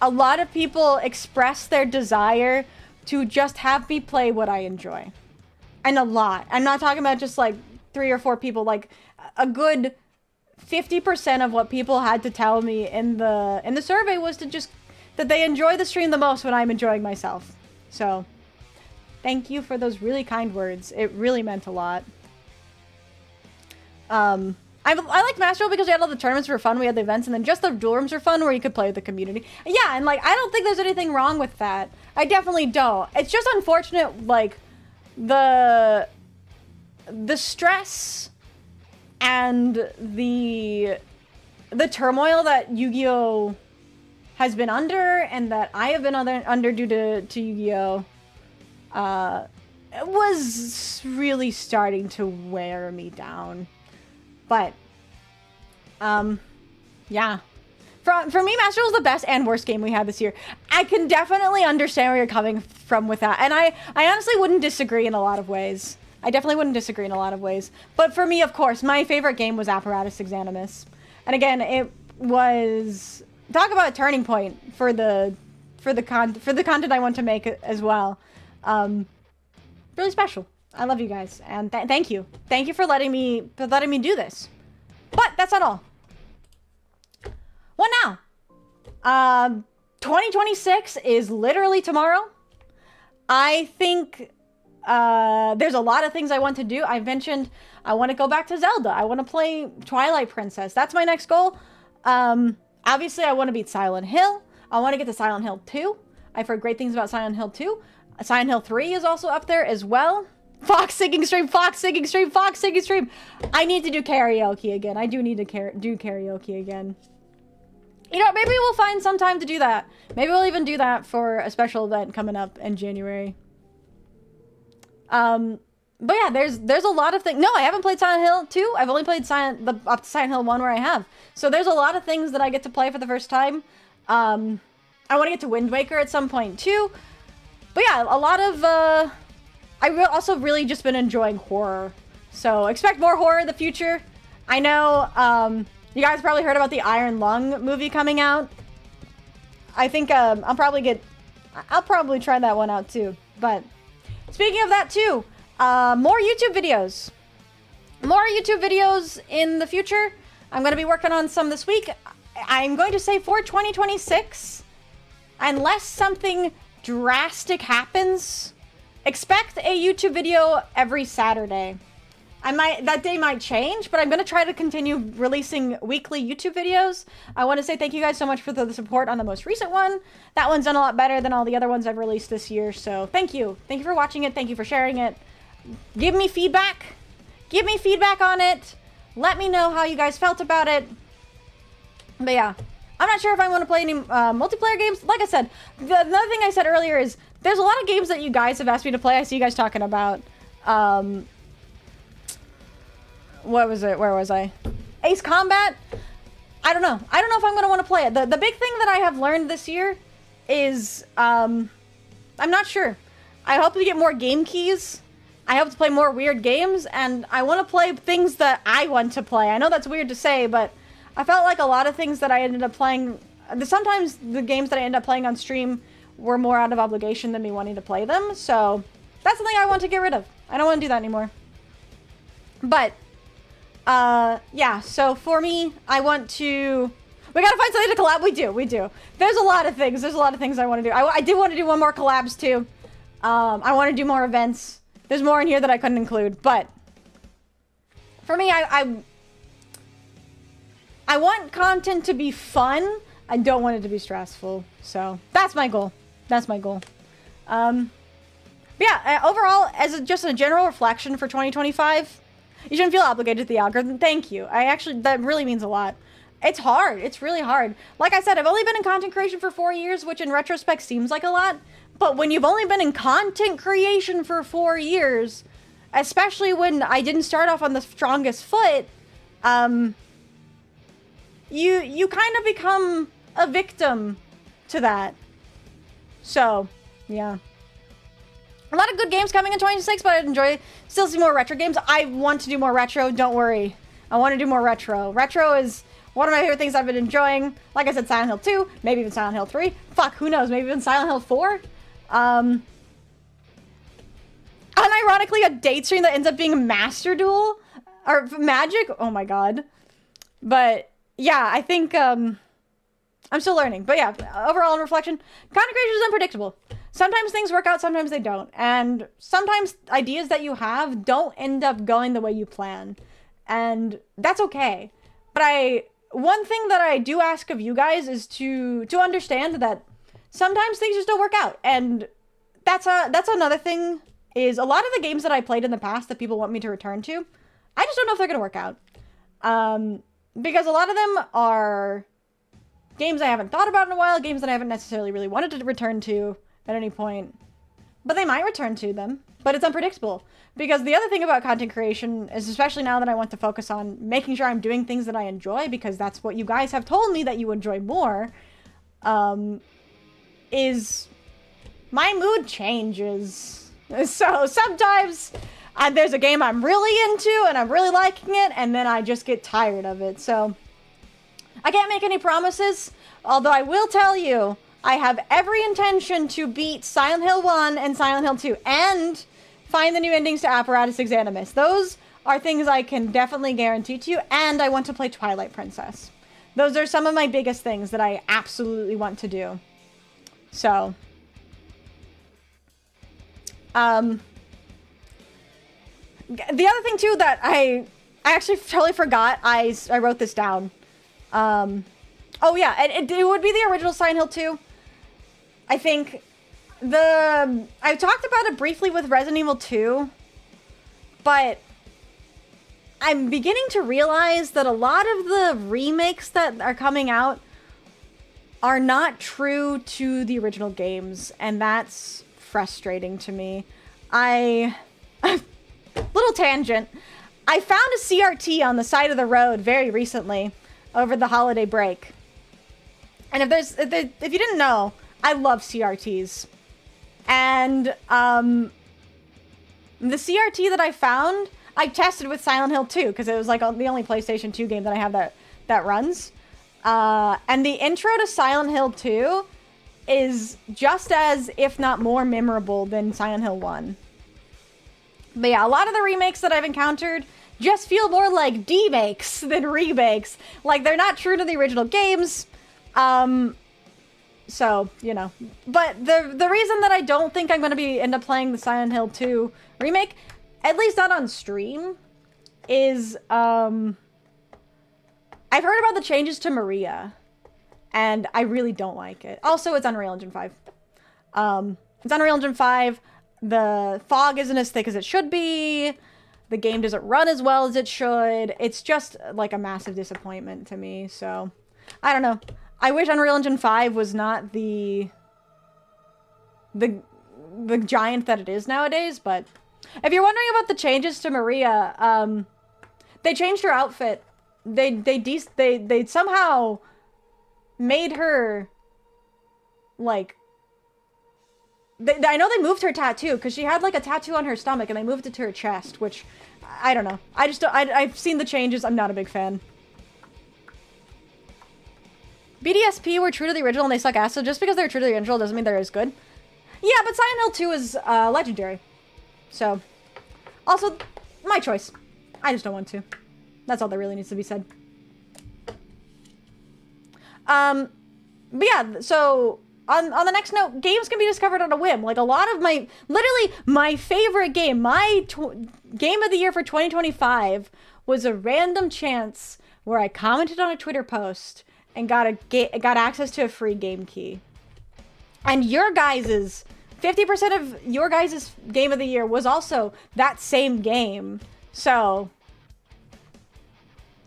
[SPEAKER 1] a lot of people express their desire to just have me play what I enjoy. And a lot. I'm not talking about just like 3 or 4 people. Like a good 50% of what people had to tell me in the survey was to just that they enjoy the stream the most when I'm enjoying myself. So thank you for those really kind words. It really meant a lot. I like Master Duel because we had all the tournaments for fun, we had the events, and then just the duel rooms were fun where you could play with the community. Yeah, and like, I don't think there's anything wrong with that. I definitely don't. It's just unfortunate, like, the stress and the turmoil that Yu-Gi-Oh has been under, and that I have been under due to Yu-Gi-Oh, was really starting to wear me down. But, yeah. For me, Master Duel was the best and worst game we had this year. I can definitely understand where you're coming from with that. And I honestly wouldn't disagree in a lot of ways. I definitely wouldn't disagree in a lot of ways. But for me, of course, my favorite game was Apparatus 𝖔𝖕𝖊𝖓. And again, it was... Talk about a turning point for the content I want to make as well. Really special. I love you guys, and thank you. Thank you for letting me do this. But that's not all. What now? 2026 is literally tomorrow. I think there's a lot of things I want to do. I mentioned I want to go back to Zelda. I want to play Twilight Princess. That's my next goal. Obviously, I want to beat Silent Hill. I want to get to Silent Hill 2. I've heard great things about Silent Hill 2. Silent Hill 3 is also up there as well. Fox singing stream, Fox singing stream, Fox singing stream. I need to do karaoke again. I do need to do karaoke again. You know, maybe we'll find some time to do that. Maybe we'll even do that for a special event coming up in January. But yeah, there's a lot of things. No, I haven't played Silent Hill 2. I've only played up to Silent Hill 1 where I have. So there's a lot of things that I get to play for the first time. I want to get to Wind Waker at some point too. But yeah, a lot of, also really just been enjoying horror. So expect more horror in the future. I know, you guys probably heard about the Iron Lung movie coming out. I think, I'll probably try that one out too. But speaking of that too, more YouTube videos. More YouTube videos in the future. I'm going to be working on some this week. I'm going to say for 2026, unless something drastic happens, expect a YouTube video every Saturday. That day might change, but I'm going to try to continue releasing weekly YouTube videos. I want to say thank you guys so much for the support on the most recent one. That one's done a lot better than all the other ones I've released this year, so thank you. Thank you for watching it. Thank you for sharing it. Give me feedback. Give me feedback on it. Let me know how you guys felt about it. But yeah, I'm not sure if I want to play any multiplayer games. Like I said, another thing I said earlier is there's a lot of games that you guys have asked me to play. I see you guys talking about, what was it? Where was I? Ace Combat? I don't know. I don't know if I'm going to want to play it. The big thing that I have learned this year is, I'm not sure. I hope to get more game keys. I hope to play more weird games, and I want to play things that I want to play. I know that's weird to say, but I felt like a lot of things that I ended up playing, sometimes the games that I ended up playing on stream were more out of obligation than me wanting to play them, so that's something I want to get rid of. I don't want to do that anymore. But, yeah, so for me, I want to... We gotta find something to collab. We do. There's a lot of things. I want to do. I do want to do one more collabs, too. I want to do more events. There's more in here that I couldn't include, but for me, I want content to be fun. I don't want it to be stressful. So that's my goal. But yeah, overall, as just a general reflection for 2025, you shouldn't feel obligated to the algorithm. Thank you. That really means a lot. It's hard. It's really hard. Like I said, I've only been in content creation for 4 years, which in retrospect seems like a lot. But when you've only been in content creation for 4 years, especially when I didn't start off on the strongest foot, you kind of become a victim to that. So, yeah. A lot of good games coming in 2026, but I'd still see more retro games. I want to do more retro, don't worry. I want to do more retro. Retro is one of my favorite things I've been enjoying. Like I said, Silent Hill 2, maybe even Silent Hill 3. Fuck, who knows, maybe even Silent Hill 4? Unironically, a date stream that ends up being Master Duel or Magic. Oh my god. But yeah, I think I'm still learning. But yeah, overall in reflection, content creation is unpredictable. Sometimes things work out, sometimes they don't, and sometimes ideas that you have don't end up going the way you plan, and that's okay. But one thing that I do ask of you guys is to understand that sometimes things just don't work out, and that's another thing, is a lot of the games that I played in the past that people want me to return to, I just don't know if they're gonna work out. Because a lot of them are games I haven't thought about in a while, games that I haven't necessarily really wanted to return to at any point. But they might return to them, but it's unpredictable. Because the other thing about content creation is, especially now that I want to focus on making sure I'm doing things that I enjoy, because that's what you guys have told me that you enjoy more, is my mood changes. So sometimes there's a game I'm really into and I'm really liking it, and then I just get tired of it. So I can't make any promises, although I will tell you I have every intention to beat Silent Hill 1 and Silent Hill 2 and find the new endings to Apparatus Exanimus. Those are things I can definitely guarantee to you, and I want to play Twilight Princess. Those are some of my biggest things that I absolutely want to do. So, the other thing too that I actually totally forgot, I wrote this down. Oh yeah, it would be the original Silent Hill 2. I think I talked about it briefly with Resident Evil 2, But I'm beginning to realize that a lot of the remakes that are coming out are not true to the original games, and that's frustrating to me. Little tangent. I found a CRT on the side of the road very recently over the holiday break. And if you didn't know, I love CRTs. And the CRT that I found, I tested with Silent Hill 2 because it was like the only PlayStation 2 game that I have that runs. And the intro to Silent Hill 2 is just as, if not more memorable than Silent Hill 1. But yeah, a lot of the remakes that I've encountered just feel more like demakes than remakes. Like, they're not true to the original games. So, you know. But the reason that I don't think I'm going to end up playing the Silent Hill 2 remake, at least not on stream, is, I've heard about the changes to Maria, and I really don't like it. Also, it's Unreal Engine 5. It's Unreal Engine 5. The fog isn't as thick as it should be. The game doesn't run as well as it should. It's just like a massive disappointment to me. So, I don't know. I wish Unreal Engine 5 was not the giant that it is nowadays. But if you're wondering about the changes to Maria, they changed her outfit. They somehow made her like. I know they moved her tattoo, because she had, like, a tattoo on her stomach, and they moved it to her chest, which, I don't know. I've seen the changes. I'm not a big fan. BDSP were true to the original, and they suck ass, so just because they're true to the original doesn't mean they're as good. Yeah, but Silent Hill 2 is, legendary. So, also, my choice. I just don't want to. That's all that really needs to be said. But yeah, so... On the next note, games can be discovered on a whim. Like, a lot of literally, my favorite game, game of the year for 2025 was a random chance where I commented on a Twitter post and got access to a free game key. And your guys's, 50% of your guys's game of the year was also that same game. So,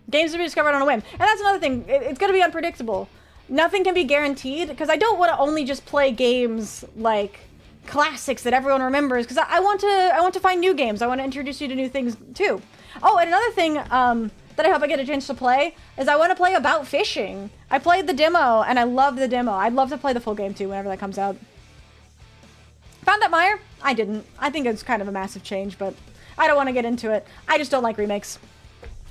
[SPEAKER 1] games can be discovered on a whim. And that's another thing, it's going to be unpredictable. Nothing can be guaranteed, because I don't want to only just play games like classics that everyone remembers, because I want to find new games. I want to introduce you to new things too. Oh, and another thing that I hope I get a chance to play is I want to play About Fishing. I played the demo and I loved the demo. I'd love to play the full game too whenever that comes out. Found Out Meyer? I didn't. I think it's kind of a massive change, but I don't want to get into it. I just don't like remakes.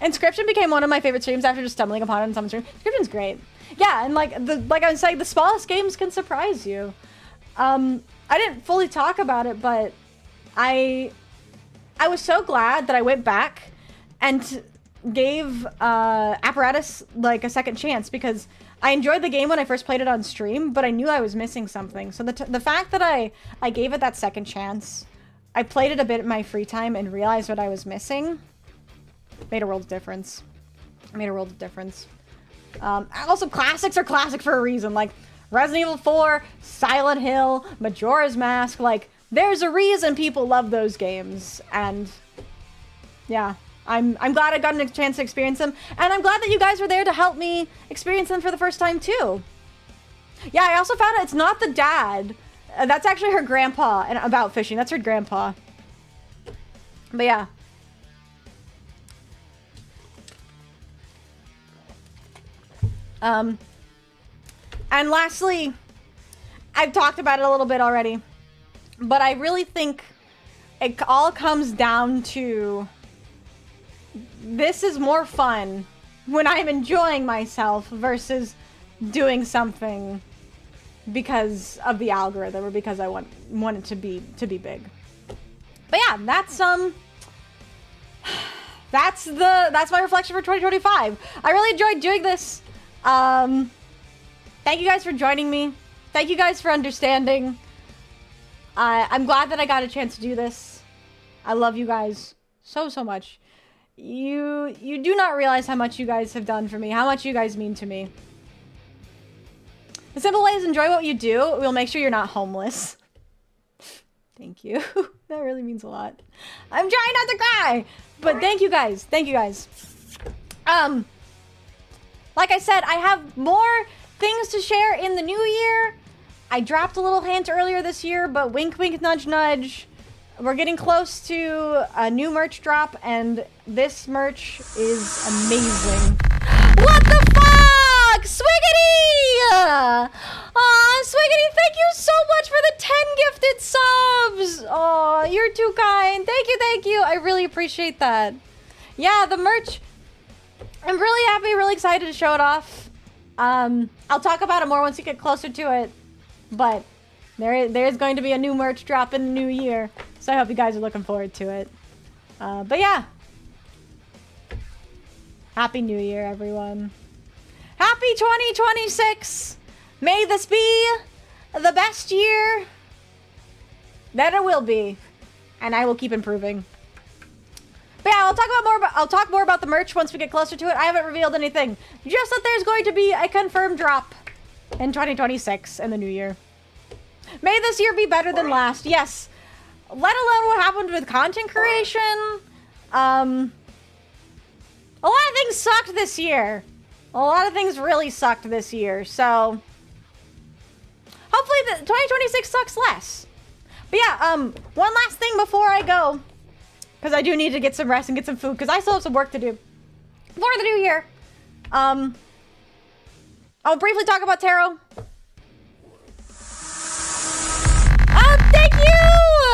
[SPEAKER 1] Inscription became one of my favorite streams after just stumbling upon it on some stream. Inscription's great. Yeah, and like I was saying, the smallest games can surprise you. I didn't fully talk about it, but I was so glad that I went back and gave Apparatus like a second chance, because I enjoyed the game when I first played it on stream, but I knew I was missing something. So the fact that I gave it that second chance, I played it a bit in my free time and realized what I was missing, made a world of difference. Also, classics are classic for a reason. Like Resident Evil 4, Silent Hill, Majora's Mask. Like, there's a reason people love those games. And yeah, I'm glad I got a chance to experience them. And I'm glad that you guys were there to help me experience them for the first time too. Yeah, I also found out it's not the dad. That's actually her grandpa. And About Fishing, that's her grandpa. But yeah. And lastly, I've talked about it a little bit already, but I really think it all comes down to this is more fun when I'm enjoying myself versus doing something because of the algorithm or because I want it to be big. But yeah, that's my reflection for 2025. I really enjoyed doing this. Thank you guys for joining me. Thank you guys for understanding. I'm glad that I got a chance to do this. I love you guys so much. You do not realize how much you guys have done for me, how much you guys mean to me. The simple way is enjoy what you do. We'll make sure you're not homeless. Thank you. That really means a lot. I'm trying not to cry, but thank you guys. Thank you guys. Like I said, I have more things to share in the new year. I dropped a little hint earlier this year, but wink, wink, nudge, nudge. We're getting close to a new merch drop, and this merch is amazing. What the fuck? Swiggity! Aw, Swiggity, thank you so much for the 10 gifted subs! Aw, you're too kind. Thank you. I really appreciate that. Yeah, the merch, I'm really happy, really excited to show it off. I'll talk about it more once we get closer to it, but there's going to be a new merch drop in the new year, so I hope you guys are looking forward to it. But yeah. Happy New Year, everyone. Happy 2026! May this be the best year that it will be, and I will keep improving. But yeah, I'll talk more about the merch once we get closer to it. I haven't revealed anything. Just that there's going to be a confirmed drop in 2026 in the new year. May this year be better than last. Yes. Let alone what happened with content creation. A lot of things sucked this year. A lot of things really sucked this year. So hopefully the 2026 sucks less. But yeah, one last thing before I go, because I do need to get some rest and get some food, because I still have some work to do for the new year. I'll briefly talk about tarot. Thank you!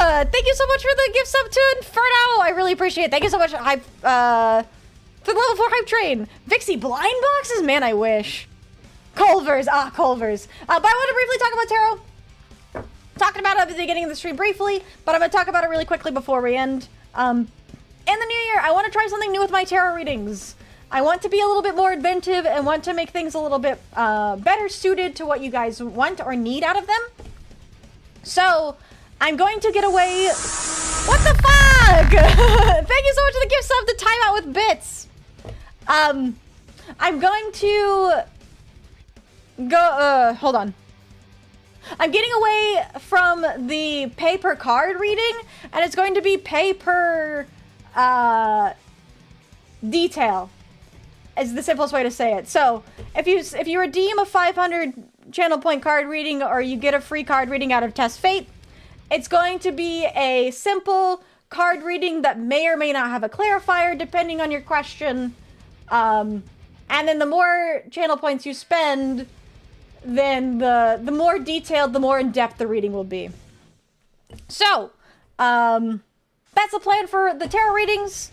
[SPEAKER 1] Thank you so much for the gift sub to Inferno! I really appreciate it. Thank you so much, Hype, for the level 4 Hype Train. Vixie, blind boxes? Man, I wish. Culvers. Culvers. But I want to briefly talk about tarot. Talking about it at the beginning of the stream briefly, but I'm going to talk about it really quickly before we end. In the new year, I want to try something new with my tarot readings. I want to be a little bit more inventive and want to make things a little bit better suited to what you guys want or need out of them. So, I'm going to get away... What the fuck? Thank you so much for the gift sub to Time Out with Bits. I'm going to go... hold on. I'm getting away from the pay per card reading, and it's going to be pay per detail, is the simplest way to say it. So, if you redeem a 500 channel point card reading, or you get a free card reading out of Test Fate, it's going to be a simple card reading that may or may not have a clarifier, depending on your question. And then the more channel points you spend, then the more detailed, the more in-depth the reading will be. So, that's the plan for the tarot readings.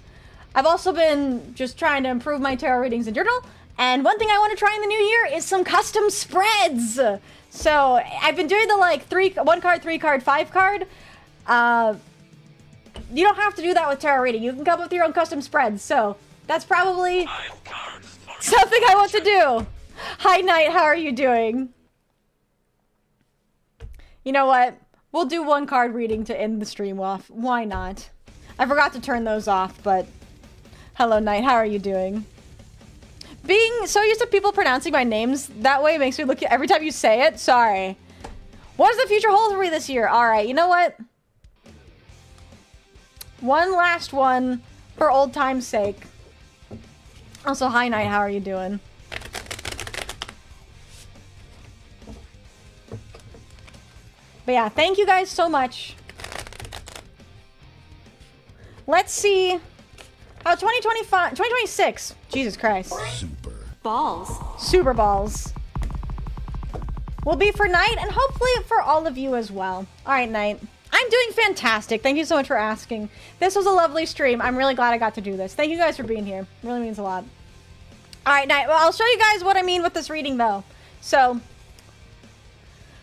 [SPEAKER 1] I've also been just trying to improve my tarot readings in general. And one thing I want to try in the new year is some custom spreads. So, I've been doing the like 1 card, 3 card, 5 card. You don't have to do that with tarot reading. You can come up with your own custom spreads. So, that's probably something I want to do. Hi, Knight. How are you doing? You know what? We'll do 1 card reading to end the stream off. Why not? I forgot to turn those off, but... Hello, Knight. How are you doing? Being so used to people pronouncing my names that way makes me look at every time you say it. Sorry. What does the future hold for me this year? Alright, you know what? One last one for old time's sake. Also, hi, Knight. How are you doing? But yeah, thank you guys so much. Let's see how 2026, Jesus Christ. Super balls. Will be for Knight and hopefully for all of you as well. All right, Knight. I'm doing fantastic. Thank you so much for asking. This was a lovely stream. I'm really glad I got to do this. Thank you guys for being here. It really means a lot. All right, Knight. Well, I'll show you guys what I mean with this reading, though. So,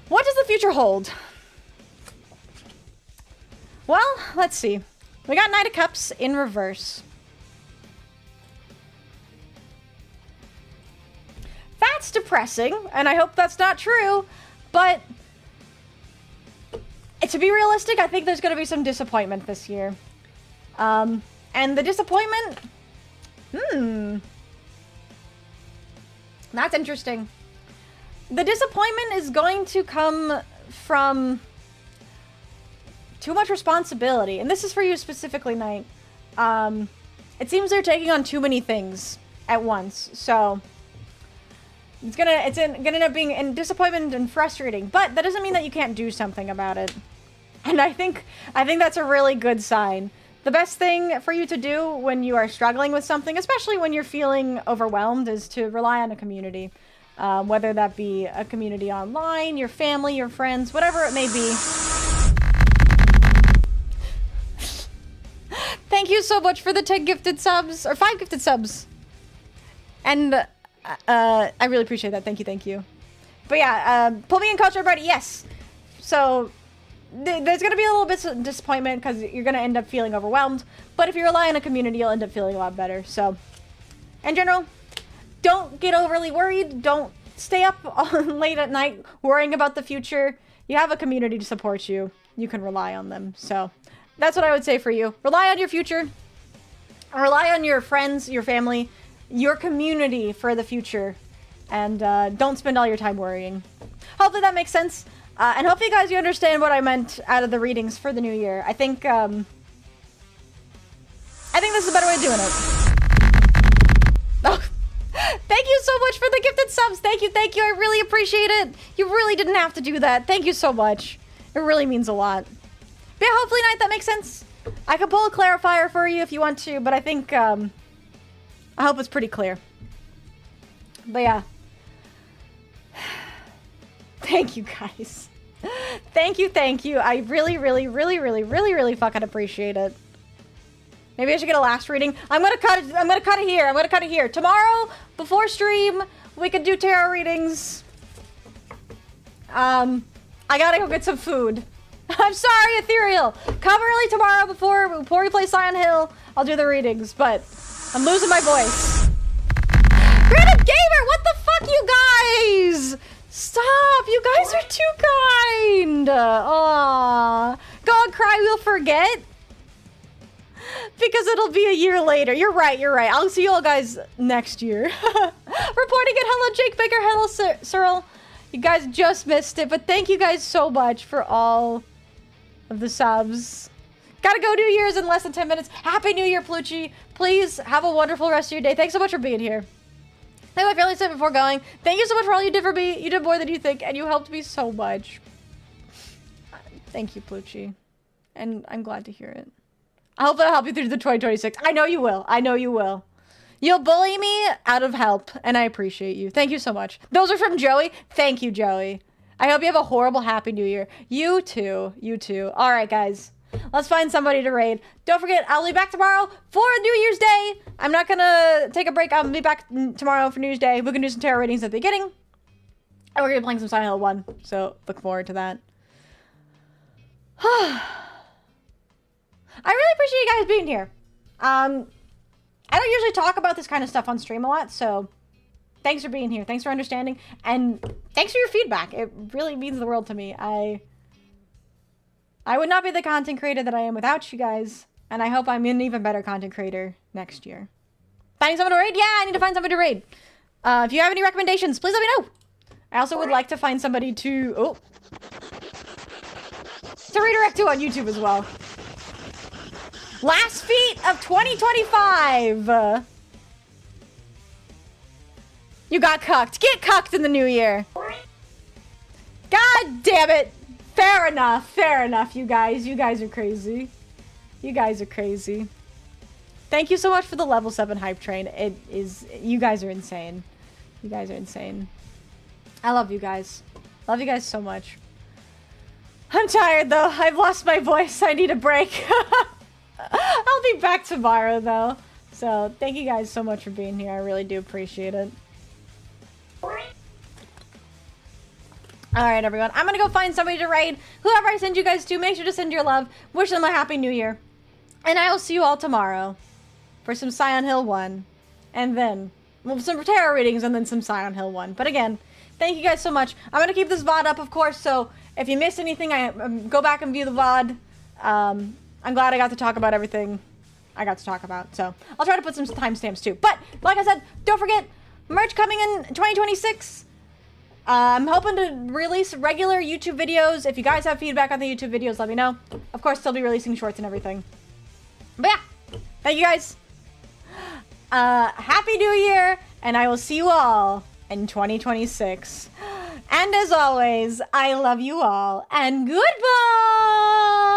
[SPEAKER 1] what does the future hold? Well, let's see. We got Knight of Cups in reverse. That's depressing, and I hope that's not true, but to be realistic, I think there's going to be some disappointment this year. And the disappointment... That's interesting. The disappointment is going to come from too much responsibility. And this is for you specifically, Knight. It seems they're taking on too many things at once. So it's gonna end up being in disappointment and frustrating. But that doesn't mean that you can't do something about it. And I think that's a really good sign. The best thing for you to do when you are struggling with something, especially when you're feeling overwhelmed, is to rely on a community. Whether that be a community online, your family, your friends, whatever it may be. Thank you so much for the 10 gifted subs, or 5 gifted subs. And I really appreciate that. Thank you. But yeah, pull me in culture, everybody. Yes. So there's going to be a little bit of disappointment because you're going to end up feeling overwhelmed. But if you rely on a community, you'll end up feeling a lot better. So in general, don't get overly worried. Don't stay up late at night worrying about the future. You have a community to support you. You can rely on them. So that's what I would say for you. Rely on your future. Rely on your friends, your family, your community for the future. And don't spend all your time worrying. Hopefully that makes sense. And hopefully, guys, you understand what I meant out of the readings for the new year. I think this is a better way of doing it. Oh, thank you so much for the gifted subs. Thank you. I really appreciate it. You really didn't have to do that. Thank you so much. It really means a lot. But yeah, hopefully, Knight, that makes sense. I could pull a clarifier for you if you want to, but I think, I hope it's pretty clear. But yeah. Thank you, guys. Thank you. I really fucking appreciate it. Maybe I should get a last reading. I'm gonna cut it here. Tomorrow, before stream, we could do tarot readings. I gotta go get some food. I'm sorry, Ethereal. Come early tomorrow before we play Silent Hill. I'll do the readings, but I'm losing my voice. Random Gamer, what the fuck, you guys? Stop! You guys are too kind! Aww. Go on, cry, we'll forget. Because it'll be a year later. You're right. I'll see you all guys next year. Reporting it. Hello, Jake Baker. Hello, Cyril. You guys just missed it, but thank you guys so much for all of the subs. Gotta go New Year's in less than 10 minutes. Happy New Year, Plucci. Please have a wonderful rest of your day. Thanks so much for being here. Like my family said before going, thank you so much for all you did for me. You did more than you think, and you helped me so much. Thank you, Plucci. And I'm glad to hear it. I hope that'll help you through the 2026. I know you will. You'll bully me out of help, and I appreciate you. Thank you so much. Those are from Joey. Thank you, Joey. I hope you have a horrible Happy New Year. You too. All right, guys. Let's find somebody to raid. Don't forget, I'll be back tomorrow for New Year's Day. I'm not gonna take a break. I'll be back tomorrow for New Year's Day. We're gonna do some tarot readings at the beginning. And we're gonna be playing some Silent Hill 1. So look forward to that. I really appreciate you guys being here. I don't usually talk about this kind of stuff on stream a lot, so thanks for being here. Thanks for understanding. And thanks for your feedback. It really means the world to me. I would not be the content creator that I am without you guys, and I hope I'm an even better content creator next year. Finding someone to raid? Yeah, I need to find somebody to raid. If you have any recommendations, please let me know. I also would like to find somebody to redirect to on YouTube as well. Last feat of 2025. You got cucked. Get cucked in the new year. God damn it. Fair enough, you guys. You guys are crazy. Thank you so much for the level 7 hype train. You guys are insane. I love you guys. Love you guys so much. I'm tired though. I've lost my voice. I need a break. I'll be back tomorrow though. So thank you guys so much for being here. I really do appreciate it. Alright, everyone. I'm gonna go find somebody to raid. Whoever I send you guys to, make sure to send your love. Wish them a happy new year. And I will see you all tomorrow for some Silent Hill 1. And then, well, some tarot readings and then some Silent Hill 1. But again, thank you guys so much. I'm gonna keep this VOD up, of course, so if you missed anything, go back and view the VOD. I'm glad I got to talk about everything I got to talk about. So, I'll try to put some timestamps too. But, like I said, don't forget, merch coming in 2026. I'm hoping to release regular YouTube videos. If you guys have feedback on the YouTube videos, let me know. Of course, still be releasing shorts and everything. But yeah, thank you guys. Happy New Year, and I will see you all in 2026. And as always, I love you all, and goodbye!